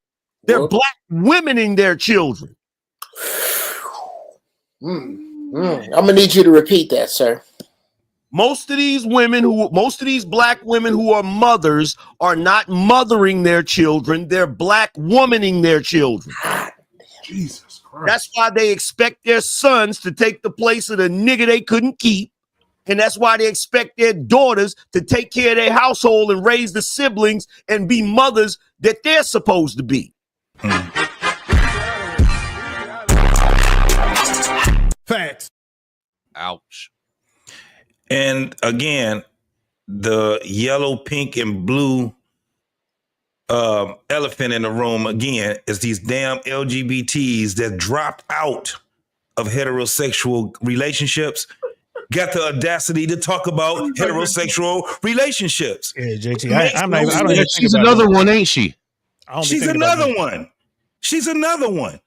They're black womening their children. I'm gonna need you to repeat that, sir. Most of these black women who are mothers are not mothering their children. They're black womaning their children. Jesus Christ. That's why they expect their sons to take the place of the nigga they couldn't keep. And that's why they expect their daughters to take care of their household and raise the siblings and be mothers that they're supposed to be. Facts. Ouch. And again, the yellow, pink, and blue elephant in the room again is these damn LGBTs that dropped out of heterosexual relationships. Got the audacity to talk about heterosexual relationships. Yeah, JT, I'm not even. I don't even She's another one, ain't she? She's another one. She's another one.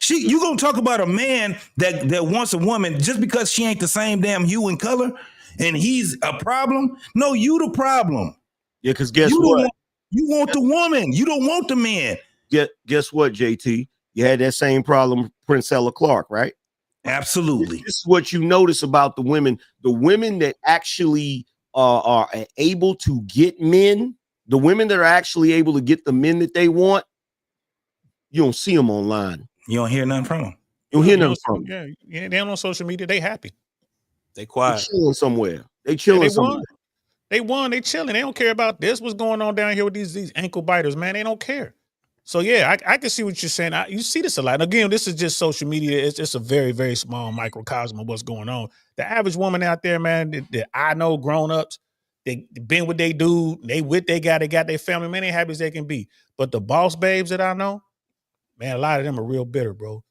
You gonna talk about a man that wants a woman just because she ain't the same damn hue and color, and he's a problem? No, you the problem. Yeah, because guess what? You want the woman. You don't want the man. Guess what, JT? You had that same problem with Prince Ella Clark, right? Absolutely. This is what you notice about the women that actually are able to get men, the women that are actually able to get the men that they want, you don't see them online. You don't hear nothing from them. You don't hear nothing from them. Yeah, they on social media. They happy. They quiet. They chilling somewhere. They chilling somewhere. They won. They chilling. They don't care about this. What's going on down here with these ankle biters, man? They don't care. So yeah, I can see what you're saying. You see this a lot. Again, this is just social media. It's a very, very small microcosm of what's going on. The average woman out there, man, that I know, grown ups, they been with they dude, they got their family, man, they happy as they can be. But the boss babes that I know, man, a lot of them are real bitter, bro.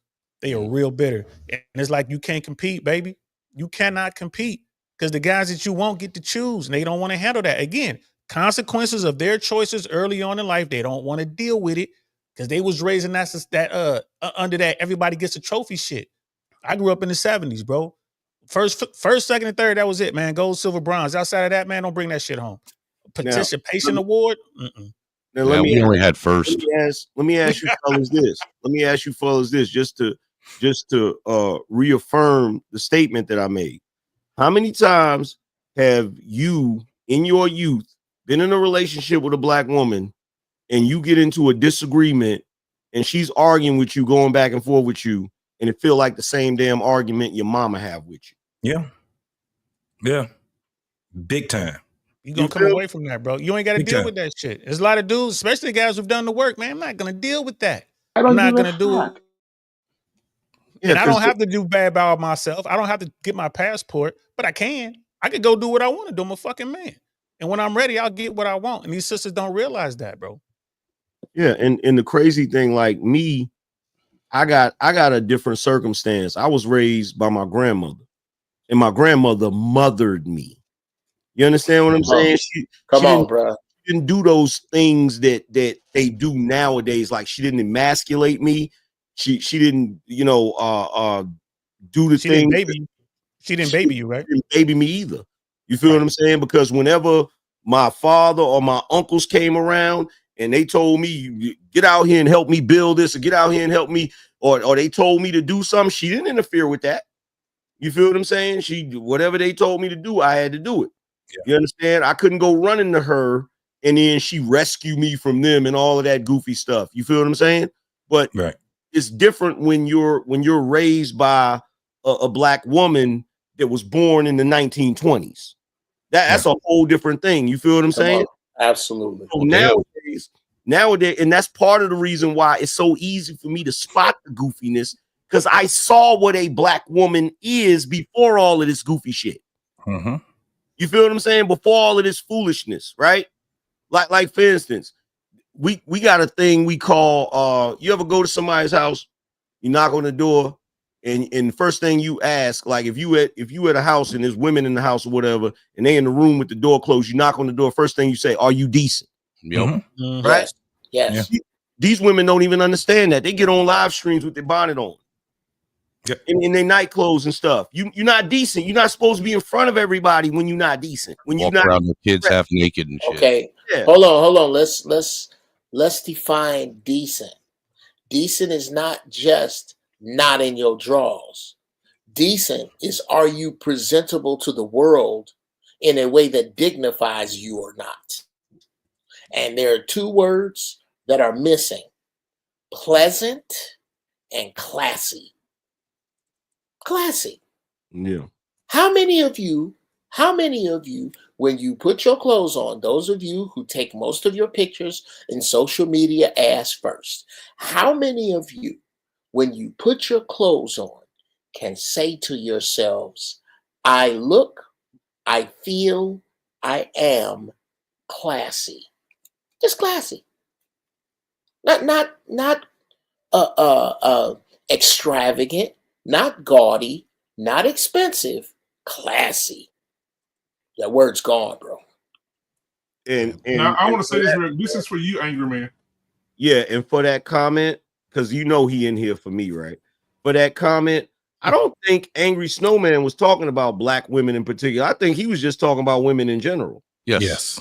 They are real bitter. And it's like you can't compete, baby. You cannot compete because the guys that you won't get to choose, and they don't want to handle that. Again, consequences of their choices early on in life, they don't want to deal with it. Because they was raising that under that everybody gets a trophy shit. I grew up in the 70s, bro. First, second, and third, that was it, man. Gold, silver, bronze. Outside of that, man, don't bring that shit home. Participation award. Now we only had first. Let me ask you fellas this. Let me ask you fellas this, just to reaffirm the statement that I made. How many times have you in your youth been in a relationship with a black woman and you get into a disagreement and she's arguing with you, going back and forth with you, and it feel like the same damn argument your mama have with you? Yeah. Big time. You're going to come away from that, bro. You ain't got to deal with that shit. There's a lot of dudes, especially guys who've done the work, man. I'm not going to deal with that. I'm not going to do it. Yeah, and I don't have to do bad by myself. I don't have to get my passport, but I can. I could go do what I want to do. I'm a fucking man. And when I'm ready, I'll get what I want. And these sisters don't realize that, bro. Yeah, and the crazy thing, like me, I got a different circumstance. I was raised by my grandmother, and my grandmother mothered me. You understand what I'm saying? She didn't do those things that they do nowadays. Like, she didn't emasculate me. She didn't, do the thing. She didn't baby you, right? She didn't baby me either. You feel what I'm saying? Because whenever my father or my uncles came around and they told me, get out here and help me build this, or get out here and help me, or they told me to do something, she didn't interfere with that. You feel what I'm saying? Whatever they told me to do, I had to do it. Yeah. You understand? I couldn't go running to her and then she rescued me from them and all of that goofy stuff. You feel what I'm saying? But it's different when you're raised by a black woman that was born in the 1920s. That's a whole different thing. You feel what I'm saying? Absolutely. So nowadays, and that's part of the reason why it's so easy for me to spot the goofiness, because I saw what a black woman is before all of this goofy shit. Mm-hmm. You feel what I'm saying? Before all of this foolishness, right? Like for instance, we got a thing we call you ever go to somebody's house, you knock on the door, and first thing you ask, like if you at a house and there's women in the house or whatever, and they in the room with the door closed, you knock on the door, first thing you say, are you decent? Yep. Mm-hmm. Right? Yes. These women don't even understand that. They get on live streams with their bonnet on. Yep. In their night clothes and stuff. You're not decent. You're not supposed to be in front of everybody when you're not decent. When you walk around with kids half naked and shit. Okay. Yeah. Hold on. Let's define decent. Decent is not just not in your drawers. Decent is, are you presentable to the world in a way that dignifies you or not? And there are two words that are missing: pleasant and classy. Classy. Yeah. How many of you, when you put your clothes on, those of you who take most of your pictures in social media ass first, how many of you, when you put your clothes on, can say to yourselves, I look, I feel, I am classy? Just classy. Not extravagant, not gaudy, not expensive, classy. That word's gone, bro. And now I want to say this. This is for you, Angry Man. Yeah, and for that comment, because you know he in here for me, right? For that comment, I don't think Angry Snowman was talking about black women in particular. I think he was just talking about women in general. Yes.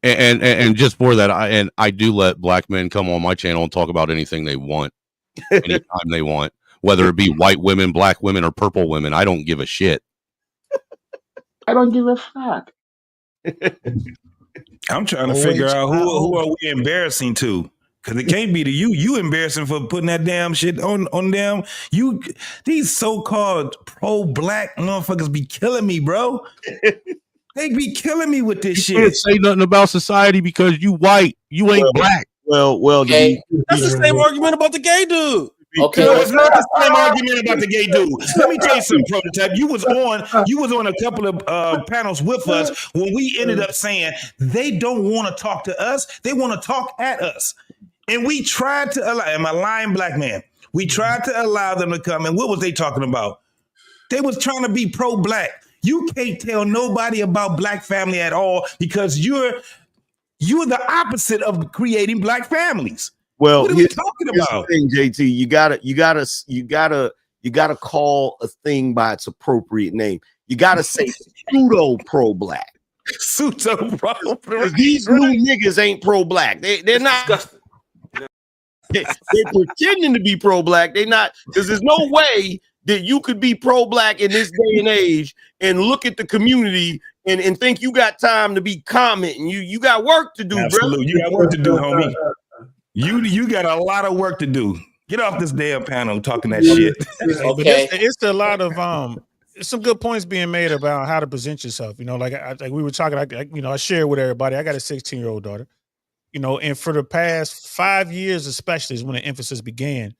And just for that, I do let black men come on my channel and talk about anything they want, anytime they want, whether it be white women, black women, or purple women. I don't give a shit. I don't give a fuck. I'm trying to figure out who are we embarrassing to, because it can't be to you. You embarrassing for putting that damn shit on them. These so-called pro-black motherfuckers be killing me, bro. They be killing me with this shit. You can't say nothing about society because you white. You ain't black. Well, okay. That's the same argument about the gay dude. Okay, no, it's not the same argument about the gay dude. Let me tell you something, Prototype. You was on a couple of panels with us when we ended up saying they don't want to talk to us. They want to talk at us. And we tried to allow, am I lying, black man? We tried to allow them to come. And what was they talking about? They was trying to be pro-black. You can't tell nobody about black family at all because you're the opposite of creating black families. Well, what are we talking about? Thing, JT, you gotta call a thing by its appropriate name. You gotta say pseudo pro-black. Pseudo pro-black. These new niggas ain't pro-black. They're not. They're pretending to be pro-black. They're not, because there's no way that you could be pro-black in this day and age and look at the community and think you got time to be commenting. You got work to do, Absolutely. bro. You got work to do, homie. You got a lot of work to do. Get off this damn panel talking that shit. Okay. But it's a lot of some good points being made about how to present yourself. You know, like we were talking. I share with everybody. I got a 16-year-old daughter. You know, and for the past 5 years, especially, is when the emphasis began.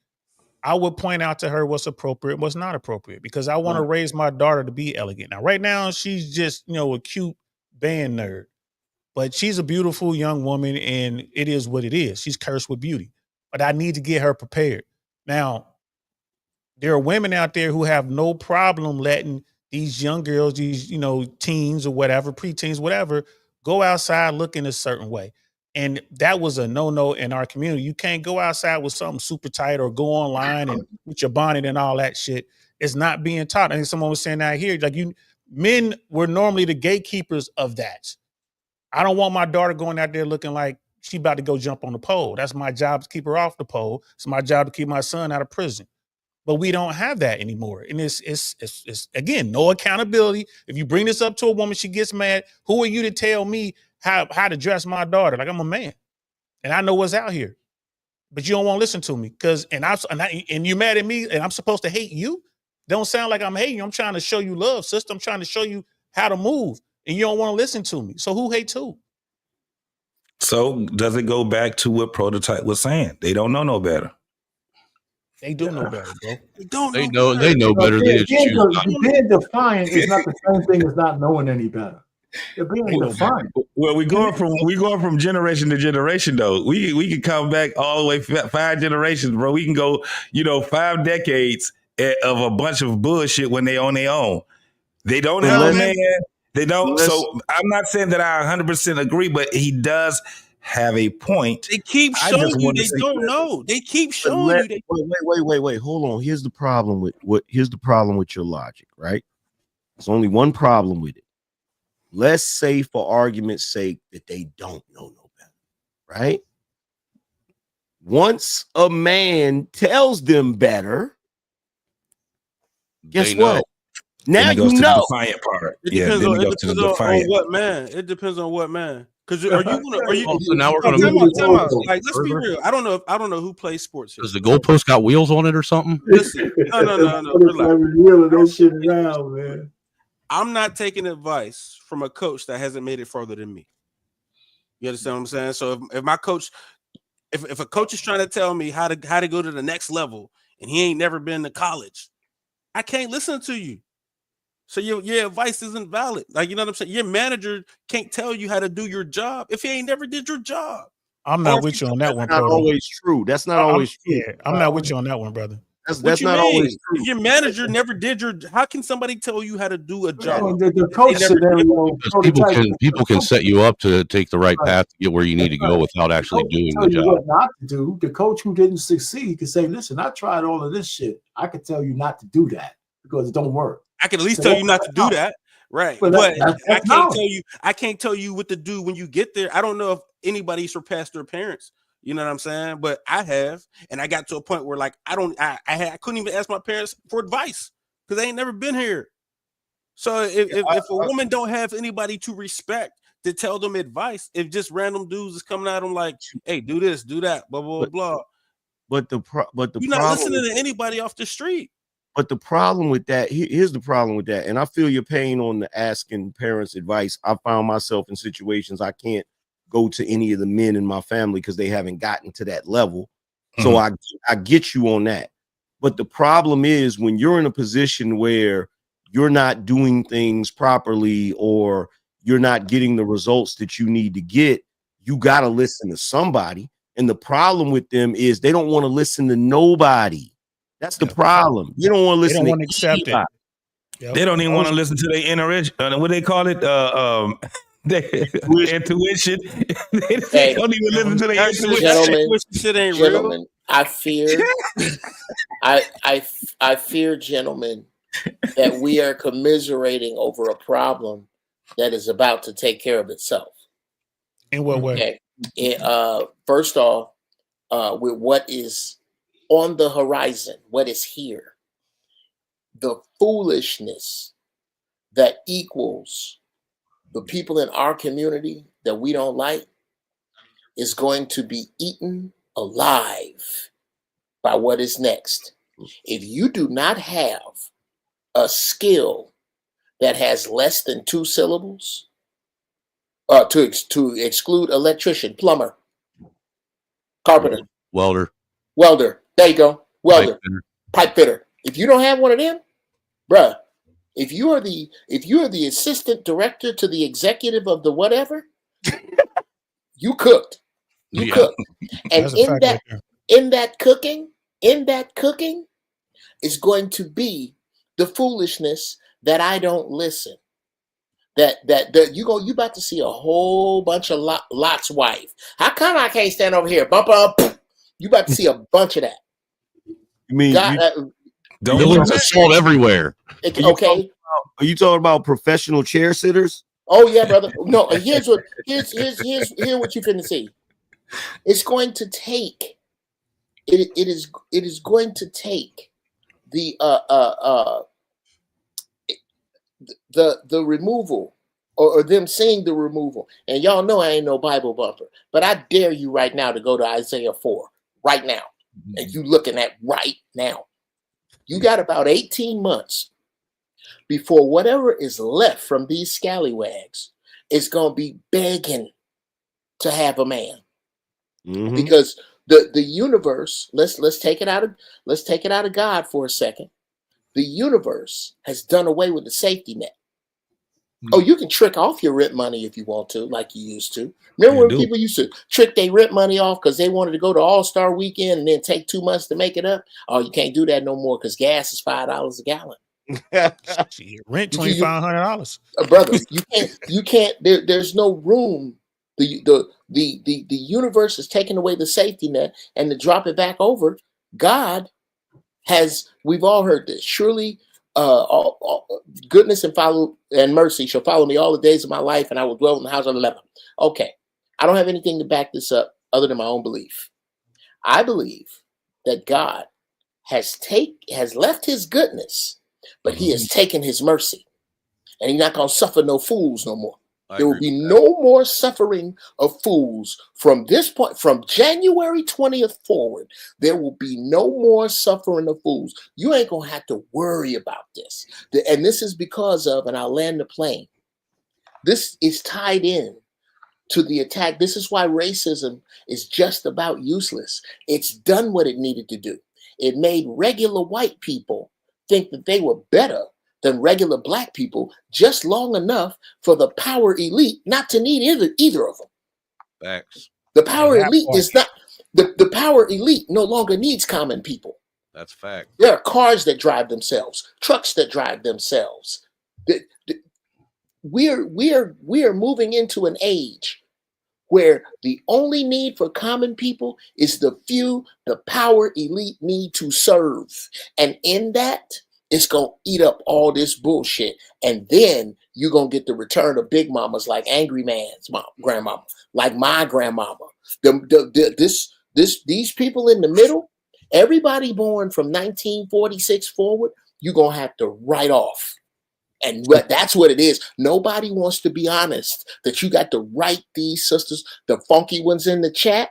I would point out to her what's appropriate, what's not appropriate, because I want to raise my daughter to be elegant. Now, right now, she's just, a cute band nerd, but she's a beautiful young woman, and it is what it is. She's cursed with beauty, but I need to get her prepared. Now, there are women out there who have no problem letting these young girls, these, teens or whatever, preteens, whatever, go outside looking a certain way. And that was a no-no in our community. You can't go outside with something super tight or go online and with your bonnet and all that shit It's not being taught. I think someone was saying that here, like men were normally the gatekeepers of that. I don't want my daughter going out there looking like she about to go jump on the pole. That's my job to keep her off the pole. It's my job to keep my son out of prison. But we don't have that anymore. And it's again, no accountability. If you bring this up to a woman, she gets mad. Who are you to tell me how to dress my daughter? Like, I'm a man and I know what's out here, but you don't want to listen to me and you're mad at me and I'm supposed to hate you. Don't sound like I'm hating you. I'm trying to show you love, sister. I'm trying to show you how to move and you don't want to listen to me. So who hates who? So does it go back to what Prototype was saying? They don't know no better. They do know better, bro. They know better. They just choose not to. Being defiant is not the same thing as not knowing any better. They're being defiant. Well, we going from generation to generation though. We can come back all the way 5 generations, bro. We can go, 5 decades of a bunch of bullshit when they on their own. They don't have a man. They don't. So I'm not saying that I 100% agree, but he does have a point. They keep showing you they don't know. They keep showing you. Wait. Hold on. Here's the problem with your logic, right? There's only one problem with it. Let's say, for argument's sake, that they don't know no better, right? Once a man tells them better, guess what? Now you know. Defiant part. It depends on what man. It depends on what man. Because are you? So now we're gonna like, let's be real. I don't know who plays sports here. Does the goalpost got wheels on it or something? Listen, no. That shit around, man. I'm not taking advice from a coach that hasn't made it further than me. You understand what I'm saying? So if my coach, if a coach is trying to tell me how to go to the next level and he ain't never been to college, I can't listen to you. So your advice isn't valid. Like, you know what I'm saying? Your manager can't tell you how to do your job if he ain't never did your job. I'm not with you on that one, That's not always true. That's not always true. Yeah, I'm not with you on that one, brother. That's not always true. If your manager never did how can somebody tell you how to do a job? The coach scenario, people can set you up to take the right path to get where you need to go without actually doing the job. What not to do. The coach who didn't succeed can say, listen, I tried all of this shit. I could tell you not to do that because it don't work. I can at least tell you not to do that. Right. But I can't tell you what to do when you get there. I don't know if anybody surpassed their parents. You know what I'm saying? But I have, and I got to a point where like I couldn't even ask my parents for advice because they ain't never been here. So if a woman don't have anybody to respect to tell them advice, if just random dudes is coming at them like, hey, do this, do that, blah blah blah. But you're not listening to anybody off the street. But the problem with that, here's the problem with that, and I feel your pain on the asking parents advice. I found myself in situations I can't go to any of the men in my family because they haven't gotten to that level. So I get you on that. But the problem is when you're in a position where you're not doing things properly or you're not getting the results that you need to get, you got to listen to somebody. And the problem with them is they don't want to listen to nobody. That's the problem. You don't want to listen to accept it. Yep. They don't even want to listen to their inner what they call it? Intuition. They don't even listen to their intuition. Gentlemen, I fear, gentlemen, that we are commiserating over a problem that is about to take care of itself. In what way? Okay. First off, with what is on the horizon, what is here, the foolishness that equals the people in our community that we don't like is going to be eaten alive by what is next. If you do not have a skill that has less than 2 syllables, to exclude electrician, plumber, carpenter, welder, there you go, welder, pipe fitter. If you don't have one of them, bruh, if you are the assistant director to the executive of the whatever, you cooked. You cooked. And in that cooking is going to be the foolishness that I don't listen. That you about to see a whole bunch of Lot's wife. How come I can't stand over here? Bump up. You about to see a bunch of that. You mean Villains assault everywhere. Okay. Are you talking about professional chair sitters? Oh yeah, brother. No, here's what you finna see. It's going to take. It is going to take the the removal or them seeing the removal. And y'all know I ain't no Bible bumper, but I dare you right now to go to Isaiah 4 right now. And you looking at right now. You got about 18 months before whatever is left from these scallywags is going to be begging to have a man. Mm-hmm. Because the universe, let's take it out of God for a second. The universe has done away with the safety net. Oh, you can trick off your rent money if you want to, like you used to. Remember when people used to trick their rent money off because they wanted to go to All-Star Weekend and then take 2 months to make it up? Oh, you can't do that no more because gas is $5 a gallon. Rent $2,500. Brother, you can't. There's no room. The universe is taking away the safety net, and to drop it back over, God has. We've all heard this. Surely, goodness and mercy shall follow me all the days of my life, and I will dwell in the house of the Lord. Okay, I don't have anything to back this up other than my own belief. I believe that God has left His goodness, but He has taken His mercy, and He's not gonna suffer no fools no more. There will be no more suffering of fools from this point, from January 20th forward. There will be no more suffering of fools. You ain't going to have to worry about this. And this is because of, and I'll land the plane, this is tied in to the attack. This is why racism is just about useless. It's done what it needed to do. It made regular white people think that they were better than regular black people just long enough for the power elite not to need either of them. Facts. The power elite is not the power elite no longer needs common people. That's fact. There are cars that drive themselves, trucks that drive themselves. We are moving into an age where the only need for common people is the few the power elite need to serve. And in that, it's going to eat up all this bullshit. And then you're going to get the return of big mamas like Angry Man's grandmama, like my grandmama. These people in the middle, everybody born from 1946 forward, you're going to have to write off. And that's what it is. Nobody wants to be honest that you got to write these sisters, the funky ones in the chat.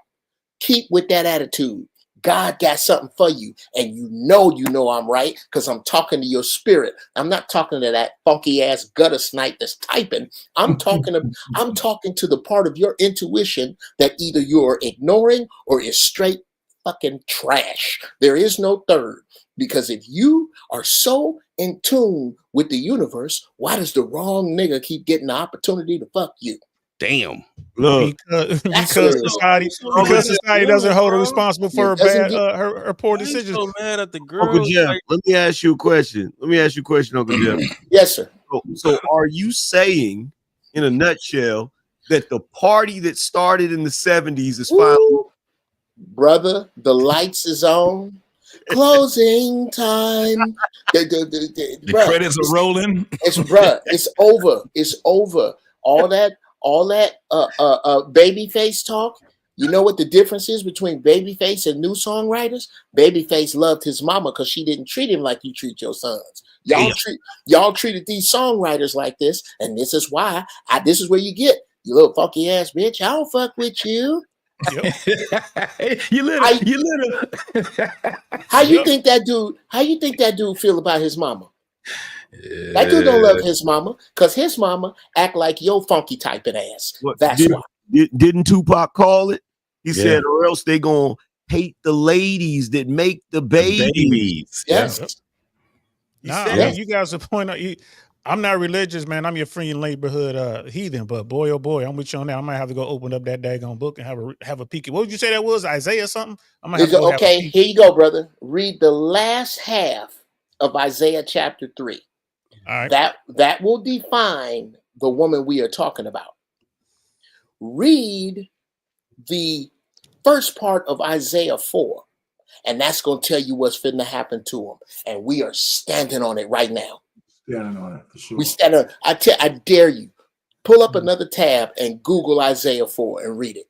Keep with that attitude. God got something for you, and you know I'm right because I'm talking to your spirit. I'm not talking to that funky ass gutter snipe that's typing. I'm talking to the part of your intuition that either you're ignoring or is straight fucking trash. There is no third, because if you are so in tune with the universe, why does the wrong nigga keep getting the opportunity to fuck you? Damn. Look, because society doesn't hold her responsible for her poor decisions. So mad at the girl. Uncle Jeff, let me ask you a question. Uncle Jeff. Yes, sir. So are you saying, in a nutshell, that the party that started in the 70s is finally... Brother, the lights is on. Closing time. The credits are rolling. It's over. It's over. All that babyface talk. You know what the difference is between babyface and new songwriters? Babyface loved his mama because she didn't treat him like you treat your sons. Y'all treated these songwriters like this, and this is why this is where you get, you little funky ass bitch. I don't fuck with you. Yep. you little. How you think that dude feel about his mama? That dude don't love his mama because his mama act like your funky typing ass. That's why. Didn't Tupac call it? He said, or else they gonna hate the ladies that make the babies. Yes. You guys are pointing out. I'm not religious, man. I'm your friendly neighborhood heathen, but boy, oh boy, I'm with you on that. I might have to go open up that daggone book and have a peek. What would you say that was? Isaiah something? I might have to go okay, here you go, brother. Read the last half of Isaiah chapter 3. All right. That will define the woman we are talking about. Read the first part of Isaiah 4. And that's going to tell you what's finna happen to them. And we are standing on it right now. Standing on it, for sure. We stand on it. I dare you. Pull up another tab and Google Isaiah 4 and read it.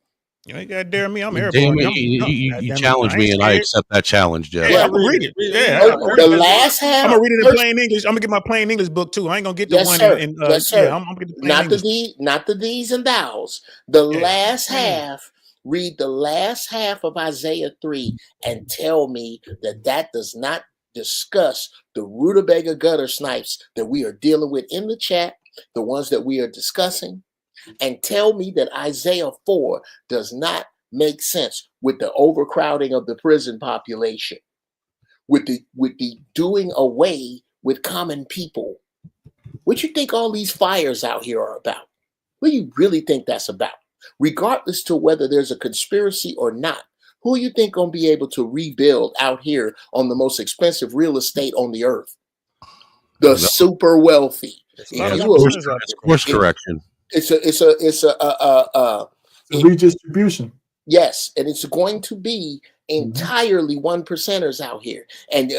You ain't got to dare me. I'm Damn it, you challenge me, and I accept that challenge, Jeff. Yeah, I'm gonna read it. Yeah, the last half. I'm gonna read it in plain English. I'm gonna get my plain English book too. I ain't gonna get the yes, one sir. in. Yes, sir. Yeah, I'm gonna get the plain not English. not the these and thous. The last half. Read the last half of Isaiah 3 and tell me that does not discuss the rutabaga gutter snipes that we are dealing with in the chat, the ones that we are discussing, and tell me that Isaiah 4 does not make sense with the overcrowding of the prison population, with the doing away with common people. What you think all these fires out here are about? What do you really think that's about? Regardless to whether there's a conspiracy or not, who you think gonna be able to rebuild out here on the most expensive real estate on the earth? The super wealthy. Course correction. It's a redistribution. Yes, and it's going to be entirely 1%ers out here. And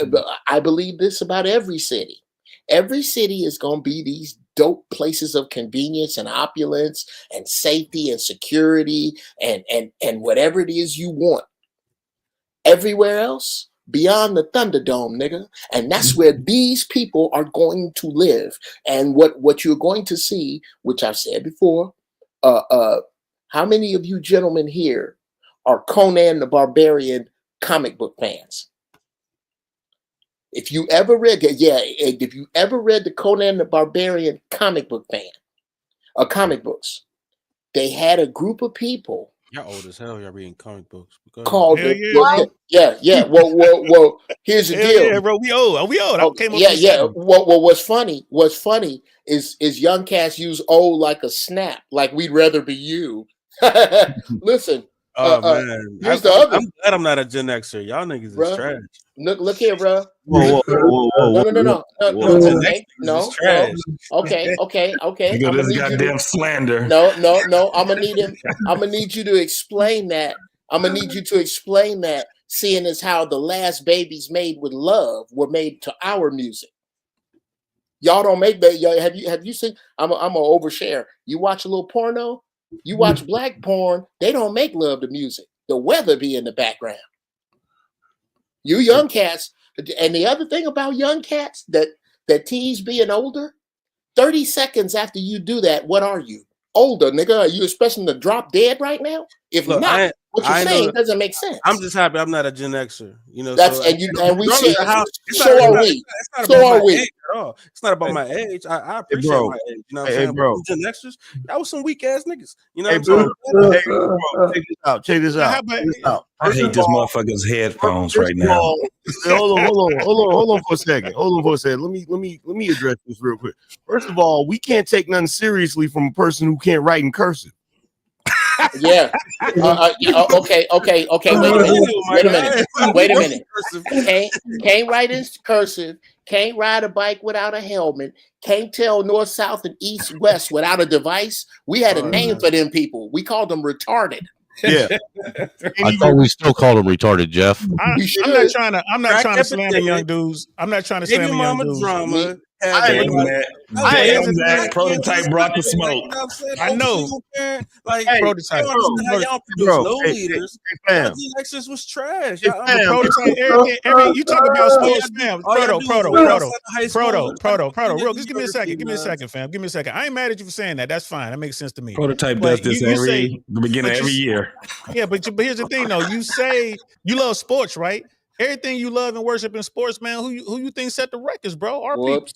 I believe this about every city. Every city is going to be these dope places of convenience and opulence and safety and security and whatever it is you want. Everywhere else, beyond the Thunderdome, nigga. And that's where these people are going to live. And what you're going to see, which I've said before, how many of you gentlemen here are Conan the Barbarian comic book fans? If you ever read the Conan the Barbarian comic book comic books, they had a group of people. Y'all old as hell. Y'all reading comic books. Called Well, here's the deal. Yeah, bro, we old. I came up Well, what's funny is young cats use old like a snap, like we'd rather be you. Listen. Man, here's the other. I'm glad I'm not a Gen Xer. Y'all niggas is trash. Look here, bro. No. Okay. You got this goddamn slander. No. I'm gonna need you to explain that. I'm gonna need you to explain that. Seeing as how the last babies made with love were made to our music. Y'all don't make that. Have you seen? I'm gonna overshare. You watch a little porno. You watch black porn, they don't make love to music. The weather be in the background. You young cats, and the other thing about young cats that tease being older, 30 seconds after you do that, what are you? Older, nigga. Are you expecting to drop dead right now? If Look, not, what you're saying doesn't make sense. I'm just happy I'm not a Gen Xer. You know, that's so, and we see. So are we. So are we. It's not about my age. I appreciate my age. You know what I'm saying? Bro. Gen Xers, y'all was some weak ass niggas. You know Check this out. I hate this motherfucker's headphones right now. Hold on for a second. Let me address this real quick. First of all, we can't take nothing seriously from a person who can't write in cursive. Yeah. Okay. Wait a minute. Can't write in cursive. Can't ride a bike without a helmet. Can't tell north, south, and east, west without a device. We had a name for them people. We called them retarded. Yeah. I thought we still called them retarded, Jeff. I'm not trying to slander young dudes. I'm not trying to slander young dudes. Drama. Prototype brought the smoke. I know. Prototype. No leaders. Gen Xers was trash. Prototype. You talk about sports, fam. Proto. Real, just give me a second, fam. Give me a second. I ain't mad at you for saying that. That's fine. That makes sense to me. Prototype does this the beginning of every year. Yeah, but here's the thing, though. You say you love sports, right? Everything you love and worship in sports, man. Who you think set the records, bro? Our people.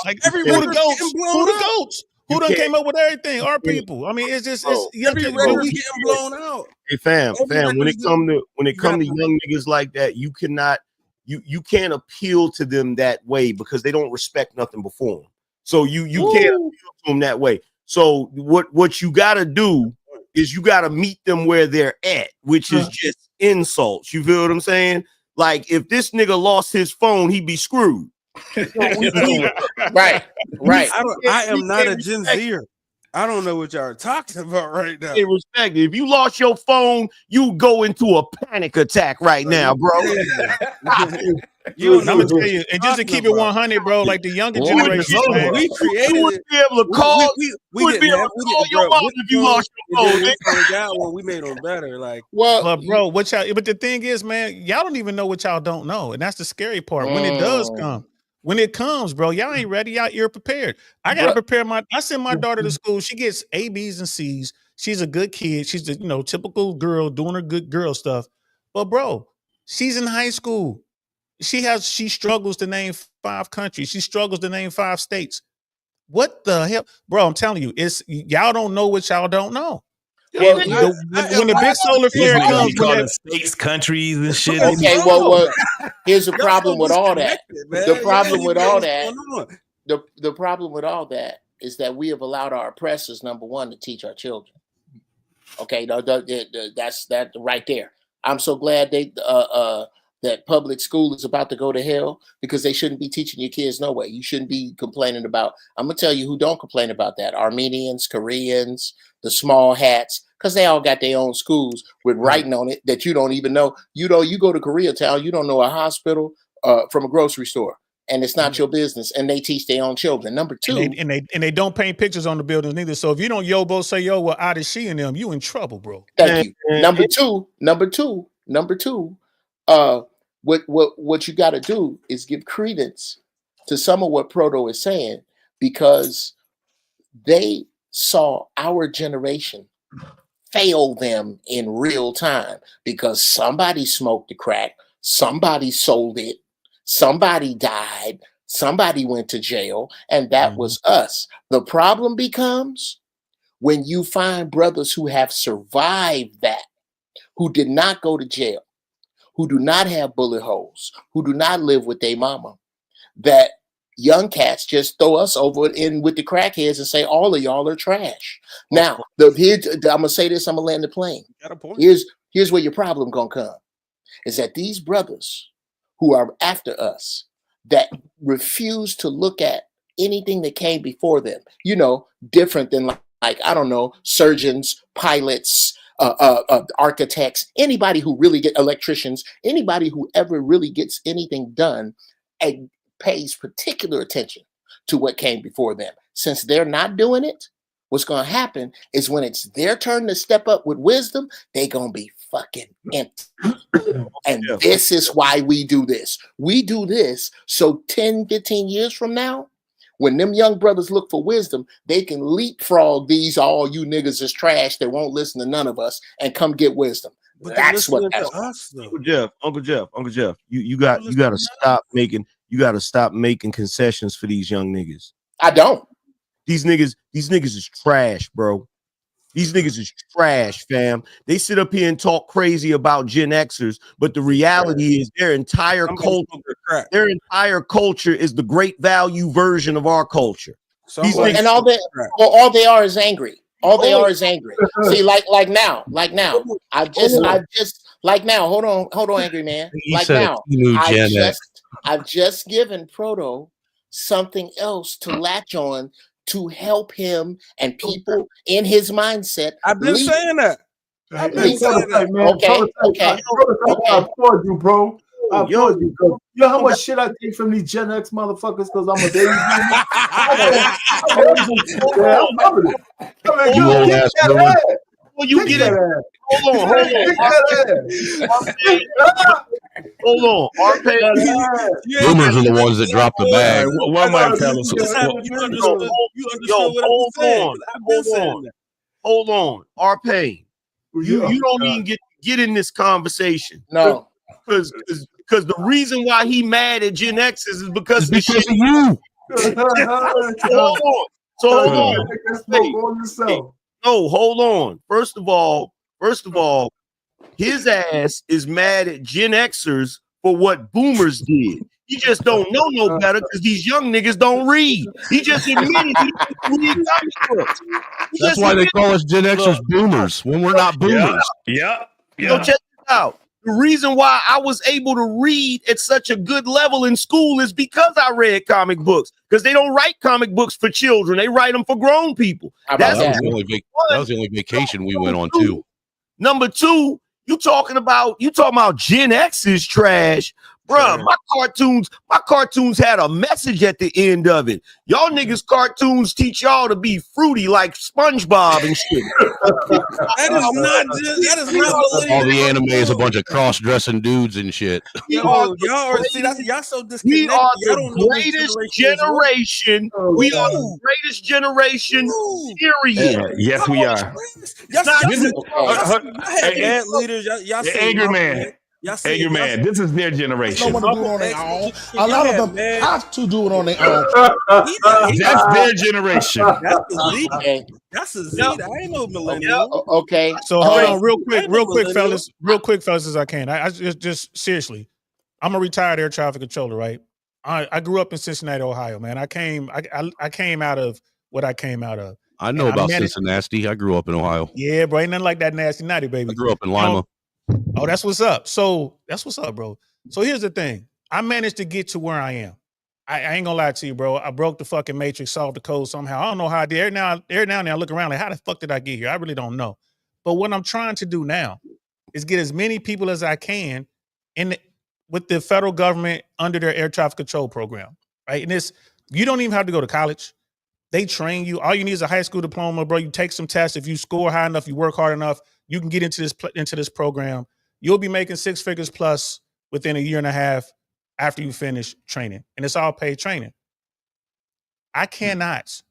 Like who the goats? Who done came up with everything? Our people. I mean, it's young people getting blown out. Hey, fam. When it come to young niggas like that, you can't appeal to them that way because they don't respect nothing before them. So you can't appeal to them that way. So what you got to do is you got to meet them where they're at, which is just insults. You feel what I'm saying? Like if this nigga lost his phone, he'd be screwed. Right. I am not a Gen Zer. I don't know what y'all are talking about right now. Hey, respect. If you lost your phone, you go into a panic attack right now, bro. I'm gonna tell you, and just to keep it 100, bro, like the younger generation, man, we created you would be able to call. We would be able to call your mom if you lost your phone. This phone got one. We made them better. Like, but bro, but the thing is, man, y'all don't even know what y'all don't know, and that's the scary part. When it does come, when it comes, bro, y'all ain't ready. Y'all ear prepared. I gotta prepare I send my daughter to school. She gets A, B's, and C's. She's a good kid. She's the typical girl doing her good girl stuff. But bro, she's in high school. She struggles to name 5 countries. She struggles to name 5 states. What the hell, bro? I'm telling you, it's y'all don't know what y'all don't know. Well, when the big solar flare comes, calling states, countries, and shit. Okay, well, here's the problem with all that. The problem with all that. The problem with all that is that we have allowed our oppressors, number one, to teach our children. Okay, that's that right there. I'm so glad that public school is about to go to hell, because they shouldn't be teaching your kids no way. You shouldn't be complaining about. I'm gonna tell you who don't complain about that: Armenians, Koreans, the small hats, because they all got their own schools with writing on it that you don't even know. You go to Koreatown, you don't know a hospital from a grocery store, and it's not your business. And they teach their own children. Number two, and they don't paint pictures on the buildings neither. So if you don't yobo say yo, well, out of she and them, you in trouble, bro. Thank you. Number two. What you got to do is give credence to some of what Proto is saying, because they saw our generation fail them in real time, because somebody smoked the crack, somebody sold it, somebody died, somebody went to jail, and that was us. The problem becomes when you find brothers who have survived that, who did not go to jail, who do not have bullet holes, who do not live with their mama, that young cats just throw us over in with the crackheads and say all of y'all are trash. Now, I'm gonna say this, I'm gonna land the plane. Here's where your problem gonna come, is that these brothers who are after us, that refuse to look at anything that came before them, different than like I don't know, surgeons, pilots, architects, anybody who really get electricians, anybody who ever really gets anything done and pays particular attention to what came before them. Since they're not doing it, what's going to happen is when it's their turn to step up with wisdom, they're going to be fucking empty. And this is why we do this. We do this so 10, 15 years from now, when them young brothers look for wisdom, they can leapfrog these all you niggas is trash that won't listen to none of us and come get wisdom. But that's what that's us, though. Uncle Jeff, you got to stop making concessions for these young niggas. I don't. These niggas is trash, bro. These niggas is trash, fam. They sit up here and talk crazy about Gen Xers, but the reality is their entire culture is the great value version of our culture. And all they are is angry. All they are is angry. See, like now. Hold on, angry man. I've just given Proto something else to latch on to help him and people in his mindset. I've been saying that. Okay. I applaud you, bro. I applaud you, bro. You know how much shit I take from these Gen X motherfuckers because I'm a baby boomer? I'm loving it. You old ass woman. Well, you get it. Hold on. Boomers are the ones that drop the bag. One might tell us. Hold on. Arpay, you don't even get in this conversation. No. Because the reason why he mad at Gen X's is because of you. Hold on. No, hold on. First of all, his ass is mad at Gen Xers for what boomers did. He just don't know no better because these young niggas don't read. He just admitted he don't read comic books. That's why they call us Gen Xers boomers when we're not boomers. Yeah. So check this out. The reason why I was able to read at such a good level in school is because I read comic books. because they don't write comic books for children. They write them for grown people. That was the only vacation we went on too. Number two, you talking about Gen X is trash. Bruh, my cartoons had a message at the end of it. Y'all niggas cartoons teach y'all to be fruity like SpongeBob and shit. That is not all the anime is a bunch of cross-dressing dudes and shit. Y'all so disconnected. We are Y'all don't the know greatest generation. We are the greatest generation. Period. Yes, we are. Bad leaders. Y'all Angry man. Angry man. This is their generation. Don't want to do it on their own. A lot of them have to do it on their own. That's their generation. That's a Z. I ain't no millennial. Okay. So hold on, real quick, fellas, as I can. I just seriously, I'm a retired air traffic controller, right? I grew up in Cincinnati, Ohio, man. I came out of what I came out of. I know about Cincinnati. I grew up in Ohio. Yeah, bro. Ain't nothing like that nasty natty, baby. I grew up in Lima. Oh, that's what's up. So that's what's up, bro. So here's the thing. I managed to get to where I am. I ain't gonna lie to you, bro. I broke the fucking matrix, solved the code somehow. I don't know how I did. Every now and then I look around like, how the fuck did I get here? I really don't know. But what I'm trying to do now is get as many people as I can with the federal government under their air traffic control program, right? And you don't even have to go to college. They train you. All you need is a high school diploma, bro. You take some tests. If you score high enough, you work hard enough, you can get into this program. You'll be making 6 figures plus within a year and a half after you finish training. And it's all paid training. I cannot,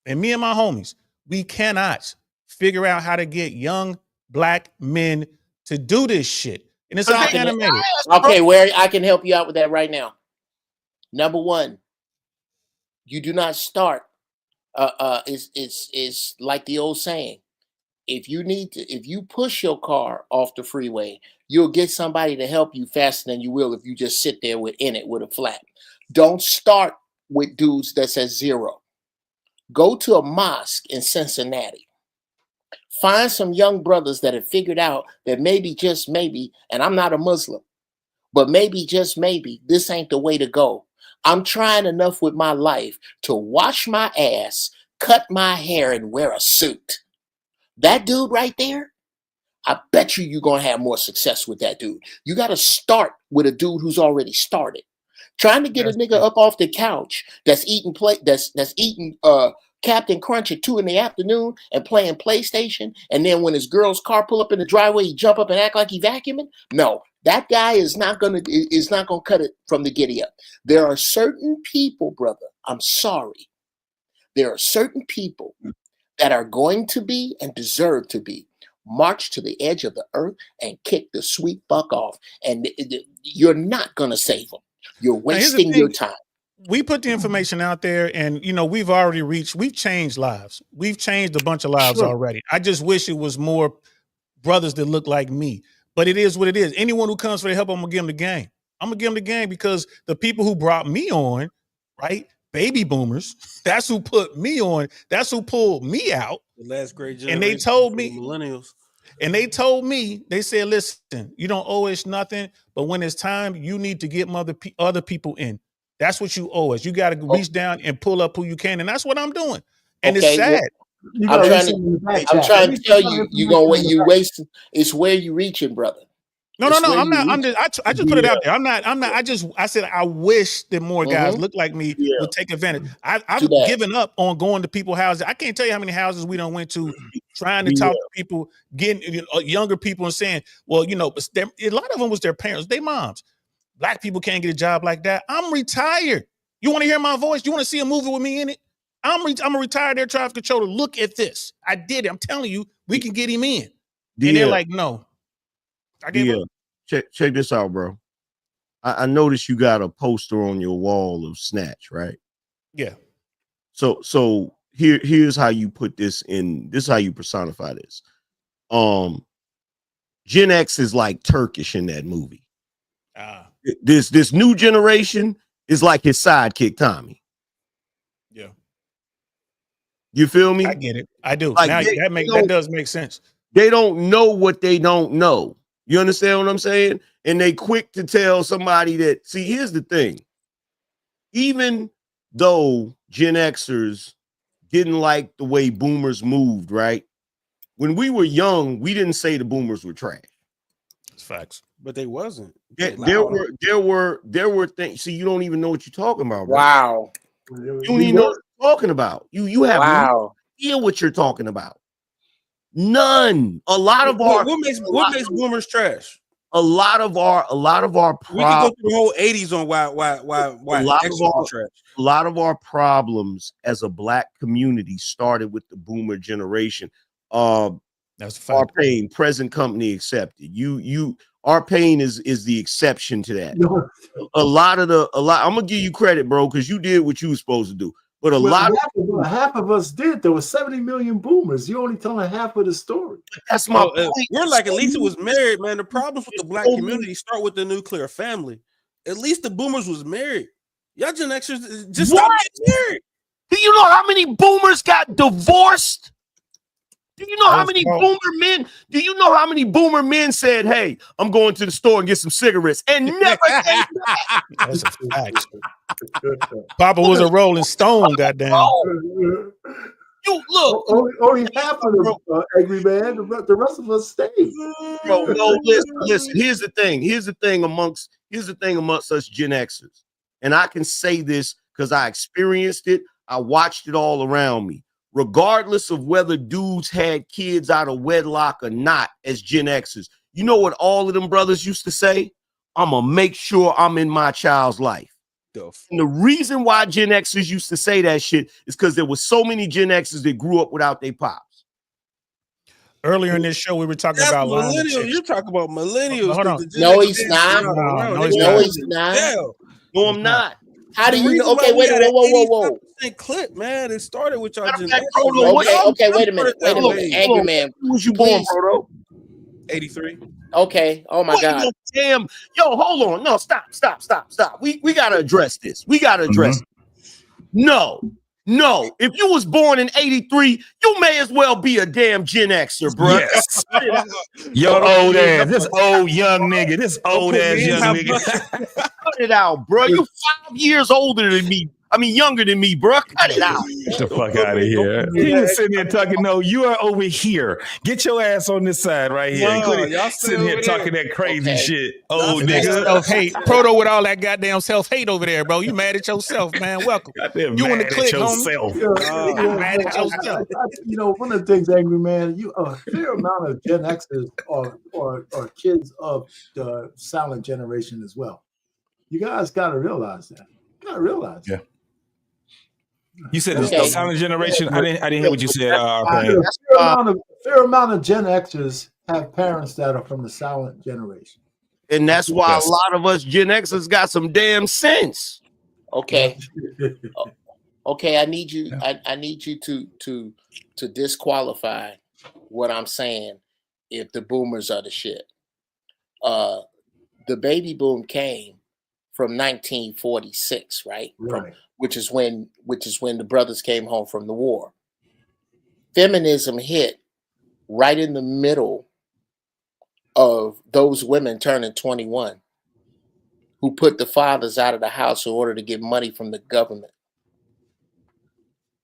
and me and my homies, we cannot figure out how to get young black men to do this shit. And it's all animated. Okay, where I can help you out with that right now. Number one, you do not start. It's like the old saying. If you push your car off the freeway, you'll get somebody to help you faster than you will if you just sit there with a flat. Don't start with dudes that's at zero. Go to a mosque in Cincinnati. Find some young brothers that have figured out that maybe, just maybe, and I'm not a Muslim, but maybe, just maybe, this ain't the way to go. I'm trying enough with my life to wash my ass, cut my hair, and wear a suit. That dude right there, I bet you're going to have more success with that dude. You got to start with a dude who's already started. Trying to get a nigga up off the couch that's eating Captain Crunch at 2 p.m. and playing PlayStation, and then when his girl's car pull up in the driveway, he jump up and act like he vacuuming. No, that guy is not gonna cut it from the giddy up. There are certain people, brother. I'm sorry. There are certain people that are going to be and deserve to be marched to the edge of the earth and kick the sweet fuck off. And you're not going to save them. You're wasting your time. We put the information out there and, we've changed lives. We've changed a bunch of lives already. I just wish it was more brothers that look like me. But it is what it is. Anyone who comes for the help, I'm going to give them the game. I'm going to give them the game because the people who brought me on, right? Baby boomers, that's who put me on. That's who pulled me out. The last great generation. And they told me, millennials. And they told me, they said, listen, you don't owe us nothing, but when it's time, you need to get other people in. That's what you owe us. You got to reach down and pull up who you can. And that's what I'm doing. And it's sad. I'm trying to tell you, you wasting. It's where you reaching, brother. No. I'm not. I just put it out there. I'm not. I said I wish that more guys look like me would take advantage. I've given up on going to people's houses. I can't tell you how many houses we done went to trying to talk to people, getting younger people and saying, well, but a lot of them was their parents, their moms. Black people can't get a job like that. I'm retired. You want to hear my voice? You want to see a movie with me in it? I'm a retired air traffic controller. Look at this. I did it. I'm telling you, we can get him in. And they're like, no. I gave up. Check this out, bro. I noticed you got a poster on your wall of Snatch, right? Yeah. So here's how you put this in. This is how you personify this. Gen X is like Turkish in that movie. This new generation is like his sidekick Tommy. Yeah. You feel me? I get it. I do. Like now that does make sense. They don't know what they don't know. You understand what I'm saying? And they quick to tell somebody that, see, here's the thing. Even though Gen Xers didn't like the way boomers moved, right? When we were young, we didn't say the boomers were trash. It's facts. But they wasn't. There were things. See, you don't even know what you're talking about, bro. Wow. You don't even know what you're talking about. You have no idea what you're talking about. None. A lot of our what makes boomers trash? A lot of our we can go through the whole 80s on why a lot of our problems as a black community started with the boomer generation. That's our pain, present company accepted. Our pain is the exception to that. I'm gonna give you credit, bro, because you did what you were supposed to do. But half of us did. There were 70 million boomers. You're only telling half of the story. That's my point. We're like, at least it was married, man. The problems with the black community start with the nuclear family. At least the boomers was married. Y'all Gen Xers just stop getting married. Do you know how many boomers got divorced? Do you know how many boomer men? Do you know how many boomer men said, "Hey, I'm going to the store and get some cigarettes," and never came back? That's a fact. Papa was a Rolling Stone, goddamn. You look, only half of them angry man. The rest of us stayed. Bro, no, listen. Here's the thing amongst us Gen Xers, and I can say this because I experienced it. I watched it all around me. Regardless of whether dudes had kids out of wedlock or not, as Gen Xers, you know what all of them brothers used to say? I'm gonna make sure I'm in my child's life. And the reason why Gen Xers used to say that shit is because there was so many Gen Xers that grew up without their pops. Earlier in this show, we were talking about millennials. You're talking about millennials. Hold on. No, he's not. No, he's not. No, I'm not. How do you know? Okay, wait. Whoa. Clip, man. It started with y'all. Okay, wait a minute. Angry man. Who was you born, Proto? 83. Okay. Oh my God. Damn. Yo, hold on. No, stop. We gotta address this. No. If you was born in 83, you may as well be a damn Gen Xer, bro. Yes. Yo, old ass. This old young nigga. This old ass young nigga. Cut it out, bro. You 5 years older than me. I mean, younger than me, bro. Cut it out. Get the fuck out of here. He was sitting there talking, no, you are over here. Get your ass on this side right here. Y'all sitting here talking that crazy shit. Old nigga. Self-hate. Proto with all that goddamn self-hate over there, bro. You mad at yourself, man. Welcome. You in the click, yourself. Mad at yourself. You know, one of the things, angry man, a fair amount of Gen Xers are kids of the silent generation as well. You guys got to realize that. Yeah. You said the silent generation. I didn't hear what you said. A fair amount of Gen Xers have parents that are from the silent generation, and that's why a lot of us Gen Xers got some damn sense. Okay. Okay. I need you. I need you to disqualify what I'm saying. If the boomers are the shit, the baby boom came from 1946, right? Which is when the brothers came home from the war. Feminism hit right in the middle of those women turning 21 who put the fathers out of the house in order to get money from the government.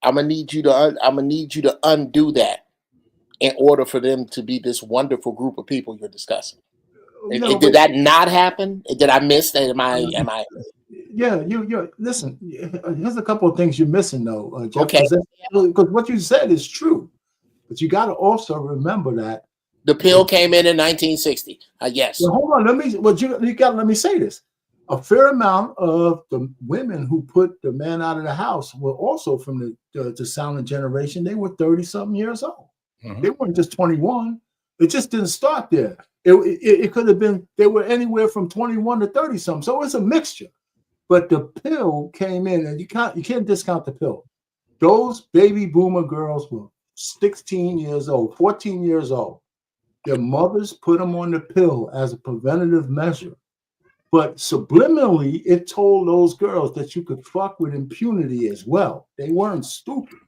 I'm gonna need you to undo that in order for them to be this wonderful group of people you're discussing. Did that not happen? Did I miss that? Am I? Yeah, you listen. Here's a couple of things you're missing, though, Jeff. Okay, because what you said is true, but you got to also remember that the pill came in 1960. Yes. Well, hold on. You got to let me say this. A fair amount of the women who put the man out of the house were also from the silent generation. They were 30-something years old. Mm-hmm. They weren't just 21. It just didn't start there. It could have been, they were anywhere from 21 to 30-something. So it's a mixture. But the pill came in, and you can't discount the pill. Those baby boomer girls were 16 years old, 14 years old. Their mothers put them on the pill as a preventative measure. But subliminally, it told those girls that you could fuck with impunity as well. They weren't stupid.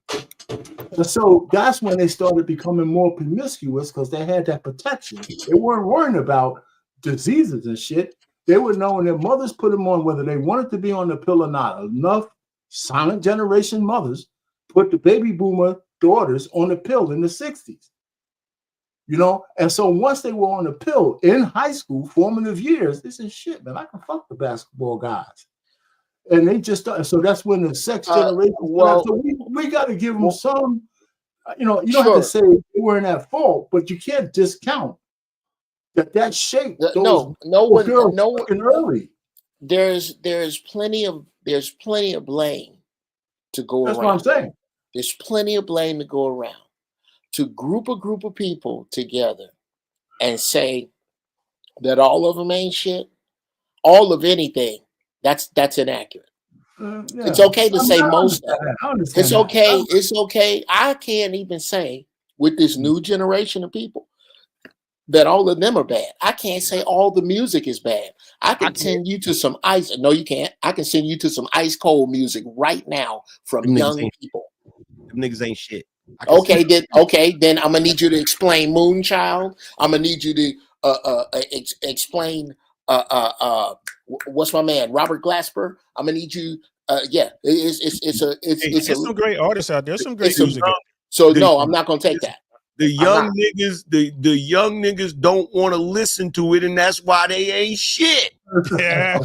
And so that's when they started becoming more promiscuous because they had that protection. They weren't worrying about diseases and shit. They were knowing their mothers put them on whether they wanted to be on the pill or not. Enough silent generation mothers put the baby boomer daughters on the pill in the 60s. You know, and so once they were on the pill in high school, formative years, they said, shit, man, I can fuck the basketball guys. And they just started. So that's when the sex generation. So we got to give them some, you know, you don't have to say they weren't at fault, but you can't discount that shape. No one early. There's plenty of blame to go around. That's what I'm saying. There's plenty of blame to go around. To group of people together and say that all of them ain't shit, all of anything, that's inaccurate. Yeah. It's okay to say most of them. It's okay. It's okay. I can't even say with this new generation of people that all of them are bad. I can't say all the music is bad. I can send you to some ice. No, you can't. I can send you to some ice cold music right now from young people. Them niggas ain't shit. Okay, then I'm gonna need you to explain Moonchild. I'm gonna need you to explain what's my man Robert Glasper. I'm gonna need you. It's some great artists out there. Some great music. So no, I'm not gonna take that. The young niggas don't want to listen to it, and that's why they ain't shit. Yeah.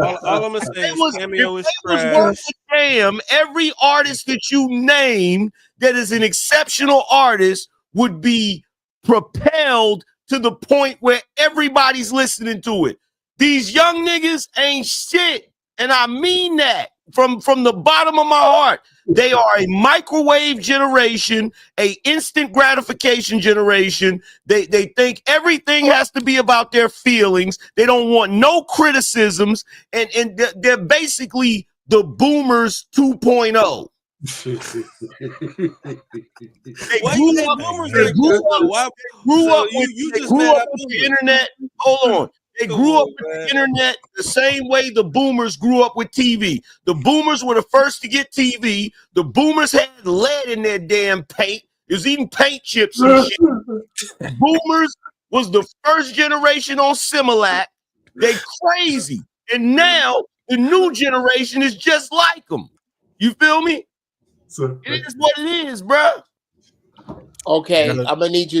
all I'm gonna say is Cameo is trash. Worth a damn, every artist that you name that is an exceptional artist would be propelled to the point where everybody's listening to it. These young niggas ain't shit, and I mean that from the bottom of my heart. They are a microwave generation, a instant gratification generation. They think everything has to be about their feelings. They don't want no criticisms, and they're basically the boomers 2.0. They grew up with the internet. Hold on. They grew up with the internet the same way the boomers grew up with TV. The boomers were the first to get TV. The boomers had lead in their damn paint. It was eating paint chips and shit. Boomers was the first generation on Similac. They crazy. And now the new generation is just like them. You feel me? It is what it is, bro. Okay, I'm gonna need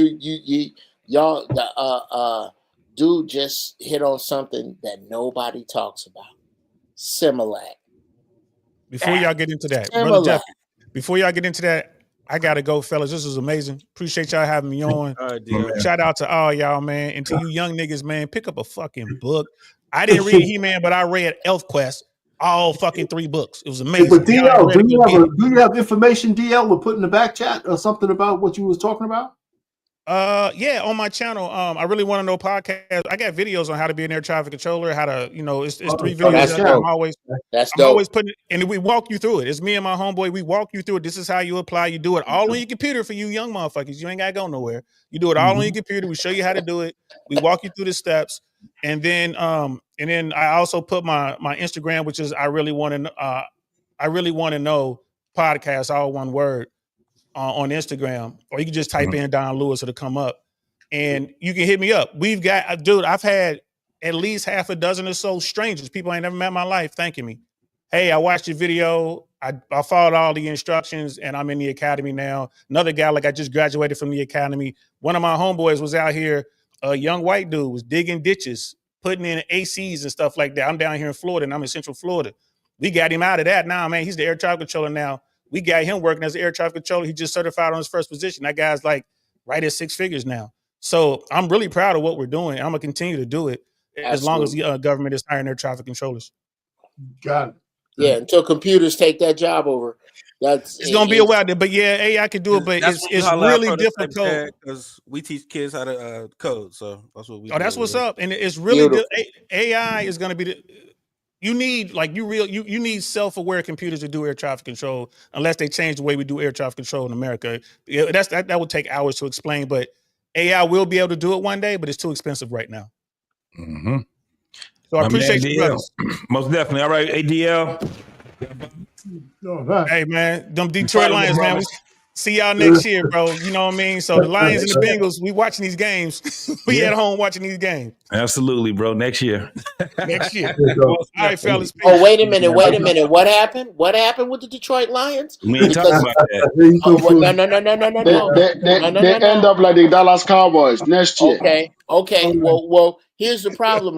y'all. Dude just hit on something that nobody talks about. Similac. Before y'all get into that, Brother Jeff, I gotta go, fellas. This was amazing. Appreciate y'all having me on. Shout out to all y'all, man. And to you young niggas, man, pick up a fucking book. I didn't read He-Man, but I read ElfQuest. All fucking 3 books. It was amazing. But DL, do you have information, DL, to put in the back chat or something about what you was talking about? Yeah, on my channel. I really want to know podcast. I got videos on how to be an air traffic controller, how to, it's 3 videos that I'm always putting, and we walk you through it. It's me and my homeboy. We walk you through it. This is how you apply. You do it all on your computer for you young motherfuckers. You ain't gotta go nowhere. You do it all on your computer. We show you how to do it. We walk you through the steps, and then I also put my Instagram, which is I really want to know podcast, all one word. On Instagram, or you can just type in Don Lewis, it'll come up, and you can hit me up. We've got, dude, I've had at least half a dozen or so strangers, people I ain't never met in my life, thanking me. Hey, I watched your video. I followed all the instructions, and I'm in the academy now. Another guy, like I just graduated from the academy. One of my homeboys was out here. A young white dude was digging ditches, putting in ACs and stuff like that. I'm down here in Florida, and I'm in Central Florida. We got him out of that now, man. He's the air traffic controller now. We got him working as an air traffic controller. He just certified on his first position. That guy's like right at 6 figures now. So I'm really proud of what we're doing. I'm going to continue to do it as long as the government is hiring air traffic controllers. Got it. Yeah, until computers take that job over. It's going to be a while, but yeah, AI can do it, but it's really difficult. Because we teach kids how to code, so that's what we do. That's what's up. And it's really, AI is going to be you need you need self-aware computers to do air traffic control, unless they change the way we do air traffic control in America. That would take hours to explain, but AI will be able to do it one day, but it's too expensive right now. Mm-hmm. So I appreciate you, brothers. Most definitely. All right, ADL. Hey man, them Detroit Lions, man. See y'all next year, bro. You know what I mean? So the Lions and the Bengals, we watching these games. We at home watching these games. Absolutely, bro. Next year. Next year. All right, fellas. Peace. Oh, wait a minute. What happened? What happened with the Detroit Lions? We ain't talking about that. No. They end up like the Dallas Cowboys next year. Okay. Well, here's the problem,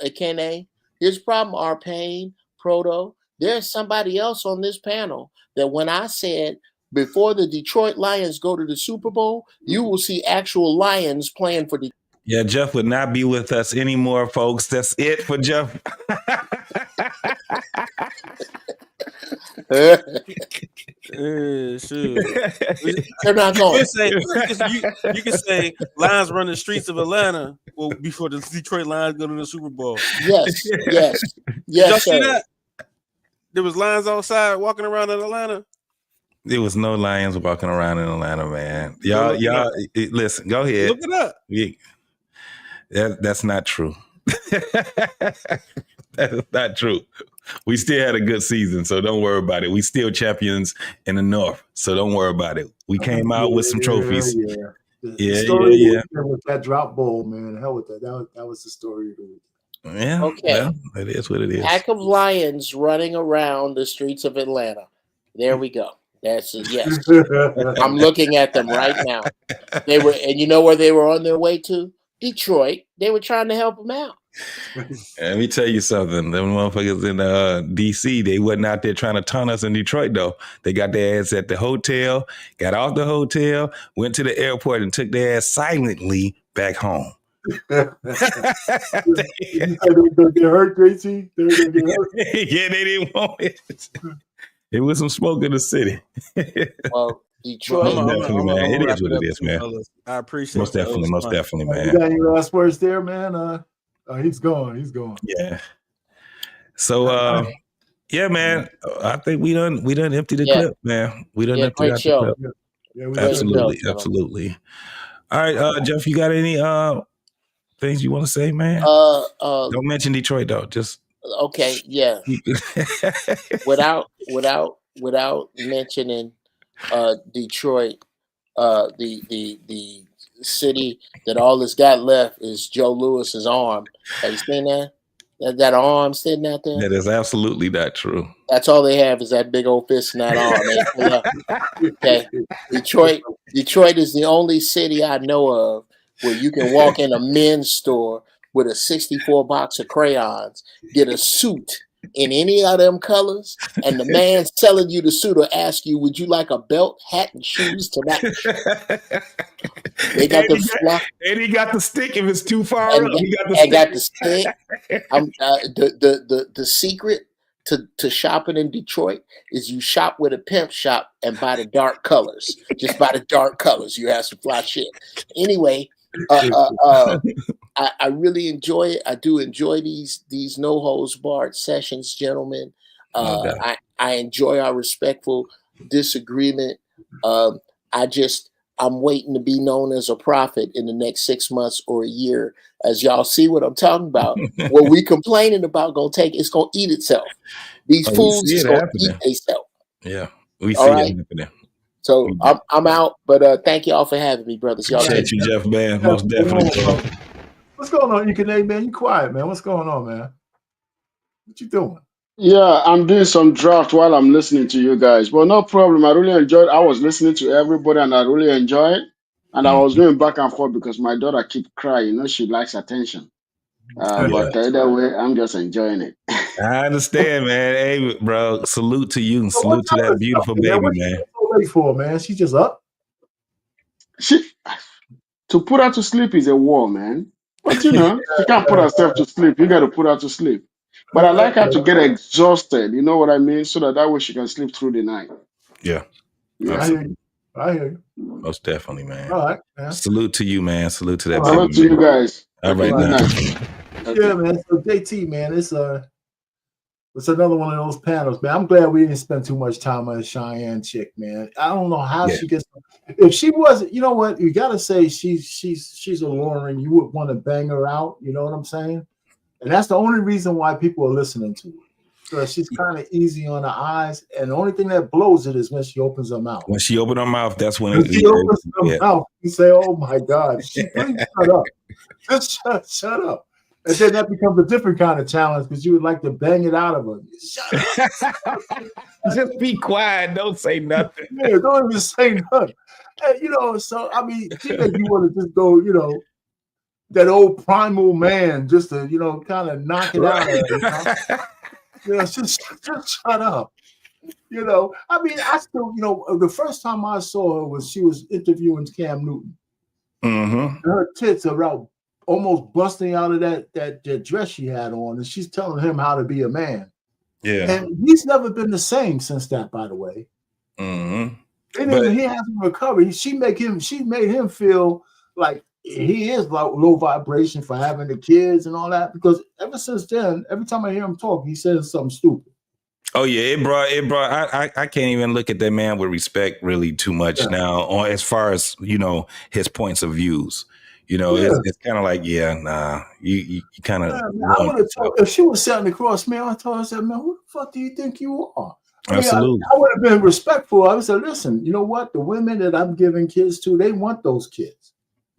Ekene. Here's the problem, Arpain, Proto. There's somebody else on this panel that when I said before the Detroit Lions go to the Super Bowl, you will see actual Lions playing for the. Yeah, Jeff would not be with us anymore, folks. That's it for Jeff. Shoot. They're not going. You can say Lions run the streets of Atlanta before the Detroit Lions go to the Super Bowl. Yes. Did y'all see that? There was lions outside walking around in Atlanta. There was no lions walking around in Atlanta, man. Y'all, listen. Go ahead. Look it up. That's not true. That's not true. We still had a good season, so don't worry about it. We still champions in the North, so don't worry about it. We came out with some trophies. Yeah. With that drop bowl, man. Hell with that. That was the story of the week. Yeah. Okay. Well, it is what it is. Pack of lions running around the streets of Atlanta. There we go. That's a yes. I'm looking at them right now. And you know where they were on their way to? Detroit. They were trying to help them out. Let me tell you something. Them motherfuckers in DC, they wasn't out there trying to taunt us in Detroit, though. They got their ass at the hotel, got off the hotel, went to the airport, and took their ass silently back home. They're gonna get hurt, JT. They're gonna get hurt. Yeah, they didn't want it. It was some smoke in the city. Well, Detroit. Definitely, man. It is what it is, man. I appreciate most definitely, man. You got any last words there, man? He's gone. Yeah. So, yeah, man. I think we done emptied the clip, man. We done emptied out the clip. Absolutely. All right, Jeff, you got any things you want to say, man? Don't mention Detroit though. Just okay, yeah. without mentioning Detroit, the city that all that's got left is Joe Lewis's arm. Have you seen that? That arm sitting out there? That is absolutely not true. That's all they have is that big old fist and that arm. Okay. Detroit is the only city I know of where you can walk in a men's store with a 64 box of crayons, get a suit in any of them colors, and the man selling you the suit will ask you, would you like a belt, hat, and shoes to match? They got and he got the stick if it's too far up. He got the stick. The secret to shopping in Detroit is you shop with a pimp shop and buy the dark colors. Just buy the dark colors. You have some fly shit. Anyway, I really enjoy it. I do enjoy these no holds barred sessions, gentlemen. I enjoy our respectful disagreement. I'm waiting to be known as a prophet in the next 6 months or a year. As y'all see what I'm talking about, what we complaining about it's gonna eat itself. These fools is gonna eat themselves. Yeah, we see it happening. So I'm out, but thank y'all for having me, brothers. Y'all appreciate you, Jeff, man. Most definitely. What's going on, Ekene, man? You quiet, man. What's going on, man? What you doing? Yeah, I'm doing some draft while I'm listening to you guys. But no problem. I really enjoyed it. I was listening to everybody and I really enjoyed it. And I was doing back and forth because my daughter keep crying. You know, she likes attention. But either way, I'm just enjoying it. I understand, man. Hey, bro, salute to you and salute to that beautiful baby, man. What's she for, man? She just up? To put her to sleep is a war, man. But you know, she can't put herself to sleep. You got to put her to sleep. But I like her to get exhausted. You know what I mean? So that way she can sleep through the night. Yeah. I hear you. Most definitely, man. All right, man. Salute to you, man. Salute to that. Salute to you guys. All right, man. Yeah, man. So JT, man, it's another one of those panels, man. I'm glad we didn't spend too much time on the Cheyenne chick, man. I don't know how she gets. If she wasn't, you know what? You gotta say she's alluring. You would want to bang her out. You know what I'm saying? And that's the only reason why people are listening to her. So she's kind of easy on the eyes, and the only thing that blows it is when she opens her mouth. When she opened her mouth, that's when she opens her mouth. You say, "Oh my God, please shut up, just shut up." And then that becomes a different kind of challenge because you would like to bang it out of her. Shut up. Just be quiet. Don't say nothing. Yeah, don't even say nothing. And, so I mean, she make you want to just go, that old primal man, just to kind of knock it out of her. Just shut up. I mean, I still, the first time I saw her was she was interviewing Cam Newton. Mm-hmm. Her tits are out, almost busting out of that dress she had on, and she's telling him how to be a man. Yeah. And he's never been the same since that, by the way. Mm-hmm. And he hasn't recovered. She made him feel like he is like low vibration for having the kids and all that. Because ever since then, every time I hear him talk, he says something stupid. Oh yeah, it brought. I can't even look at that man with respect really too much now. On as far as his points of views. It's kind of like you kind of. I would have told if she was sitting across me. I told her, I said, "Man, who the fuck do you think you are?" Absolutely. I would have been respectful. I would say, "Listen, you know what? The women that I'm giving kids to, they want those kids.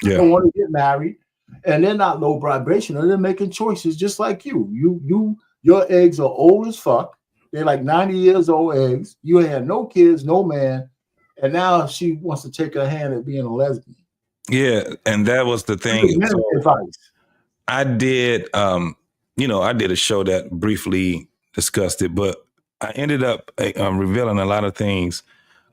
They don't want to get married, and they're not low vibration. They're making choices just like you. Your eggs are old as fuck. They're like 90 years old eggs. You had no kids, no man, and now she wants to take her hand at being a lesbian." Yeah, and that was the thing. I did, I did a show that briefly discussed it, but I ended up revealing a lot of things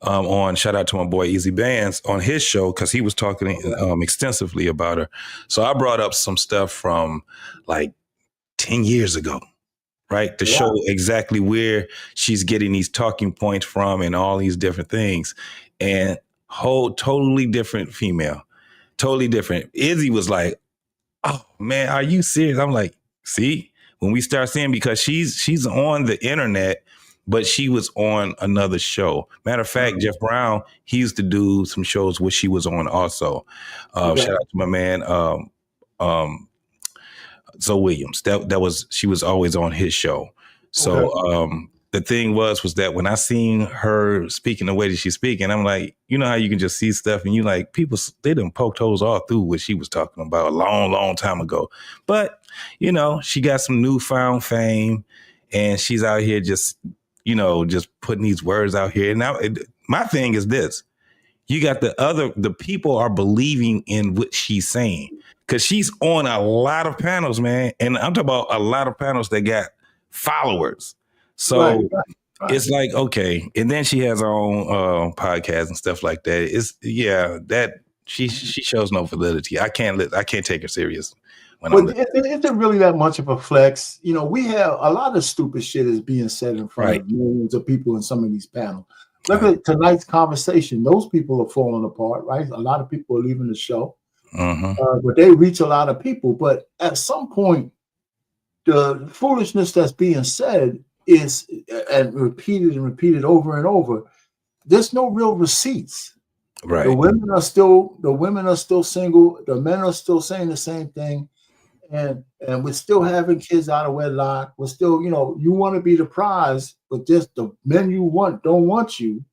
on, shout out to my boy Easy Bands, on his show, because he was talking extensively about her. So I brought up some stuff from like 10 years ago, right? To show exactly where she's getting these talking points from and all these different things. And totally different female. Totally different. Izzy was like, "Oh man, are you serious?" I'm like, "See, when we start seeing, because she's on the internet, but she was on another show. Matter of fact, Jeff Brown, he used to do some shows where she was on also. Shout out to my man, Zoe Williams. She was always on his show. So the thing was that when I seen her speaking the way that she's speaking, I'm like, you know how you can just see stuff and you like, people, they done poked holes all through what she was talking about a long, long time ago. But, she got some newfound fame and she's out here just putting these words out here. And now my thing is this. You got the people are believing in what she's saying because she's on a lot of panels, man. And I'm talking about a lot of panels that got followers. So it's like, okay. And then she has her own podcast and stuff like that. That she shows no validity. I can't take her serious. Isn't really that much of a flex? We have a lot of stupid shit is being said in front of millions of people in some of these panels. Look at tonight's conversation. Those people are falling apart, right? A lot of people are leaving the show, but they reach a lot of people. But at some point, the foolishness that's being said is and repeated over and over. There's no real receipts. Right. The women are still single. The men are still saying the same thing. And we're still having kids out of wedlock. We're still, you want to be the prize, but just the men you want don't want you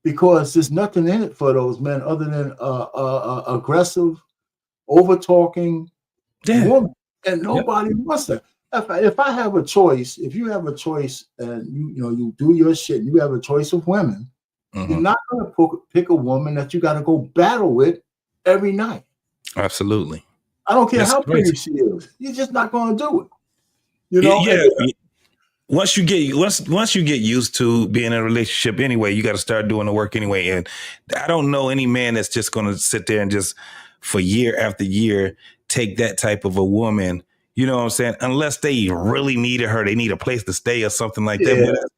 because there's nothing in it for those men other than aggressive, over-talking woman. And nobody wants that. If I have a choice, if you have a choice and you do your shit, you have a choice of women, you're not going to pick a woman that you got to go battle with every night. Absolutely. I don't care how pretty she is. You're just not going to do it. Once you get used to being in a relationship anyway, you got to start doing the work anyway. And I don't know any man that's just going to sit there and just for year after year take that type of a woman. You know what I'm saying? Unless they really needed her, they need a place to stay or something like that.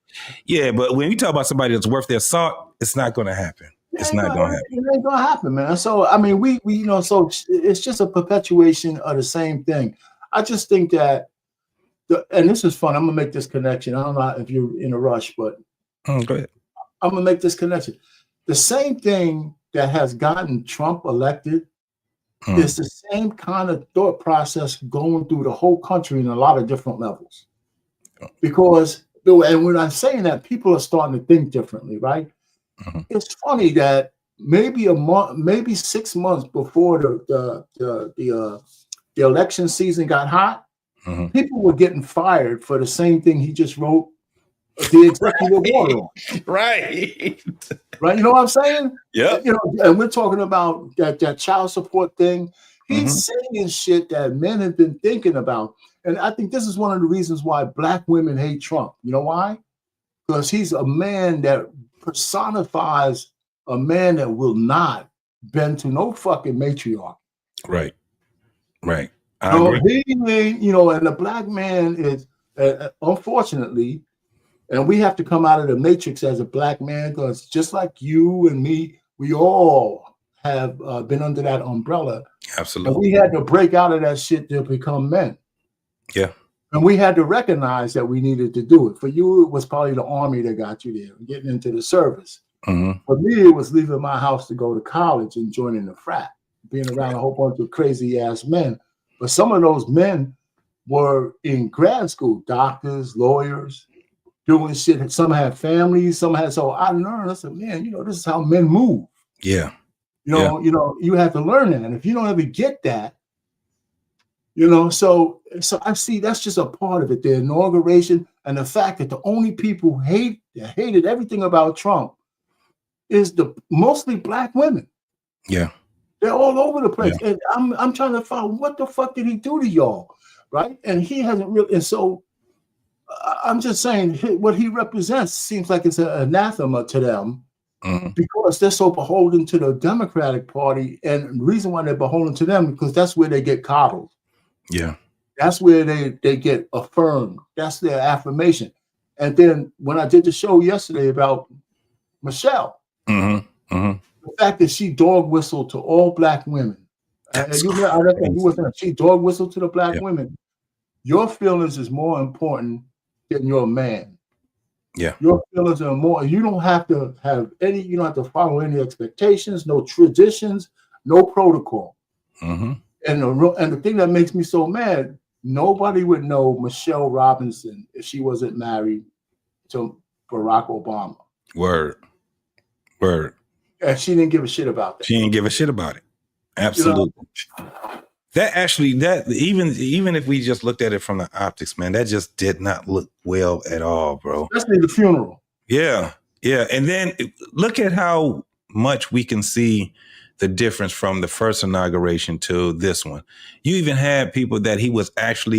But when you talk about somebody that's worth their salt, it's not going to happen. It's not going to happen. It ain't going to happen, man. So, I mean, we so it's just a perpetuation of the same thing. I just think that, and this is fun. I'm going to make this connection. I don't know if you're in a rush, but go ahead. I'm going to make this connection. The same thing that has gotten Trump elected is the same kind of thought process going through the whole country in a lot of different levels. Because, and when I'm saying that, people are starting to think differently, right? Mm-hmm. It's funny that maybe a month, maybe 6 months before the election season got hot, mm-hmm. people were getting fired for the same thing he just wrote the executive order on. Right. Right. You know what I'm saying? Yep. You know, and we're talking about that child support thing. He's saying shit that men have been thinking about. And I think this is one of the reasons why black women hate Trump. You know why? Because he's a man that personifies a man that will not bend to no fucking matriarch. Right. Right. I No, agree. he ain't, you know, and the black man is, unfortunately, and we have to come out of the matrix as a black man, because just like you and me, we all have been under that umbrella. Absolutely. And we had to break out of that shit to become men. Yeah. And we had to recognize that we needed to do it. For you, it was probably the army that got you there, getting into the service. Mm-hmm. For me, it was leaving my house to go to college and joining the frat, being around a whole bunch of crazy ass men. But some of those men were in grad school, doctors, lawyers, doing shit. Some had families, some had. So I learned. I said, man, you know, this is how men move. Yeah. You know, you have to learn that. And if you don't ever get that, you know, so I see that's just a part of it. The inauguration and the fact that the only people who hated everything about Trump is the mostly black women. Yeah. They're all over the place. Yeah. And I'm trying to find what the fuck did he do to y'all? Right. And he hasn't really. And so I'm just saying what he represents seems like it's an anathema to them because they're so beholden to the Democratic Party. And the reason why they're beholden to them because that's where they get coddled. Yeah. That's where they get affirmed. That's their affirmation. And then when I did the show yesterday about Michelle, the fact that she dog whistled to all black women, and she dog whistled to the black women. Your feelings is more important than your man. Yeah. Your feelings are more. You don't have to have any. You don't have to follow any expectations, no traditions, no protocol. And the thing that makes me so mad, nobody would know Michelle Robinson if she wasn't married to Barack Obama. Word. And she didn't give a shit about that. She didn't give a shit about it. Absolutely. You know? That even if we just looked at it from the optics, man, that just did not look well at all, bro. Especially the funeral. Yeah. Yeah. And then look at how much we can see the difference from the first inauguration to this one. You even had people that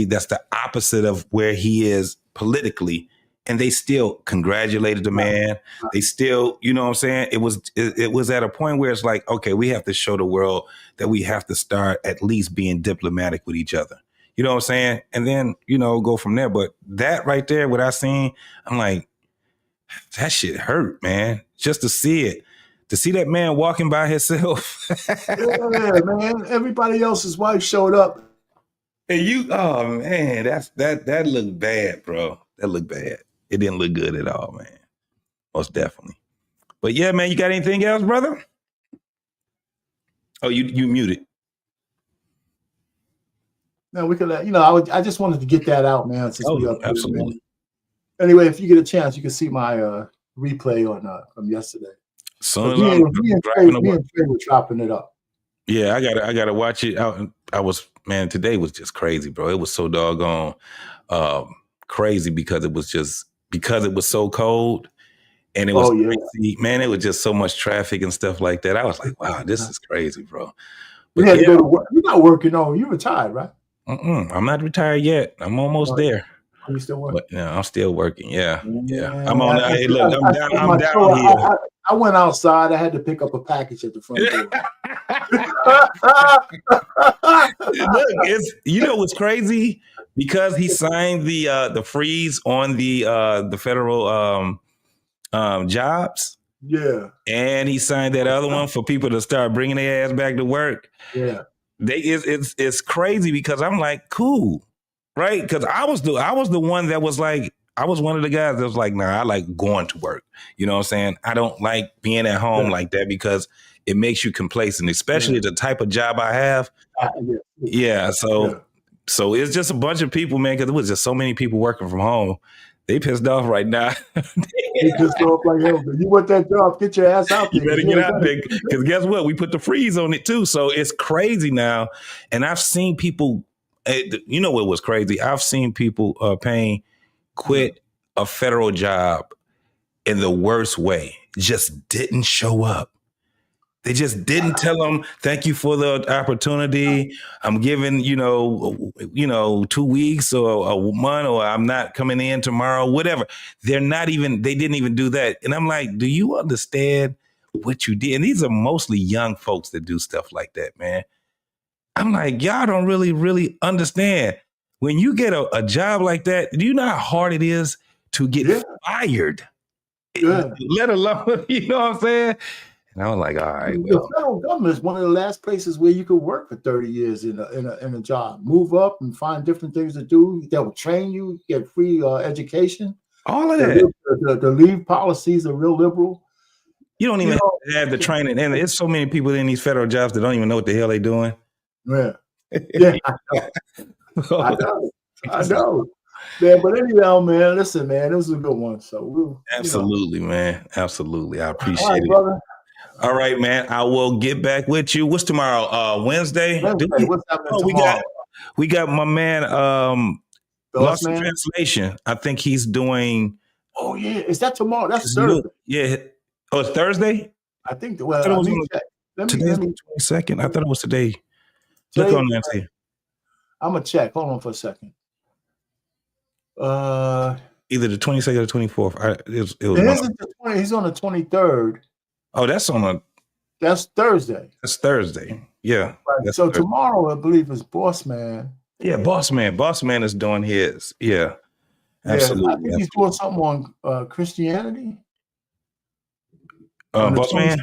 that's the opposite of where he is politically, and they still congratulated the man. They still, you know what I'm saying? It was at a point where it's like, okay, we have to show the world that we have to start at least being diplomatic with each other. You know what I'm saying? And then, you know, go from there. But that right there, what I seen, I'm like, that shit hurt, man. Just to see it. To see that man walking by himself. Yeah, man. Everybody else's wife showed up. And oh man, that looked bad, bro. That looked bad. It didn't look good at all, man. Most definitely. But yeah, man, you got anything else, brother? Oh, you muted. No, we could, you know, I just wanted to get that out, man. Absolutely. Man. Anyway, if you get a chance, you can see my replay on from yesterday. So me and Trey were chopping it up. Yeah, I gotta watch it. Today was just crazy, bro. It was so doggone crazy because it was so cold and it was crazy. Man, it was just so much traffic and stuff like that. I was like, wow, this is crazy, bro. But you had to go to work. You're not working on. You retired, right? I'm not retired yet. I'm almost there. Are you still working? But no, I'm still working. Yeah. I'm down here. I went outside. I had to pick up a package at the front door. Look, you know what's crazy? Because he signed the freeze on the federal jobs. Yeah. And he signed that other one for people to start bringing their ass back to work. Yeah. It's crazy because I'm like, cool. Right? Because I was the one that was like, I was one of the guys that was like, nah, I like going to work. You know what I'm saying? I don't like being at home like that because it makes you complacent, especially the type of job I have. So So it's just a bunch of people, man, because there was just so many people working from home. They pissed off right now. They pissed off like hell. You want that job? Get your ass out there. You better get out there, because guess what? We put the freeze on it too. So it's crazy now. And I've seen people. You know what was crazy? I've seen people Payne quit a federal job in the worst way. Just didn't show up. They just didn't tell them, thank you for the opportunity. I'm giving, 2 weeks or a month, or I'm not coming in tomorrow, whatever. They didn't even do that. And I'm like, do you understand what you did? And these are mostly young folks that do stuff like that, man. I'm like, y'all don't really, really understand. When you get a job like that, do you know how hard it is to get fired? Yeah. Let alone, you know what I'm saying? And I was like, all right. Well. The federal government is one of the last places where you could work for 30 years in a job. Move up and find different things to do that will train you, get free education. All of that. The leave policies are real liberal. You don't even have the training. And there's so many people in these federal jobs that don't even know what the hell they're doing. Yeah. Yeah. I know. Man, but anyhow, man, listen, man, it was a good one. So absolutely, man. Absolutely. I appreciate all right, it. brother. All right, man. I will get back with you. What's tomorrow? Wednesday? What's happening tomorrow? We got my man Lost in Translation. I think he's doing. Oh yeah, is that tomorrow? That's Thursday. Yeah. Oh, it's Thursday? I think today's the 22nd. I thought it was today. Look on that. I'm gonna check. Hold on for a second. Either the 22nd or the 24th. He's on the 23rd. Oh, that's Thursday. That's Thursday. Yeah. Right. So Thursday. Tomorrow, I believe, is Boss Man. Yeah, Boss Man. Boss Man is doing his. Yeah. Absolutely. Yeah, I think he's doing something on Christianity. Boss Man?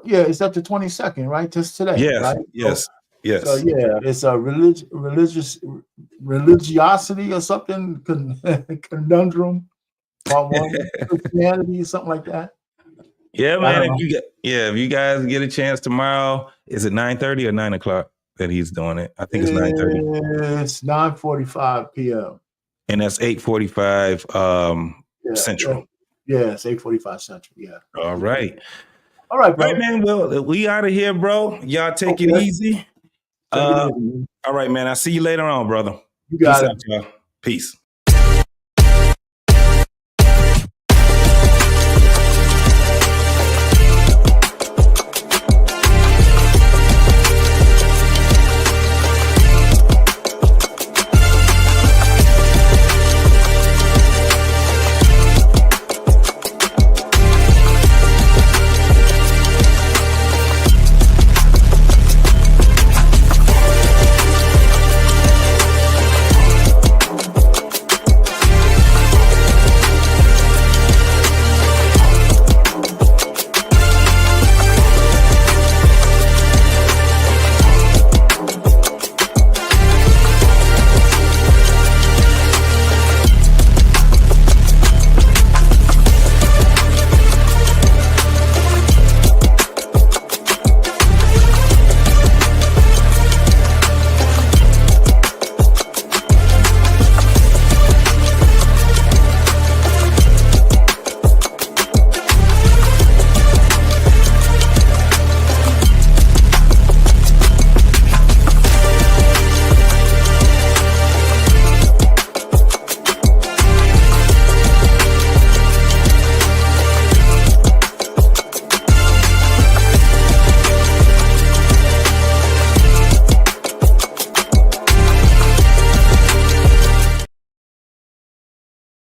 Yeah, it's up to 22nd, right? Just today. Yes. Right? Yes. Yes. So yeah, it's a religiosity or something conundrum. Part one, Christianity, something like that. Yeah, man. If you guys get a chance tomorrow, is it 9:30 or 9 o'clock that he's doing it? I think it's 9:30. It's 9:45 p.m. And that's 8:45 Central. Yeah, it's 8:45 Central. Yeah. All right. All right, bro. Right, man. Well, we out of here, bro. Y'all take it easy. All right, man. I'll see you later on, brother. You got it. Peace out, y'all. Peace.